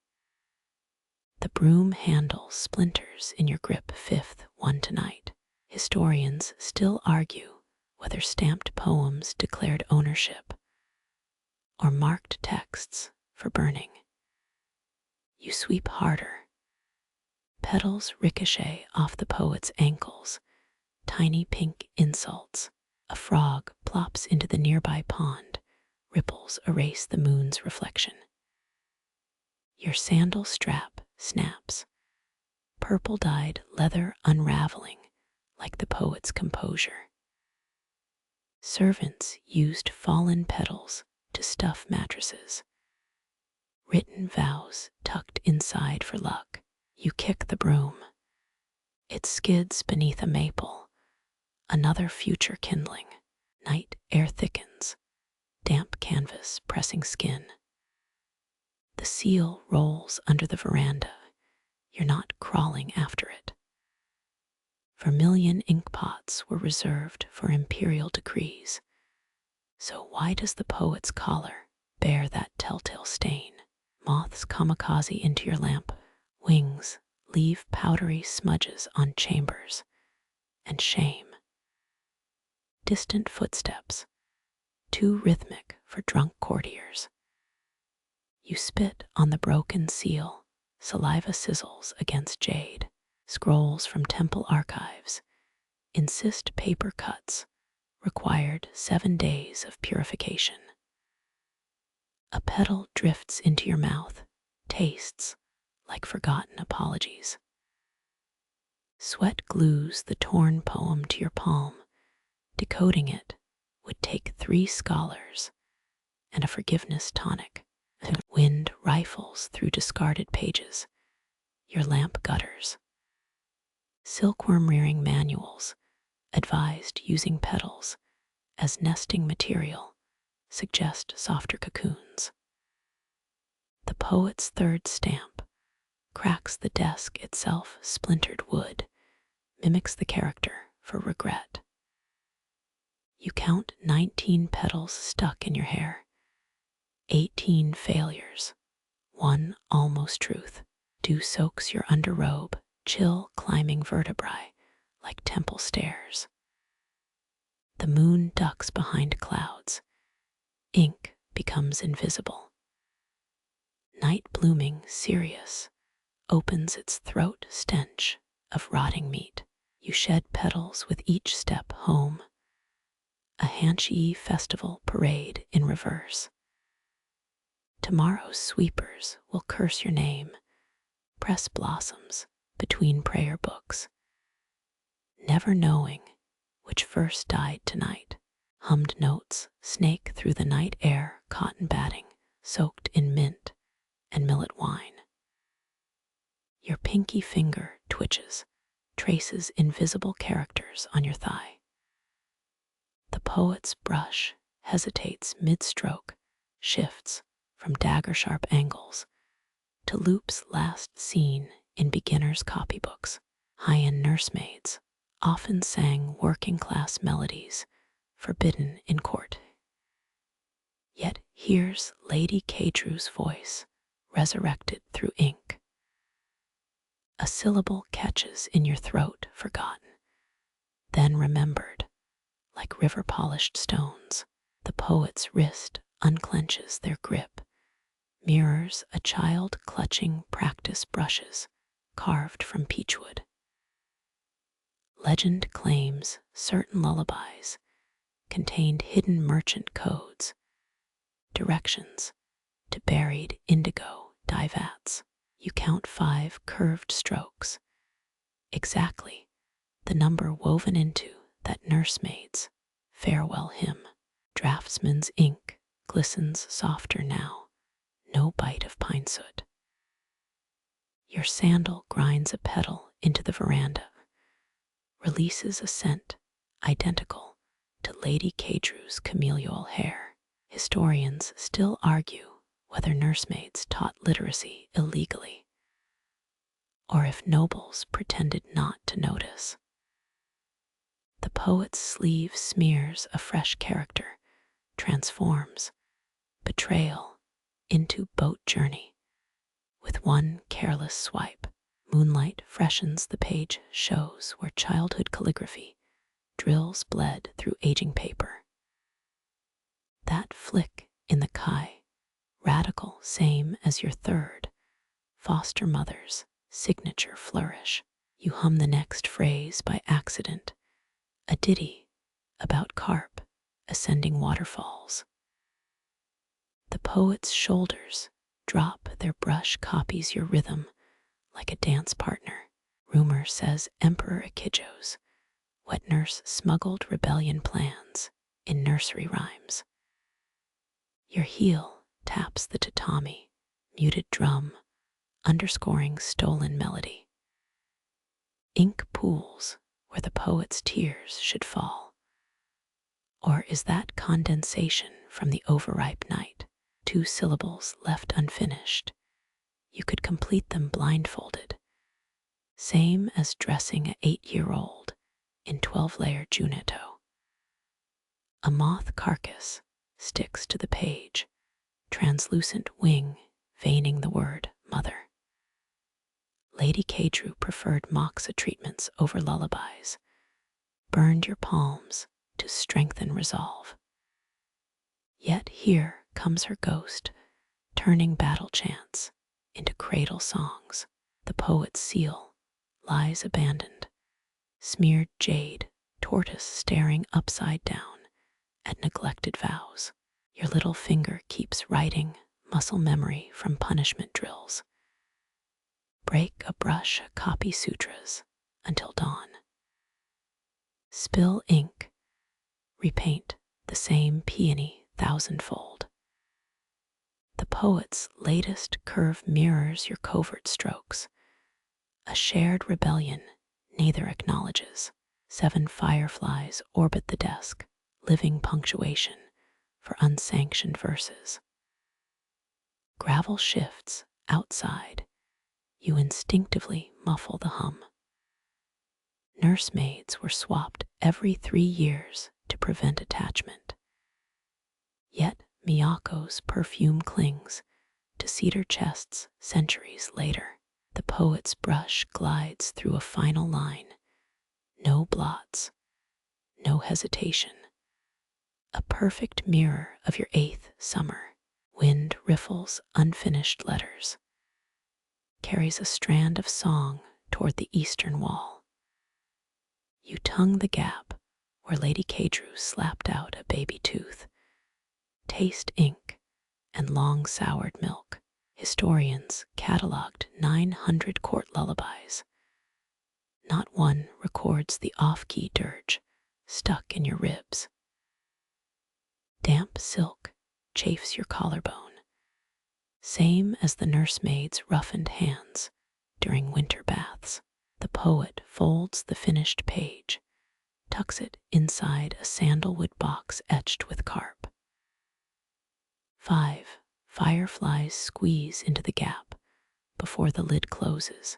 The broom handle splinters in your grip, 5th one tonight. Historians still argue whether stamped poems declared ownership or marked texts for burning. You sweep harder. Petals ricochet off the poet's ankles, tiny pink insults. A frog plops into the nearby pond, ripples erase the moon's reflection. Your sandal strap snaps, purple-dyed leather unraveling like the poet's composure. Servants used fallen petals to stuff mattresses. Written vows tucked inside for luck. You kick the broom. It skids beneath a maple, another future kindling. Night air thickens, damp canvas pressing skin. The seal rolls under the veranda. You're not crawling after it. Vermillion ink pots were reserved for imperial decrees. So why does the poet's collar bear that telltale stain? Moths kamikaze into your lamp. Wings leave powdery smudges on chambers. And shame. Distant footsteps, too rhythmic for drunk courtiers. You spit on the broken seal, saliva sizzles against jade. Scrolls from temple archives insist paper cuts required 7 days of purification. A petal drifts into your mouth, tastes like forgotten apologies. Sweat glues the torn poem to your palm. Decoding it would take 3 scholars and a forgiveness tonic. Wind rifles through discarded pages. Your lamp gutters. Silkworm rearing manuals advised using petals as nesting material suggest softer cocoons. The poet's 3rd stamp cracks the desk itself, splintered wood, mimics the character for regret. You count 19 petals stuck in your hair, 18 failures, 1 almost truth. Dew soaks your underrobe, chill climbing vertebrae like temple stairs. The moon ducks behind clouds. Ink becomes invisible. Night blooming, serious, opens its throat stench of rotting meat. You shed petals with each step home. A Hanchi festival parade in reverse. Tomorrow's sweepers will curse your name. Press blossoms between prayer books. Never knowing which verse died tonight. Hummed notes snake through the night air, cotton batting soaked in mint and millet wine. Your pinky finger twitches, traces invisible characters on your thigh. The poet's brush hesitates mid-stroke, shifts from dagger-sharp angles to loops last seen in beginners' copybooks. Heian nursemaids often sang working-class melodies forbidden in court. Yet here's Lady Keidru's voice, resurrected through ink. A syllable catches in your throat, forgotten, then remembered, like river-polished stones. The poet's wrist unclenches their grip, mirrors a child clutching practice brushes carved from peachwood. Legend claims certain lullabies contained hidden merchant codes, directions to buried indigo dye vats. You count 5 curved strokes, exactly the number woven into that nursemaid's farewell hymn. Draftsman's ink glistens softer now, no bite of pine soot. Your sandal grinds a petal into the veranda, releases a scent identical to Lady Keidru's camellial hair. Historians still argue whether nursemaids taught literacy illegally, or if nobles pretended not to notice. The poet's sleeve smears a fresh character, transforms betrayal into boat journey with one careless swipe. Moonlight freshens the page, shows where childhood calligraphy drills bled through aging paper. That flick in the kai, radical same as your third foster mother's signature flourish. You hum the next phrase by accident, a ditty about carp ascending waterfalls. The poet's shoulders drop, their brush copies your rhythm like a dance partner. Rumor says Emperor Akijo's wet nurse smuggled rebellion plans in nursery rhymes. Your heel taps the tatami, muted drum, underscoring stolen melody. Ink pools where the poet's tears should fall. Or is that condensation from the overripe night? 2 syllables left unfinished. You could complete them blindfolded, same as dressing an 8-year-old in 12-layer junetto. A moth carcass sticks to the page, translucent wing veining the word mother. Lady Keidru preferred moxa treatments over lullabies, burned your palms to strengthen resolve. Yet here comes her ghost, turning battle chants into cradle songs. The poet's seal lies abandoned, smeared jade, tortoise staring upside down at neglected vows. Your little finger keeps writing muscle memory from punishment drills. Break a brush, copy sutras until dawn. Spill ink, repaint the same peony thousandfold. The poet's latest curve mirrors your covert strokes, a shared rebellion neither acknowledges. 7 fireflies orbit the desk, living punctuation for unsanctioned verses. Gravel shifts outside, you instinctively muffle the hum. Nursemaids were swapped every 3 years to prevent attachment. Yet Miyako's perfume clings to cedar chests centuries later. The poet's brush glides through a final line. No blots, no hesitation. A perfect mirror of your 8th summer. Wind riffles unfinished letters. Carries a strand of song toward the eastern wall. You tongue the gap where Lady Keidru slapped out a baby tooth. Taste ink and long soured milk. Historians cataloged 900 court lullabies. Not one records the off-key dirge stuck in your ribs. Damp silk chafes your collarbone, same as the nursemaid's roughened hands during winter baths. The poet folds the finished page, tucks it inside a sandalwood box etched with carp. 5. Fireflies squeeze into the gap before the lid closes,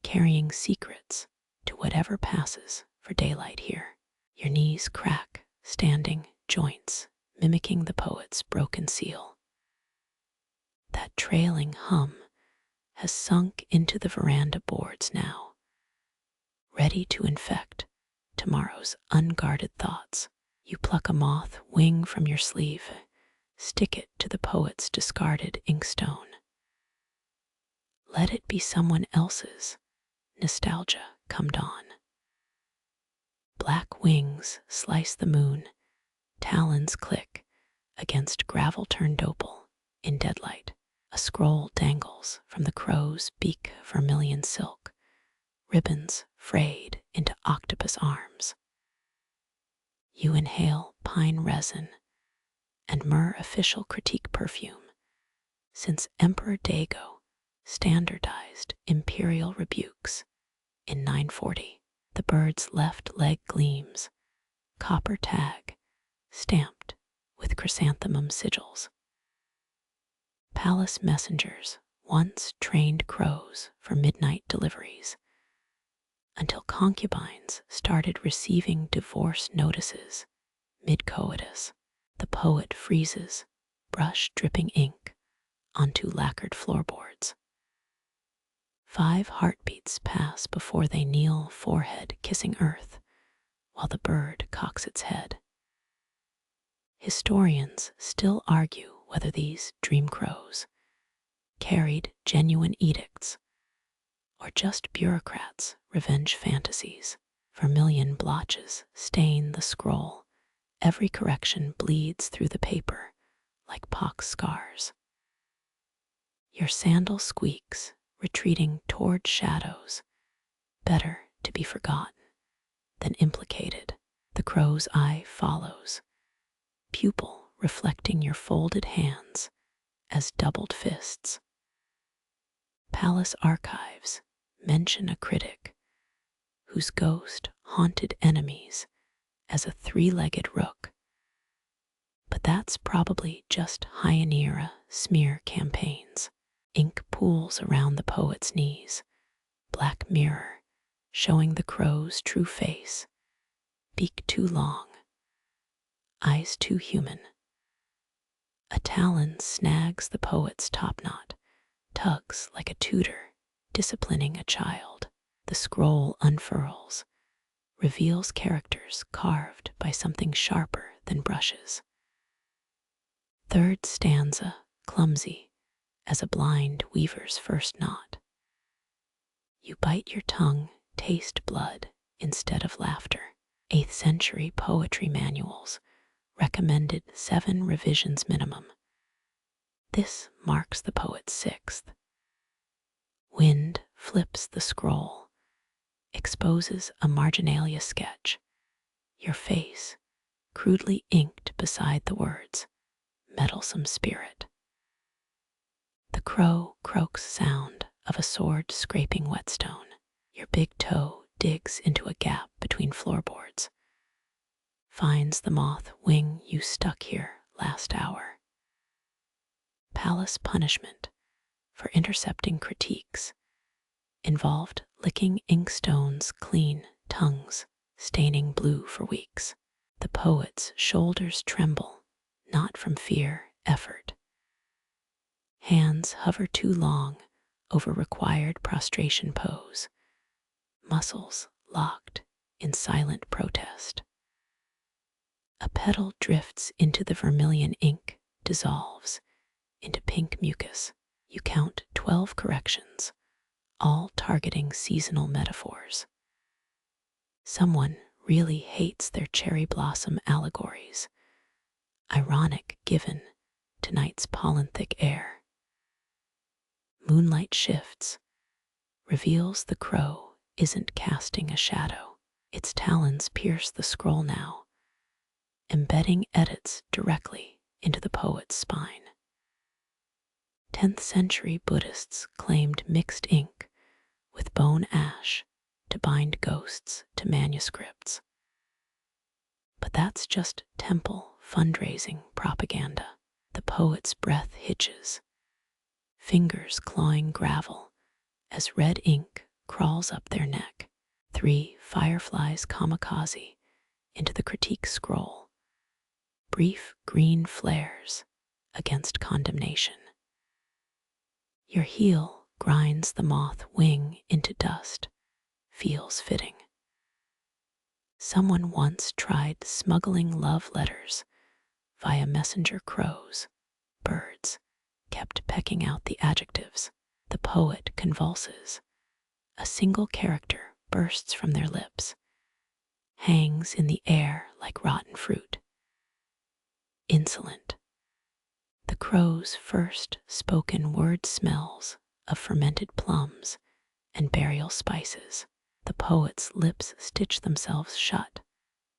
carrying secrets to whatever passes for daylight here. Your knees crack, standing joints mimicking the poet's broken seal. That trailing hum has sunk into the veranda boards now, ready to infect tomorrow's unguarded thoughts. You pluck a moth wing from your sleeve, stick it to the poet's discarded inkstone. Let it be someone else's nostalgia come dawn. Black wings slice the moon, talons click against gravel-turned opal in deadlight. A scroll dangles from the crow's beak, vermillion silk, ribbons frayed into octopus arms. You inhale pine resin and myrrh official critique perfume, since Emperor Dago standardized imperial rebukes in 940. The bird's left leg gleams, copper tag stamped with chrysanthemum sigils. Palace messengers once trained crows for midnight deliveries, until concubines started receiving divorce notices mid-coitus. The poet freezes, brush dripping ink onto lacquered floorboards. 5 heartbeats pass before they kneel, forehead kissing earth, while the bird cocks its head. Historians still argue whether these dream crows carried genuine edicts or just bureaucrats' revenge fantasies. Vermilion blotches stain the scroll. Every correction bleeds through the paper like pox scars. Your sandal squeaks, retreating toward shadows, better to be forgotten than implicated. The crow's eye follows, pupil reflecting your folded hands as doubled fists. Palace archives mention a critic whose ghost haunted enemies as a 3-legged rook. But that's probably just Heian-era smear campaigns. Ink pools around the poet's knees, black mirror showing the crow's true face, beak too long, eyes too human. A talon snags the poet's topknot, tugs like a tutor disciplining a child. The scroll unfurls, reveals characters carved by something sharper than brushes. 3rd stanza, clumsy as a blind weaver's first knot. You bite your tongue, taste blood instead of laughter. 8th century poetry manuals recommended 7 revisions minimum. This marks the poet's 6th. Wind flips the scroll, exposes a marginalia sketch, your face crudely inked beside the words, meddlesome spirit. The crow croaks sound of a sword scraping whetstone. Your big toe digs into a gap between floorboards, finds the moth wing you stuck here last hour. Palace punishment for intercepting critiques involved licking inkstones clean, tongues staining blue for weeks. The poet's shoulders tremble, not from fear, effort. Hands hover too long over required prostration pose, muscles locked in silent protest. A petal drifts into the vermilion ink, dissolves into pink mucus. You count 12 corrections, all targeting seasonal metaphors. Someone really hates their cherry blossom allegories, ironic given tonight's pollen-thick air. Moonlight shifts, reveals the crow isn't casting a shadow. Its talons pierce the scroll now, embedding edits directly into the poet's spine. 10th century Buddhists claimed mixed ink with bone ash to bind ghosts to manuscripts. But that's just temple fundraising propaganda. The poet's breath hitches, fingers clawing gravel as red ink crawls up their neck. 3 fireflies kamikaze into the critique scroll, brief green flares against condemnation. Your heel grinds the moth wing into dust, feels fitting. Someone once tried smuggling love letters via messenger crows. Birds kept pecking out the adjectives. The poet convulses. A single character bursts from their lips, hangs in the air like rotten fruit. Insolent. The crow's first spoken word smells of fermented plums and burial spices. The poet's lips stitch themselves shut,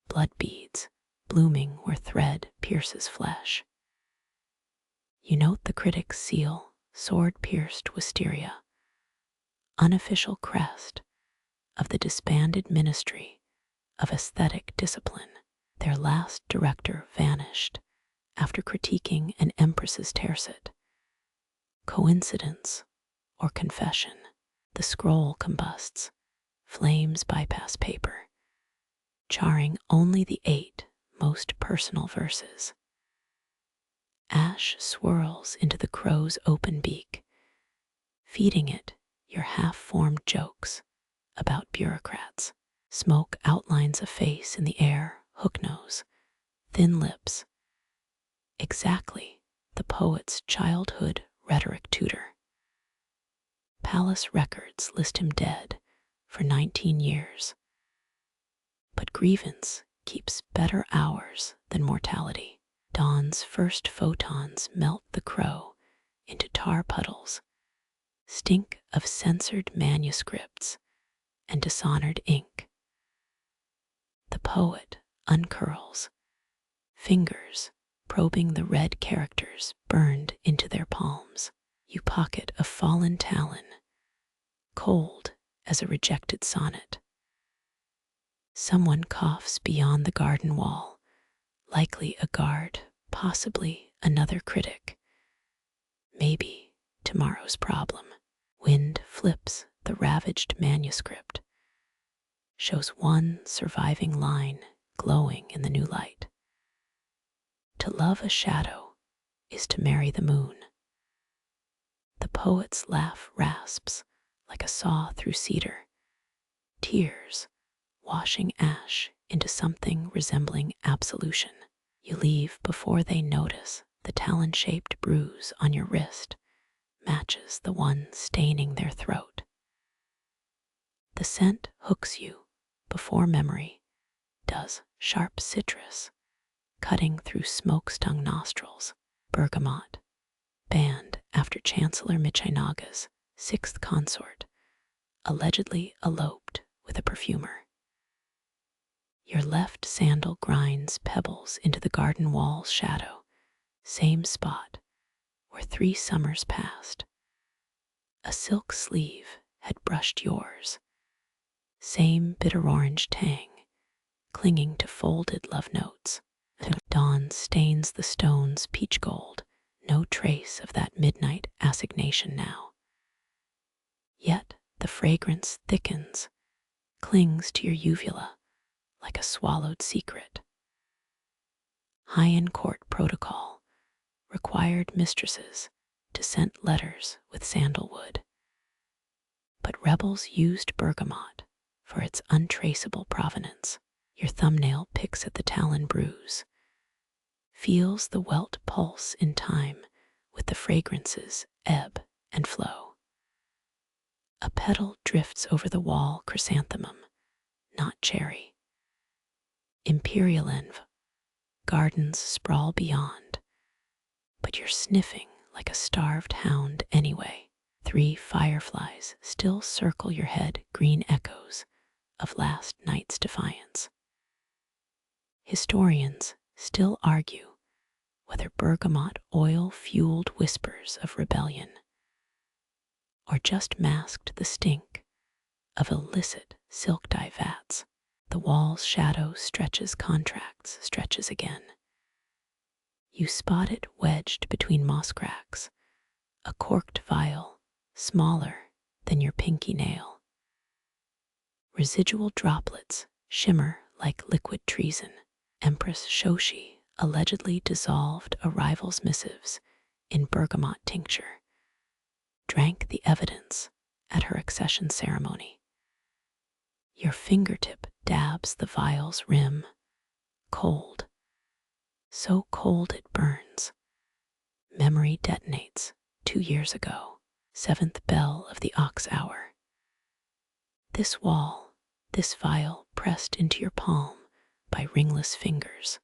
blood beads blooming where thread pierces flesh. You note the critic's seal, sword-pierced wisteria, unofficial crest of the disbanded Ministry of Aesthetic Discipline. Their last director vanished after critiquing an empress's tercet. Coincidence or confession? The scroll combusts, flames bypass paper, charring only the 8 most personal verses. Ash swirls into the crow's open beak, feeding it your half-formed jokes about bureaucrats. Smoke outlines a face in the air, hook nose, thin lips. Exactly the poet's childhood rhetoric tutor. Palace records list him dead for 19 years. But grievance keeps better hours than mortality. Dawn's first photons melt the crow into tar puddles, stink of censored manuscripts and dishonored ink. The poet uncurls, fingers probing the red characters burned into their palms. You pocket a fallen talon, cold as a rejected sonnet. Someone coughs beyond the garden wall, likely a guard, possibly another critic. Maybe tomorrow's problem. Wind flips the ravaged manuscript, shows one surviving line glowing in the new light. To love a shadow is to marry the moon. The poet's laugh rasps like a saw through cedar, tears washing ash into something resembling absolution. You leave before they notice the talon-shaped bruise on your wrist matches the one staining their throat. The scent hooks you before memory does. Sharp citrus cutting through smoke-stung nostrils. Bergamot, banned after Chancellor Michinaga's 6th consort allegedly eloped with a perfumer. Your left sandal grinds pebbles into the garden wall's shadow, same spot where 3 summers passed. A silk sleeve had brushed yours, same bitter orange tang clinging to folded love notes. Dawn stains the stones peach gold, no trace of that midnight assignation now. Yet the fragrance thickens, clings to your uvula like a swallowed secret. Heian court protocol required mistresses to scent letters with sandalwood. But rebels used bergamot for its untraceable provenance. Your thumbnail picks at the talon bruise, feels the welt pulse in time with the fragrance's ebb and flow. A petal drifts over the wall chrysanthemum, not cherry. Imperial gardens sprawl beyond, but you're sniffing like a starved hound anyway. 3 fireflies still circle your head, green echoes of last night's defiance. Historians still argue whether bergamot oil fueled whispers of rebellion or just masked the stink of illicit silk dye vats. The wall's shadow stretches, contracts, stretches again. You spot it wedged between moss cracks, a corked vial, smaller than your pinky nail. Residual droplets shimmer like liquid treason. Empress Shoshi allegedly dissolved a rival's missives in bergamot tincture, drank the evidence at her accession ceremony. Your fingertip dabs the vial's rim, cold, so cold it burns. Memory detonates 2 years ago, 7th bell of the ox hour. This wall, this vial pressed into your palm by ringless fingers.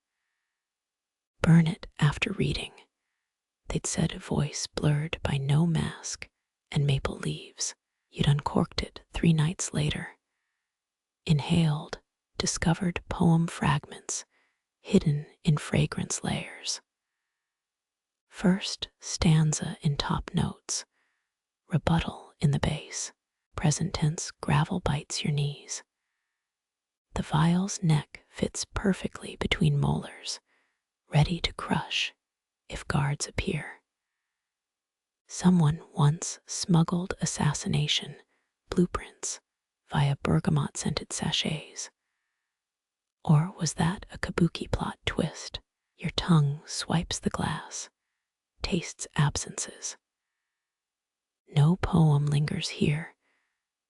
Burn it after reading, they'd said, a voice blurred by no mask and maple leaves. You'd uncorked it 3 nights later. Inhaled, discovered poem fragments hidden in fragrance layers. First stanza in top notes, rebuttal in the base, present tense gravel bites your knees. The vial's neck fits perfectly between molars, ready to crush if guards appear. Someone once smuggled assassination blueprints via bergamot-scented sachets. Or was that a kabuki plot twist? Your tongue swipes the glass, tastes absences. No poem lingers here,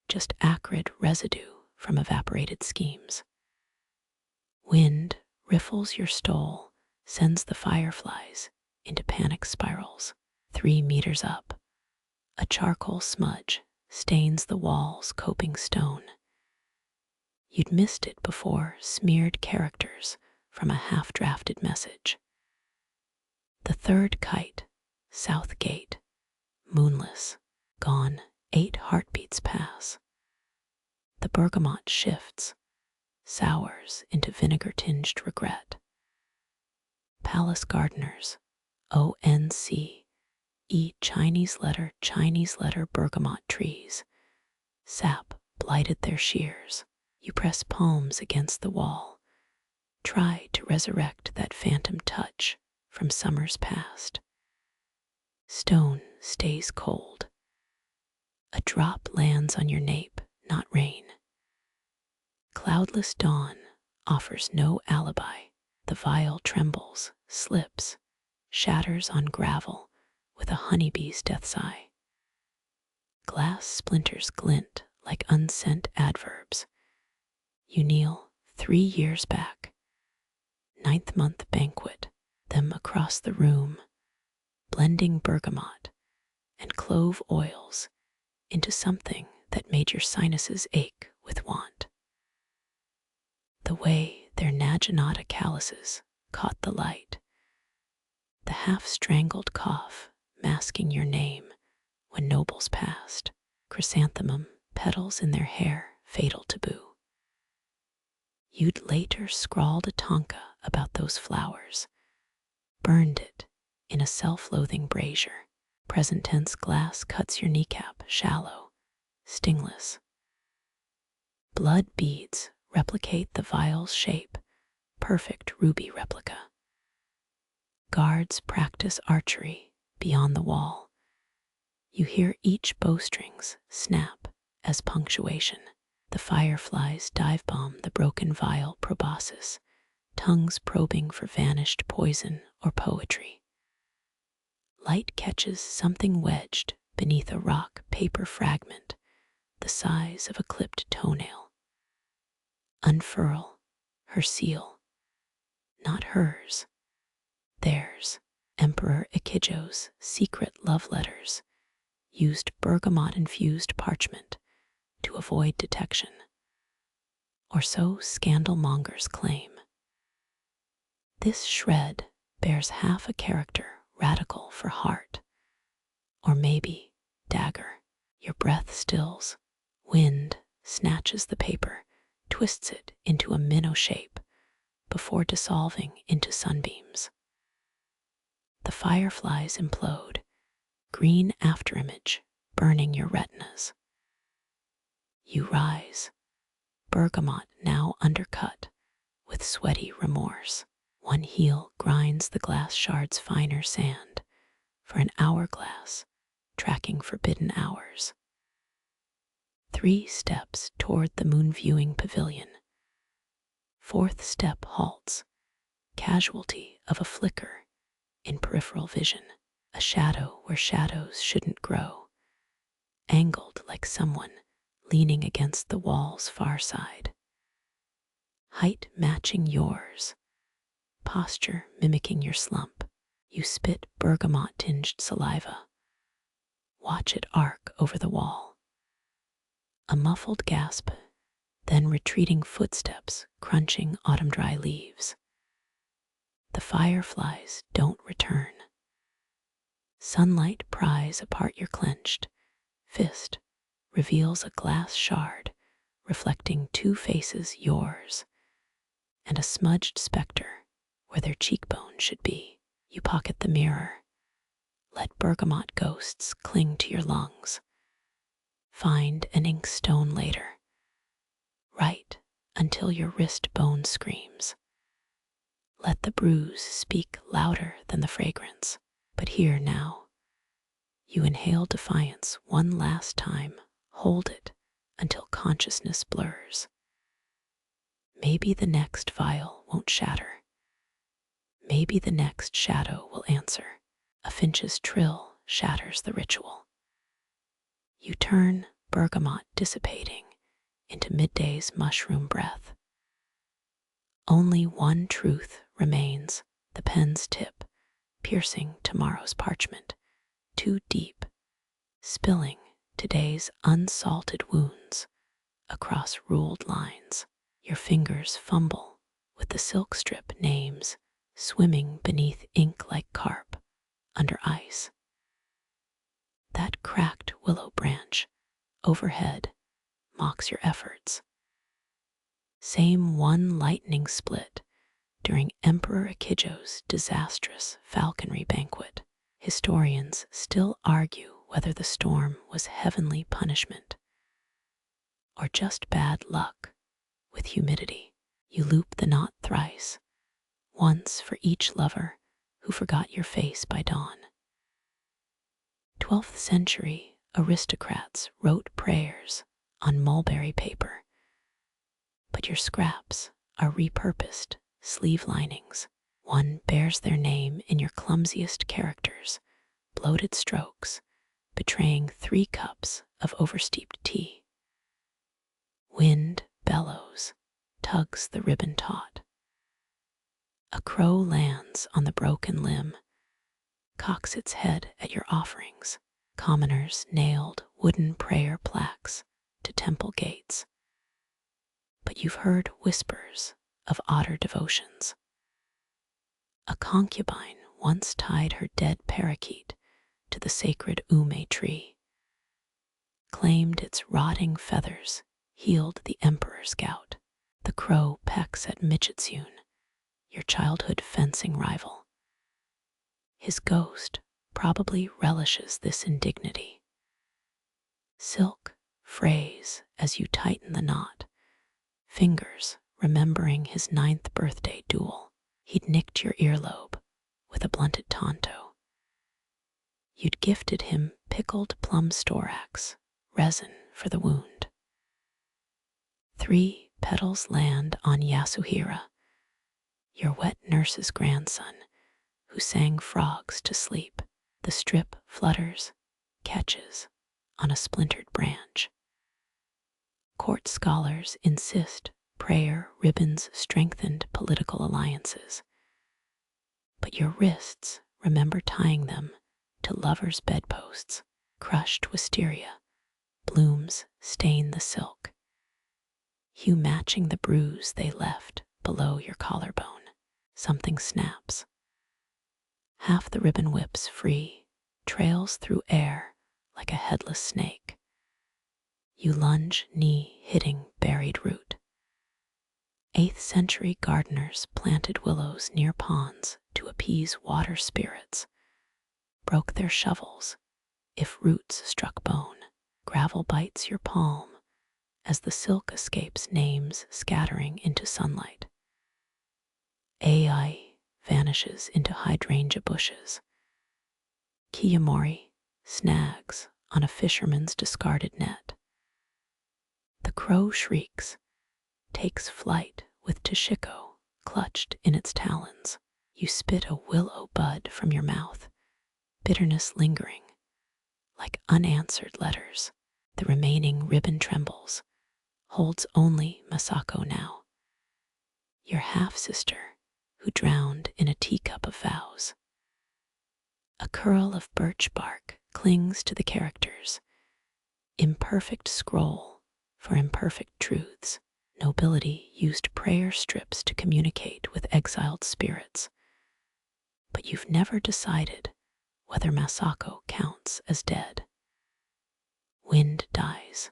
just acrid residue from evaporated schemes. Wind riffles your stole, sends the fireflies into panic spirals. 3 meters up, a charcoal smudge stains the wall's coping stone. You'd missed it before smeared characters from a half-drafted message. The third kite, south gate, moonless, gone, 8 heartbeats pass. The bergamot shifts, sours into vinegar-tinged regret. Palace gardeners, ONC, Chinese letter bergamot trees. Sap blighted their shears. You press palms against the wall, try to resurrect that phantom touch from summers past. Stone stays cold. A drop lands on your nape, not rain. Cloudless dawn offers no alibi. The vial trembles, slips, shatters on gravel with a honeybee's death sigh. Glass splinters glint like unsent adverbs. You kneel 3 years back. 9th month banquet, them across the room, blending bergamot and clove oils into something that made your sinuses ache with want. The way their naginata calluses caught the light, the half-strangled cough masking your name when nobles passed, chrysanthemum petals in their hair, fatal taboo. You'd later scrawled a tonka about those flowers, burned it in a self-loathing brazier. Present tense glass cuts your kneecap, shallow, stingless. Blood beads replicate the vial's shape, perfect ruby replica. Guards practice archery beyond the wall. You hear each bowstrings snap as punctuation. The fireflies dive bomb the broken vial proboscis, tongues probing for vanished poison or poetry. Light catches something wedged beneath a rock paper fragment, the size of a clipped toenail. Unfurl her seal, not hers, theirs. Emperor Ikijo's secret love letters used bergamot-infused parchment to avoid detection, or so scandal mongers claim. This shred bears half a character, radical for heart, or maybe dagger. Your breath stills, wind snatches the paper, twists it into a minnow shape before dissolving into sunbeams. The fireflies implode, green afterimage burning your retinas. You rise, bergamot now undercut with sweaty remorse. One heel grinds the glass shard's finer sand for an hourglass, tracking forbidden hours. 3 steps toward the moon-viewing pavilion. 4th step halts, casualty of a flicker in peripheral vision, a shadow where shadows shouldn't grow, angled like someone leaning against the wall's far side. Height matching yours, posture mimicking your slump. You spit bergamot-tinged saliva. Watch it arc over the wall. A muffled gasp, then retreating footsteps crunching autumn-dry leaves. The fireflies don't return. Sunlight pries apart your clenched fist, reveals a glass shard reflecting 2 faces, yours and a smudged specter where their cheekbone should be. You pocket the mirror. Let bergamot ghosts cling to your lungs. Find an inkstone later. Write until your wrist bone screams. Let the bruise speak louder than the fragrance. But here now, you inhale defiance one last time. Hold it until consciousness blurs. Maybe the next vial won't shatter. Maybe the next shadow will answer. A finch's trill shatters the ritual. You turn, bergamot dissipating into midday's mushroom breath. Only one truth remains, the pen's tip, piercing tomorrow's parchment, too deep, spilling today's unsalted wounds across ruled lines. Your fingers fumble with the silk strip names swimming beneath ink like carp under ice. That cracked willow branch overhead mocks your efforts. Same one lightning split during Emperor Akijo's disastrous falconry banquet. Historians still argue whether the storm was heavenly punishment or just bad luck with humidity. You loop the knot thrice, once for each lover who forgot your face by dawn. 12th century aristocrats wrote prayers on mulberry paper, but your scraps are repurposed sleeve linings. One bears their name in your clumsiest characters, bloated strokes, betraying 3 cups of oversteeped tea. Wind bellows, tugs the ribbon taut. A crow lands on the broken limb, cocks its head at your offerings. Commoners nailed wooden prayer plaques to temple gates. But you've heard whispers of otter devotions. A concubine once tied her dead parakeet to the sacred ume tree, claimed its rotting feathers healed the emperor's gout. The crow pecks at Michitsune, your childhood fencing rival. His ghost probably relishes this indignity. Silk frays as you tighten the knot, fingers remembering his 9th birthday duel. He'd nicked your earlobe with a blunted tonto. You'd gifted him pickled plum storax, resin for the wound. 3 petals land on Yasuhira, your wet nurse's grandson, who sang frogs to sleep. The strip flutters, catches on a splintered branch. Court scholars insist prayer ribbons strengthened political alliances, but your wrists remember tying them to lovers' bedposts. Crushed wisteria blooms stain the silk, hue matching the bruise they left below your collarbone. Something snaps. Half the ribbon whips free, trails through air like a headless snake. You lunge, knee hitting buried root. 8th century gardeners planted willows near ponds to appease water spirits, broke their shovels if roots struck bone. Gravel bites your palm as the silk escapes names scattering into sunlight. AI vanishes into hydrangea bushes. Kiyomori snags on a fisherman's discarded net. The crow shrieks, takes flight with Toshiko clutched in its talons. You spit a willow bud from your mouth, bitterness lingering, like unanswered letters. The remaining ribbon trembles, holds only Masako now, your half-sister who drowned in a teacup of vows. A curl of birch bark clings to the characters, imperfect scroll for imperfect truths. Nobility used prayer strips to communicate with exiled spirits. But you've never decided whether Masako counts as dead. Wind dies.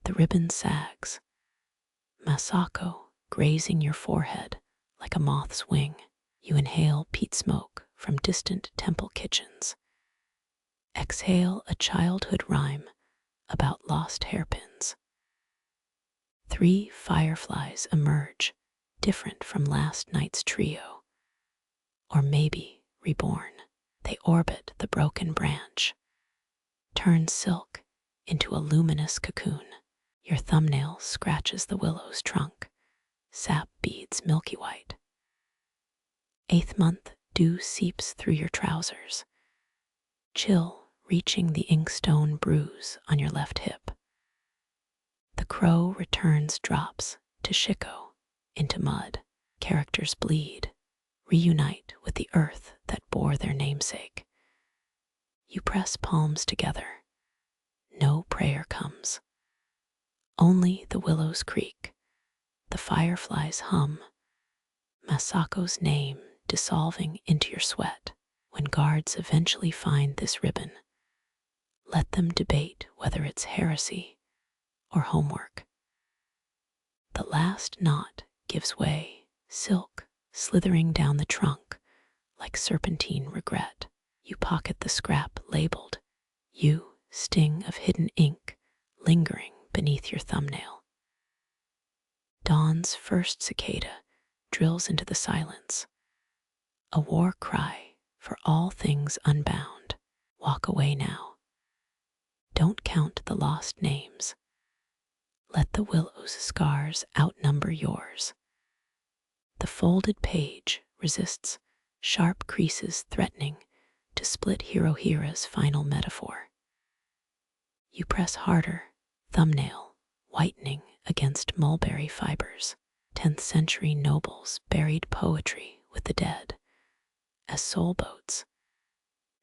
The ribbon sags. Masako grazing your forehead like a moth's wing. You inhale peat smoke from distant temple kitchens. Exhale a childhood rhyme about lost hairpins. 3 fireflies emerge, different from last night's trio. Or maybe reborn. They orbit the broken branch, turn silk into a luminous cocoon. Your thumbnail scratches the willow's trunk, sap beads milky white. 8th month dew seeps through your trousers, chill reaching the inkstone bruise on your left hip. The crow returns drops Toshiko into mud. Characters bleed, reunite with the earth that bore their namesake. You press palms together. No prayer comes. Only the willows creak, the fireflies hum, Masako's name dissolving into your sweat. When guards eventually find this ribbon, let them debate whether it's heresy or homework. The last knot gives way, silk slithering down the trunk like serpentine regret. You pocket the scrap labeled "You," sting of hidden ink lingering beneath your thumbnail. Dawn's first cicada drills into the silence, a war cry for all things unbound. Walk away now. Don't count the lost names. Let the willow's scars outnumber yours. The folded page resists sharp creases threatening to split Hirohira's final metaphor. You press harder, thumbnail whitening against mulberry fibers. 10th century nobles buried poetry with the dead as soul boats,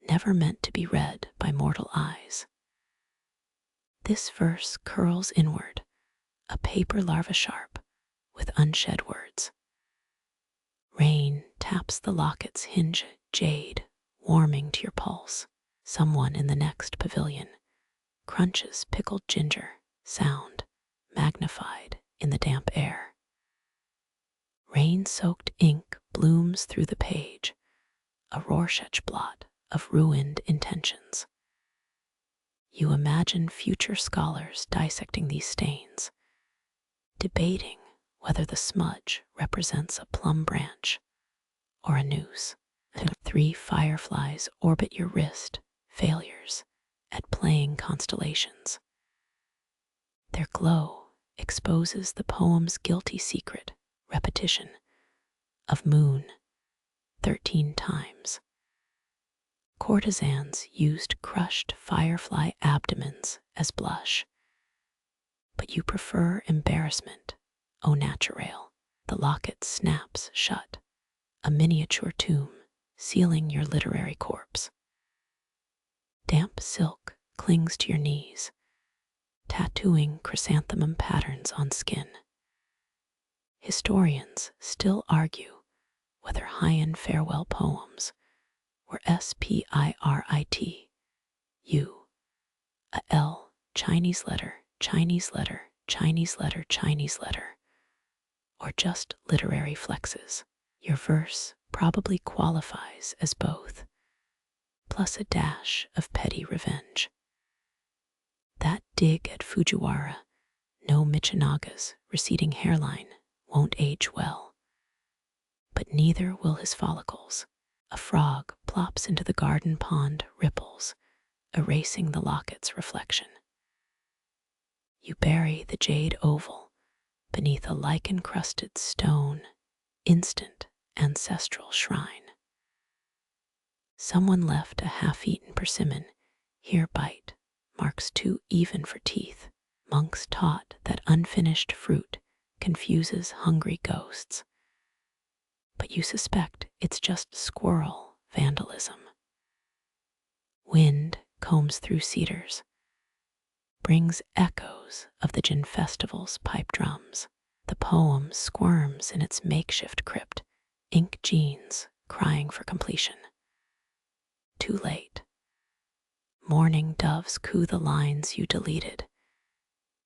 never meant to be read by mortal eyes. This verse curls inward, a paper larva sharp with unshed words. Rain taps the locket's hinge, jade warming to your pulse. Someone in the next pavilion crunches pickled ginger, sound magnified in the damp air. Rain-soaked ink blooms through the page, a Rorschach blot of ruined intentions. You imagine future scholars dissecting these stains, debating whether the smudge represents a plum branch or a noose. 3 fireflies orbit your wrist, failures at playing constellations. Their glow exposes the poem's guilty secret, repetition of moon 13 times. Courtesans used crushed firefly abdomens as blush, but you prefer embarrassment, au naturel. The locket snaps shut, a miniature tomb sealing your literary corpse. Damp silk clings to your knees, tattooing chrysanthemum patterns on skin. Historians still argue whether Heian farewell poems were spirit, a L, Chinese letter, Chinese letter, Chinese letter, Chinese letter, or just literary flexes. Your verse probably qualifies as both, plus a dash of petty revenge. That dig at Fujiwara No Michinaga's receding hairline won't age well, but neither will his follicles. A frog plops into the garden pond ripples, erasing the locket's reflection. You bury the jade oval beneath a lichen-crusted stone, instant ancestral shrine. Someone left a half-eaten persimmon, here bite, marks too even for teeth. Monks taught that unfinished fruit confuses hungry ghosts. But you suspect it's just squirrel vandalism. Wind combs through cedars, brings echoes of the Jin festival's pipe drums. The poem squirms in its makeshift crypt, ink genes crying for completion. Too late. Mourning doves coo the lines you deleted,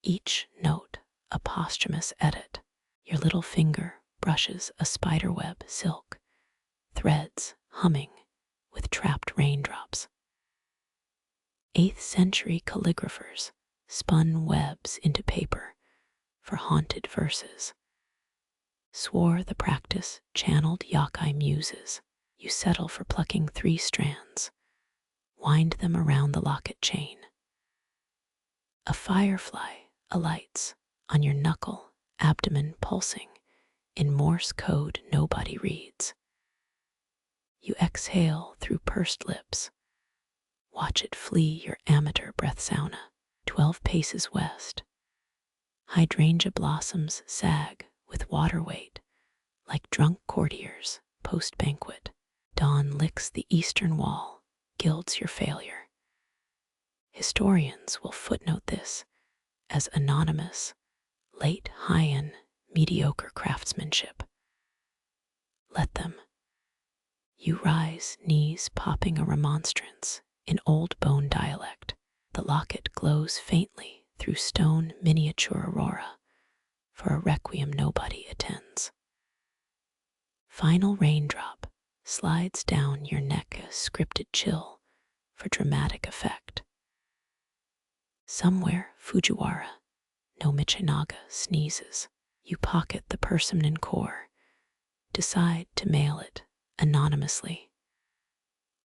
each note a posthumous edit. Your little finger brushes a spiderweb silk, threads humming with trapped raindrops. 8th century calligraphers spun webs into paper for haunted verses. Swore the practice channeled yokai muses. You settle for plucking 3 strands, wind them around the locket chain. A firefly alights on your knuckle, abdomen pulsing in Morse code nobody reads. You exhale through pursed lips, watch it flee your amateur breath sauna. 12 paces west, hydrangea blossoms sag with water weight like drunk courtiers post-banquet. Dawn licks the eastern wall, gilds your failure. Historians will footnote this as anonymous, late Heian, mediocre craftsmanship. Let them. You rise, knees popping a remonstrance in old bone dialect. The locket glows faintly through stone miniature aurora for a requiem nobody attends. Final raindrop slides down your neck, a scripted chill for dramatic effect. Somewhere Fujiwara, no Michinaga, sneezes. You pocket the persimmon core, decide to mail it anonymously.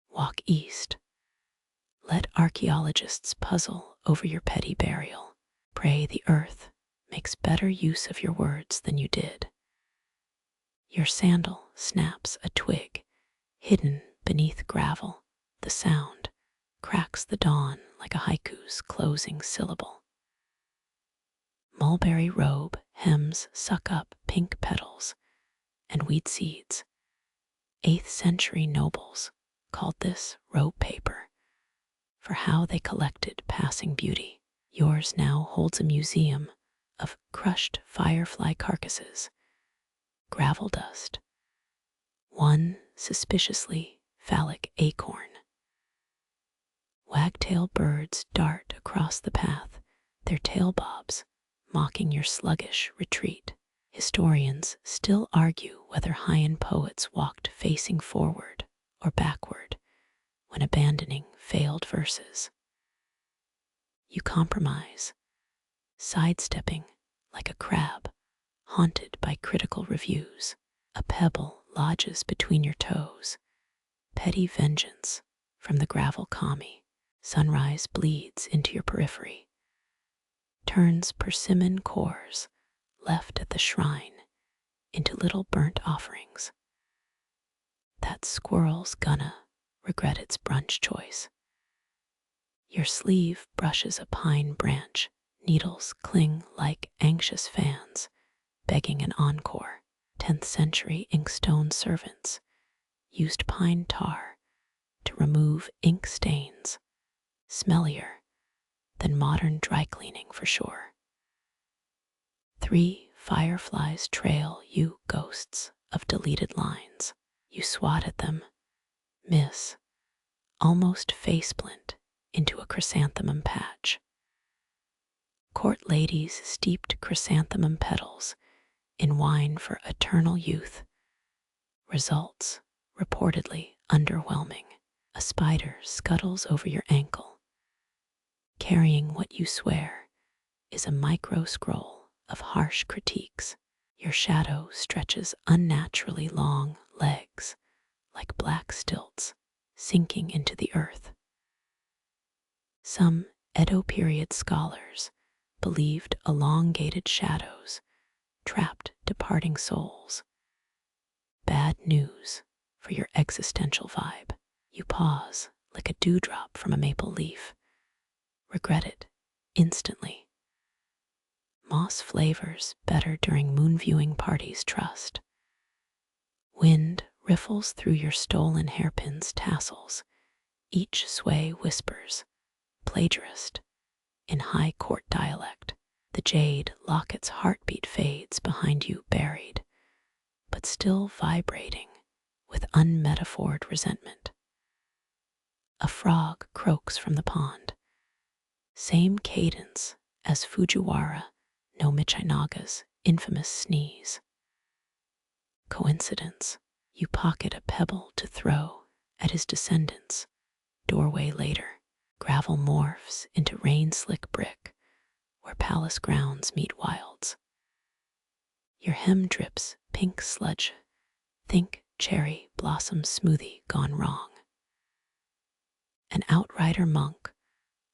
Walk east. Let archaeologists puzzle over your petty burial. Pray the earth makes better use of your words than you did. Your sandal snaps a twig, hidden beneath gravel. The sound cracks the dawn like a haiku's closing syllable. Mulberry robe hems suck up pink petals and weed seeds. 8th century nobles called this robe paper for how they collected passing beauty. Yours now holds a museum of crushed firefly carcasses, gravel dust, one suspiciously phallic acorn. Wagtail birds dart across the path, their tail bobs mocking your sluggish retreat. Historians still argue whether Heian poets walked facing forward or backward when abandoning failed verses. You compromise, sidestepping like a crab haunted by critical reviews. A pebble lodges between your toes, petty vengeance from the gravel kami. Sunrise bleeds into your periphery, turns persimmon cores left at the shrine into little burnt offerings. That squirrel's gonna regret its brunch choice. Your sleeve brushes a pine branch, needles cling like anxious fans, begging an encore. 10th century inkstone servants used pine tar to remove ink stains, smellier than modern dry cleaning for sure. 3 fireflies trail you, ghosts of deleted lines. You swat at them, miss, almost faceplint into a chrysanthemum patch. Court ladies steeped chrysanthemum petals in wine for eternal youth. Results reportedly underwhelming. A spider scuttles over your ankle, carrying what you swear is a micro-scroll of harsh critiques. Your shadow stretches unnaturally long legs like black stilts sinking into the earth. Some Edo period scholars believed elongated shadows trapped departing souls. Bad news for your existential vibe. You pause like a dewdrop from a maple leaf. Regret it instantly. Moss flavors better during moon viewing parties, trust. Wind riffles through your stolen hairpin's tassels. Each sway whispers, plagiarist, in high court dialect. The jade locket's heartbeat fades behind you, buried, but still vibrating with unmetaphored resentment. A frog croaks from the pond. Same cadence as Fujiwara no Michinaga's infamous sneeze. Coincidence? You pocket a pebble to throw at his descendants. Doorway later, gravel morphs into rain-slick brick where palace grounds meet wilds. Your hem drips pink sludge. Think cherry blossom smoothie gone wrong. An outrider monk,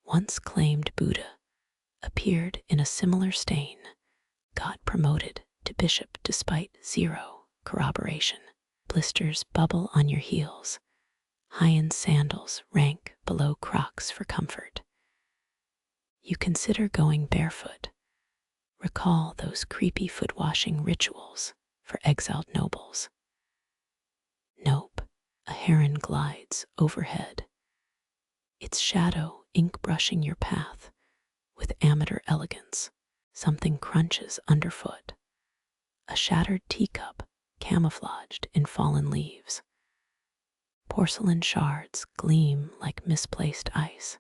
once claimed Buddha, appeared in a similar stain, got promoted to bishop despite zero corroboration. Blisters bubble on your heels. Heian sandals rank below Crocs for comfort. You consider going barefoot. Recall those creepy foot-washing rituals for exiled nobles. Nope, a heron glides overhead, its shadow ink-brushing your path with amateur elegance. Something crunches underfoot, a shattered teacup camouflaged in fallen leaves. Porcelain shards gleam like misplaced ice.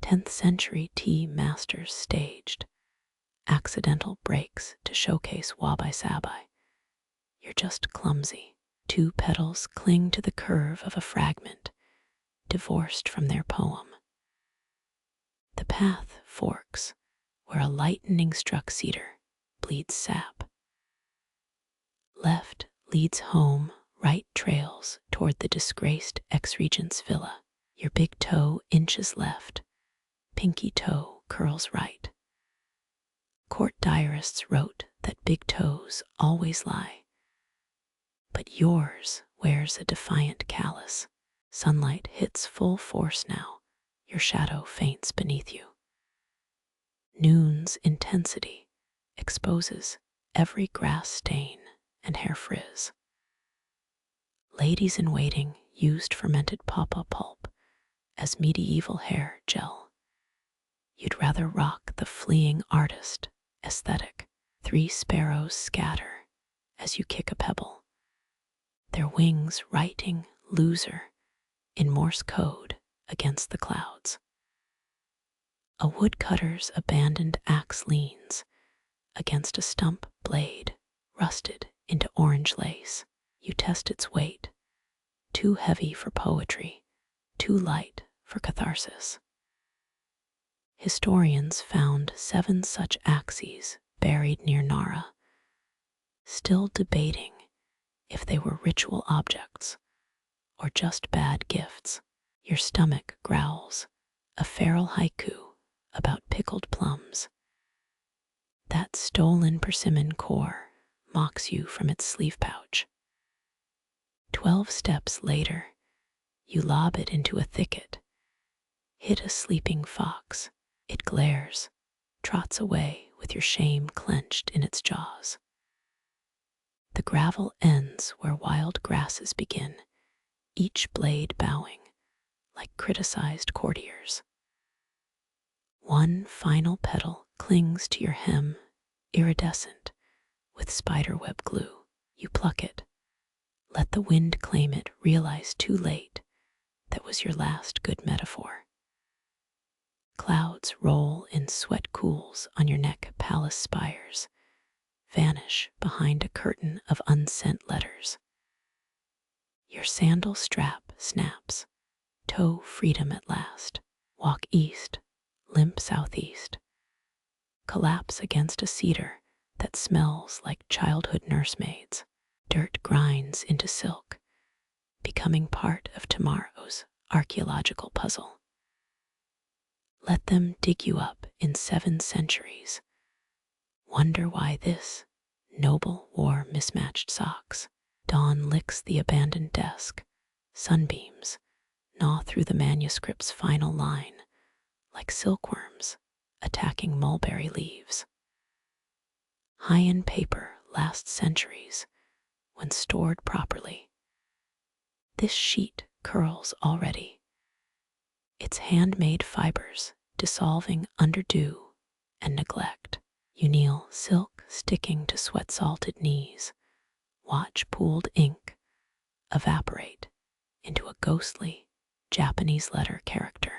10th century tea masters staged accidental breaks to showcase wabi-sabi. You're just clumsy. 2 petals cling to the curve of a fragment, divorced from their poem. The path forks where a lightning-struck cedar bleeds sap. Left leads home, right trails toward the disgraced ex-regent's villa. Your big toe inches left, pinky toe curls right. Court diarists wrote that big toes always lie, but yours wears a defiant callus. Sunlight hits full force now, your shadow faints beneath you. Noon's intensity exposes every grass stain and hair frizz. Ladies in waiting used fermented pawpaw pulp as medieval hair gel. You'd rather rock the fleeing artist aesthetic. 3 sparrows scatter as you kick a pebble, their wings writing loser in Morse code against the clouds. A woodcutter's abandoned axe leans against a stump blade rusted into orange lace. You test its weight, too heavy for poetry, too light for catharsis. Historians found 7 such axes buried near Nara, still debating if they were ritual objects or just bad gifts. Your stomach growls, a feral haiku about pickled plums. That stolen persimmon core mocks you from its sleeve pouch. 12 steps later, you lob it into a thicket, hit a sleeping fox. It glares, trots away with your shame clenched in its jaws. The gravel ends where wild grasses begin, each blade bowing like criticized courtiers. One final petal clings to your hem, iridescent with spiderweb glue. You pluck it, let the wind claim it, realize too late that was your last good metaphor. Clouds roll in sweat pools on your neck, palace spires vanish behind a curtain of unsent letters. Your sandal strap snaps, toe freedom at last. Walk east, limp southeast, collapse against a cedar that smells like childhood nursemaids. Dirt grinds into silk, becoming part of tomorrow's archaeological puzzle. Let them dig you up in 7 centuries. Wonder why this noble wore mismatched socks. Dawn licks the abandoned desk. Sunbeams gnaw through the manuscript's final line like silkworms attacking mulberry leaves. Heian paper lasts centuries when stored properly. This sheet curls already, its handmade fibers dissolving under dew and neglect. You kneel, silk sticking to sweat-salted knees. Watch pooled ink evaporate into a ghostly Japanese letter character.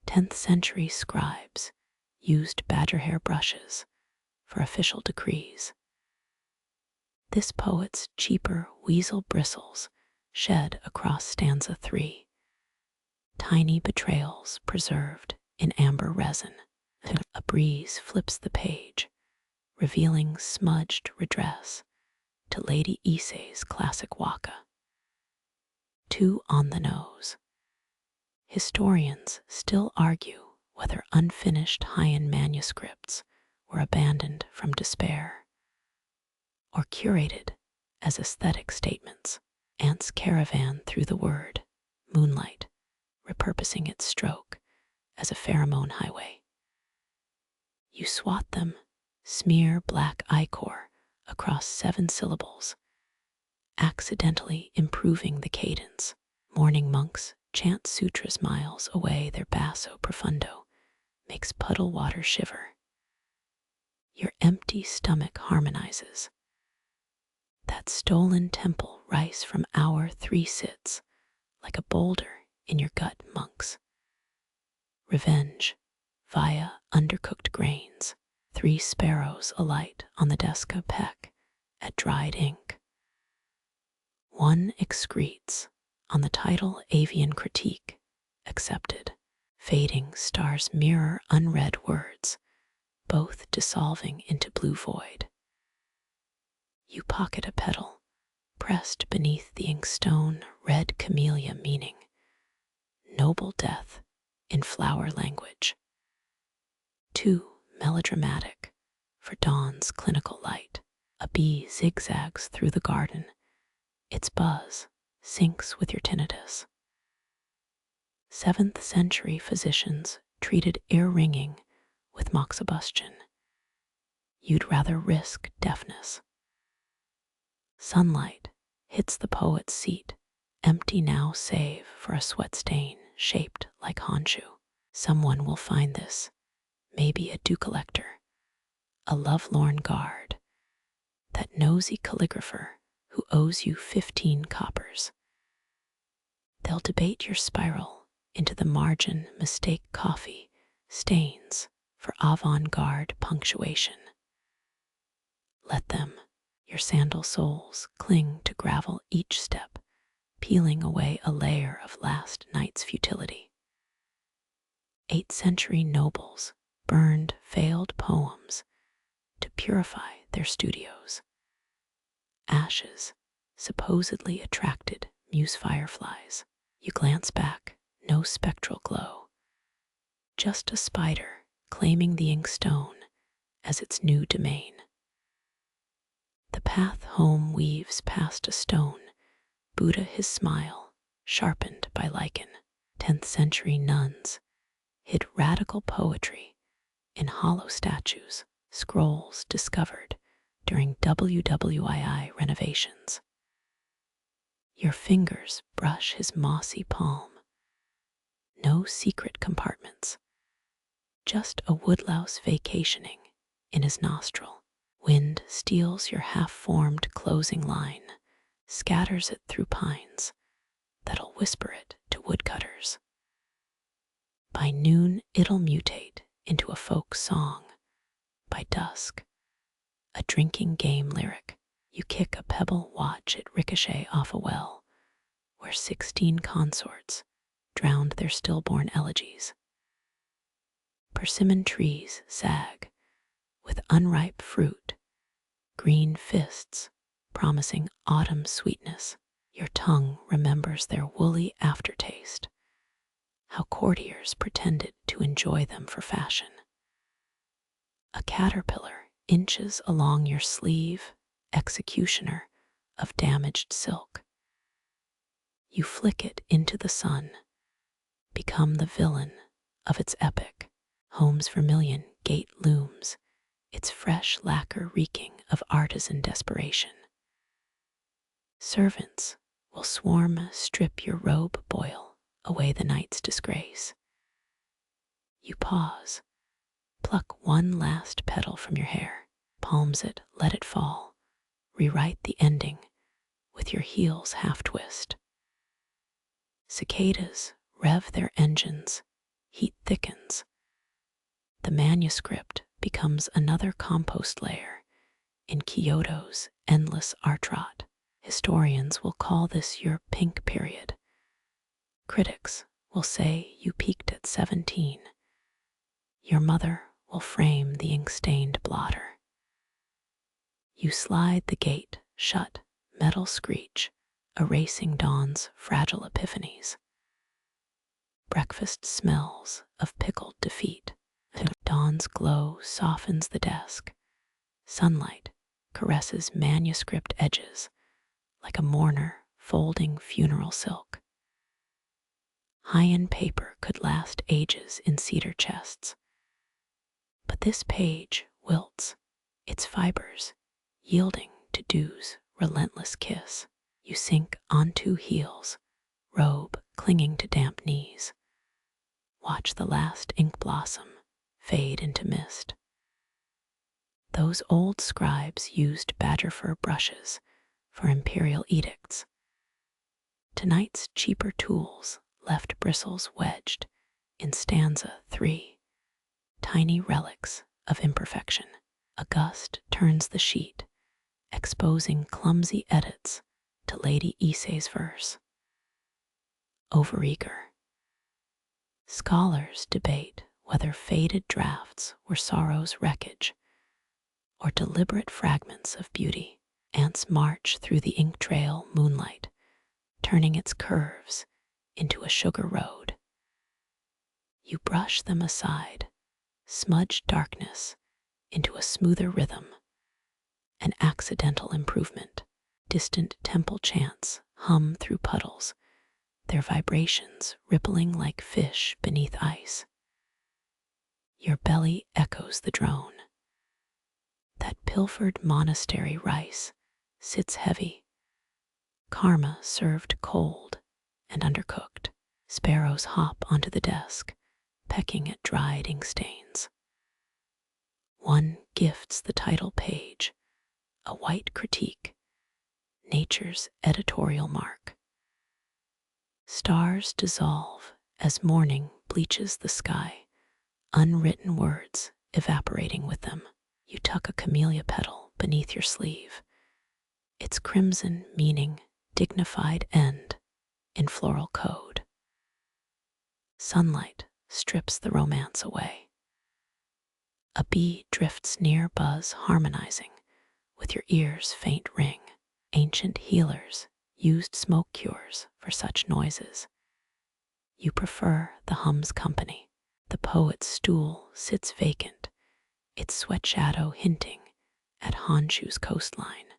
10th century scribes used badger hair brushes for official decrees. This poet's cheaper weasel bristles shed across stanza 3, tiny betrayals preserved in amber resin. A breeze flips the page, revealing smudged redress to Lady Issei's classic waka. Too on the nose. Historians still argue whether unfinished Heian manuscripts were abandoned from despair or curated as aesthetic statements. Ants caravan through the word moonlight, repurposing its stroke as a pheromone highway. You swat them, smear black ichor across 7 syllables, accidentally improving the cadence. Morning monks chant sutras miles away, their basso profundo makes puddle water shiver. Your empty stomach harmonizes. That stolen temple rice from hour 3 sits like a boulder in your gut, monks. Revenge via undercooked grains. 3 sparrows alight on the desk of peck at dried ink. 1 excretes on the title Avian Critique, accepted. Fading stars mirror unread words, both dissolving into blue void. You pocket a petal, pressed beneath the inkstone, red camellia meaning noble death in flower language. Too melodramatic for dawn's clinical light. A bee zigzags through the garden, its buzz syncs with your tinnitus. 7th century physicians treated ear ringing with moxibustion. You'd rather risk deafness. Sunlight hits the poet's seat, empty now save for a sweat stain shaped like honshu. Someone will find this, maybe a dew collector, a lovelorn guard, that nosy calligrapher who owes you 15 coppers. They'll debate your spiral into the margin, mistake coffee stains for avant-garde punctuation. Let them, your sandal soles, cling to gravel each step, peeling away a layer of last night's futility. 8th century nobles burned failed poems to purify their studios. Ashes supposedly attracted muse fireflies. You glance back, no spectral glow, just a spider claiming the inkstone as its new domain. The path home weaves past a stone, Buddha his smile, sharpened by lichen. 10th century nuns hid radical poetry in hollow statues, scrolls discovered during WWII renovations. Your fingers brush his mossy palm. No secret compartments, just a woodlouse vacationing in his nostril. Wind steals your half-formed closing line, scatters it through pines that'll whisper it to woodcutters. By noon, it'll mutate into a folk song. By dusk, a drinking game lyric. You kick a pebble, watch it ricochet off a well, where 16 consorts drowned their stillborn elegies. Persimmon trees sag with unripe fruit, green fists promising autumn sweetness. Your tongue remembers their woolly aftertaste, how courtiers pretended to enjoy them for fashion. A caterpillar inches along your sleeve, executioner of damaged silk. You flick it into the sun, become the villain of its epic. Home's vermillion gate looms, its fresh lacquer reeking of artisan desperation. Servants will swarm, strip your robe, boil away the night's disgrace. You pause, pluck one last petal from your hair, palms it, let it fall, rewrite the ending with your heels half-twist. Cicadas rev their engines, heat thickens. The manuscript becomes another compost layer in Kyoto's endless art rot. Historians will call this your pink period. Critics will say you peaked at 17. Your mother will frame the ink-stained blotter. You slide the gate shut, metal screech, erasing dawn's fragile epiphanies. Breakfast smells of pickled defeat. Dawn's glow softens the desk. Sunlight caresses manuscript edges like a mourner folding funeral silk. Heian paper could last ages in cedar chests. But this page wilts, its fibers yielding to dew's relentless kiss. You sink onto heels, robe clinging to damp knees. Watch the last ink blossom fade into mist. Those old scribes used badger fur brushes for imperial edicts. Tonight's cheaper tools left bristles wedged in stanza 3, tiny relics of imperfection. A gust turns the sheet, exposing clumsy edits to Lady Issei's verse. Overeager. Scholars debate whether faded drafts were sorrow's wreckage or deliberate fragments of beauty. Ants march through the ink trail moonlight, turning its curves into a sugar road. You brush them aside, smudge darkness into a smoother rhythm, an accidental improvement. Distant temple chants hum through puddles, their vibrations rippling like fish beneath ice. Your belly echoes the drone. That pilfered monastery rice sits heavy, karma served cold and undercooked. Sparrows hop onto the desk, pecking at dried ink stains. One gifts the title page, a white critique, nature's editorial mark. Stars dissolve as morning bleaches the sky, unwritten words evaporating with them. You tuck a camellia petal beneath your sleeve, its crimson meaning dignified end in floral code. Sunlight strips the romance away. A bee drifts near, buzz harmonizing with your ear's faint ring. Ancient healers used smoke cures for such noises. You prefer the hum's company. The poet's stool sits vacant, its sweat shadow hinting at Honshu's coastline.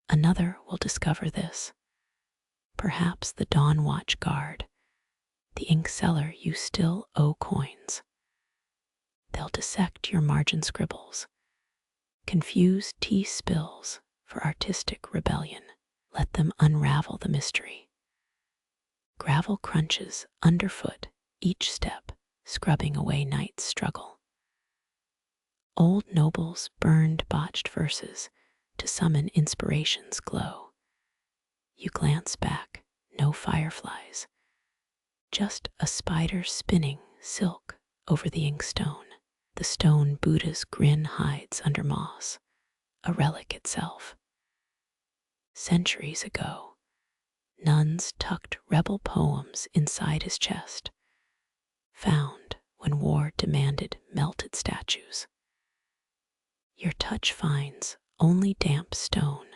Another will discover this. Perhaps the dawn watch guard, the ink seller you still owe coins. They'll dissect your margin scribbles, confuse tea spills for artistic rebellion. Let them unravel the mystery. Gravel crunches underfoot each step, scrubbing away night's struggle. Old nobles burned botched verses to summon inspiration's glow. You glance back, no fireflies, just a spider spinning silk over the inkstone. The stone Buddha's grin hides under moss, a relic itself. Centuries ago, nuns tucked rebel poems inside his chest, found when war demanded melted statues. Your touch finds only damp stone,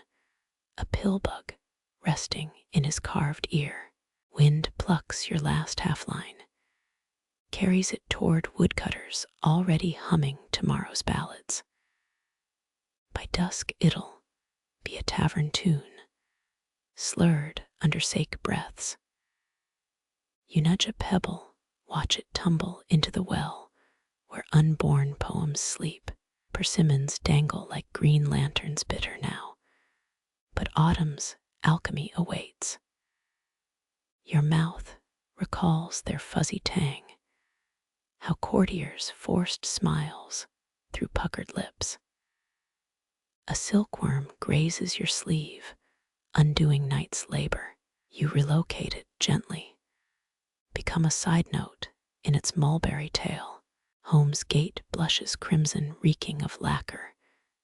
a pill-bug resting in his carved ear. Wind plucks your last half-line, carries it toward woodcutters already humming tomorrow's ballads. By dusk it'll be a tavern tune, slurred under sake breaths. You nudge a pebble, watch it tumble into the well where unborn poems sleep. Persimmons dangle like green lanterns bitter now, but autumn's alchemy awaits. Your mouth recalls their fuzzy tang, how courtiers forced smiles through puckered lips. A silkworm grazes your sleeve, undoing night's labor. You relocate it gently, become a side note in its mulberry tale. Home's gate blushes crimson, reeking of lacquer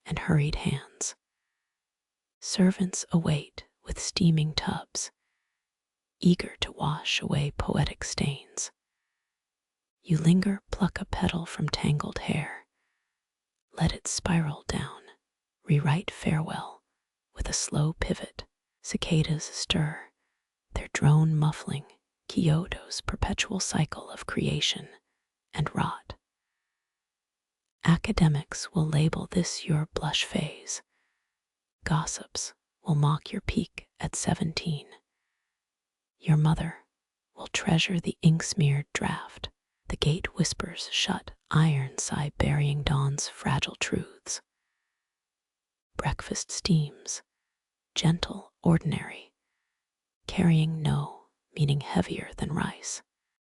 and hurried hands. Servants await with steaming tubs, eager to wash away poetic stains. You linger, pluck a petal from tangled hair, let it spiral down, rewrite farewell with a slow pivot. Cicadas stir, their drone muffling Kyoto's perpetual cycle of creation and rot. Academics will label this your blush phase. Gossips will mock your peak at 17. Your mother will treasure the ink-smeared draft. The gate whispers shut, iron sigh burying dawn's fragile truths. Breakfast steams, gentle, ordinary, carrying no meaning heavier than rice.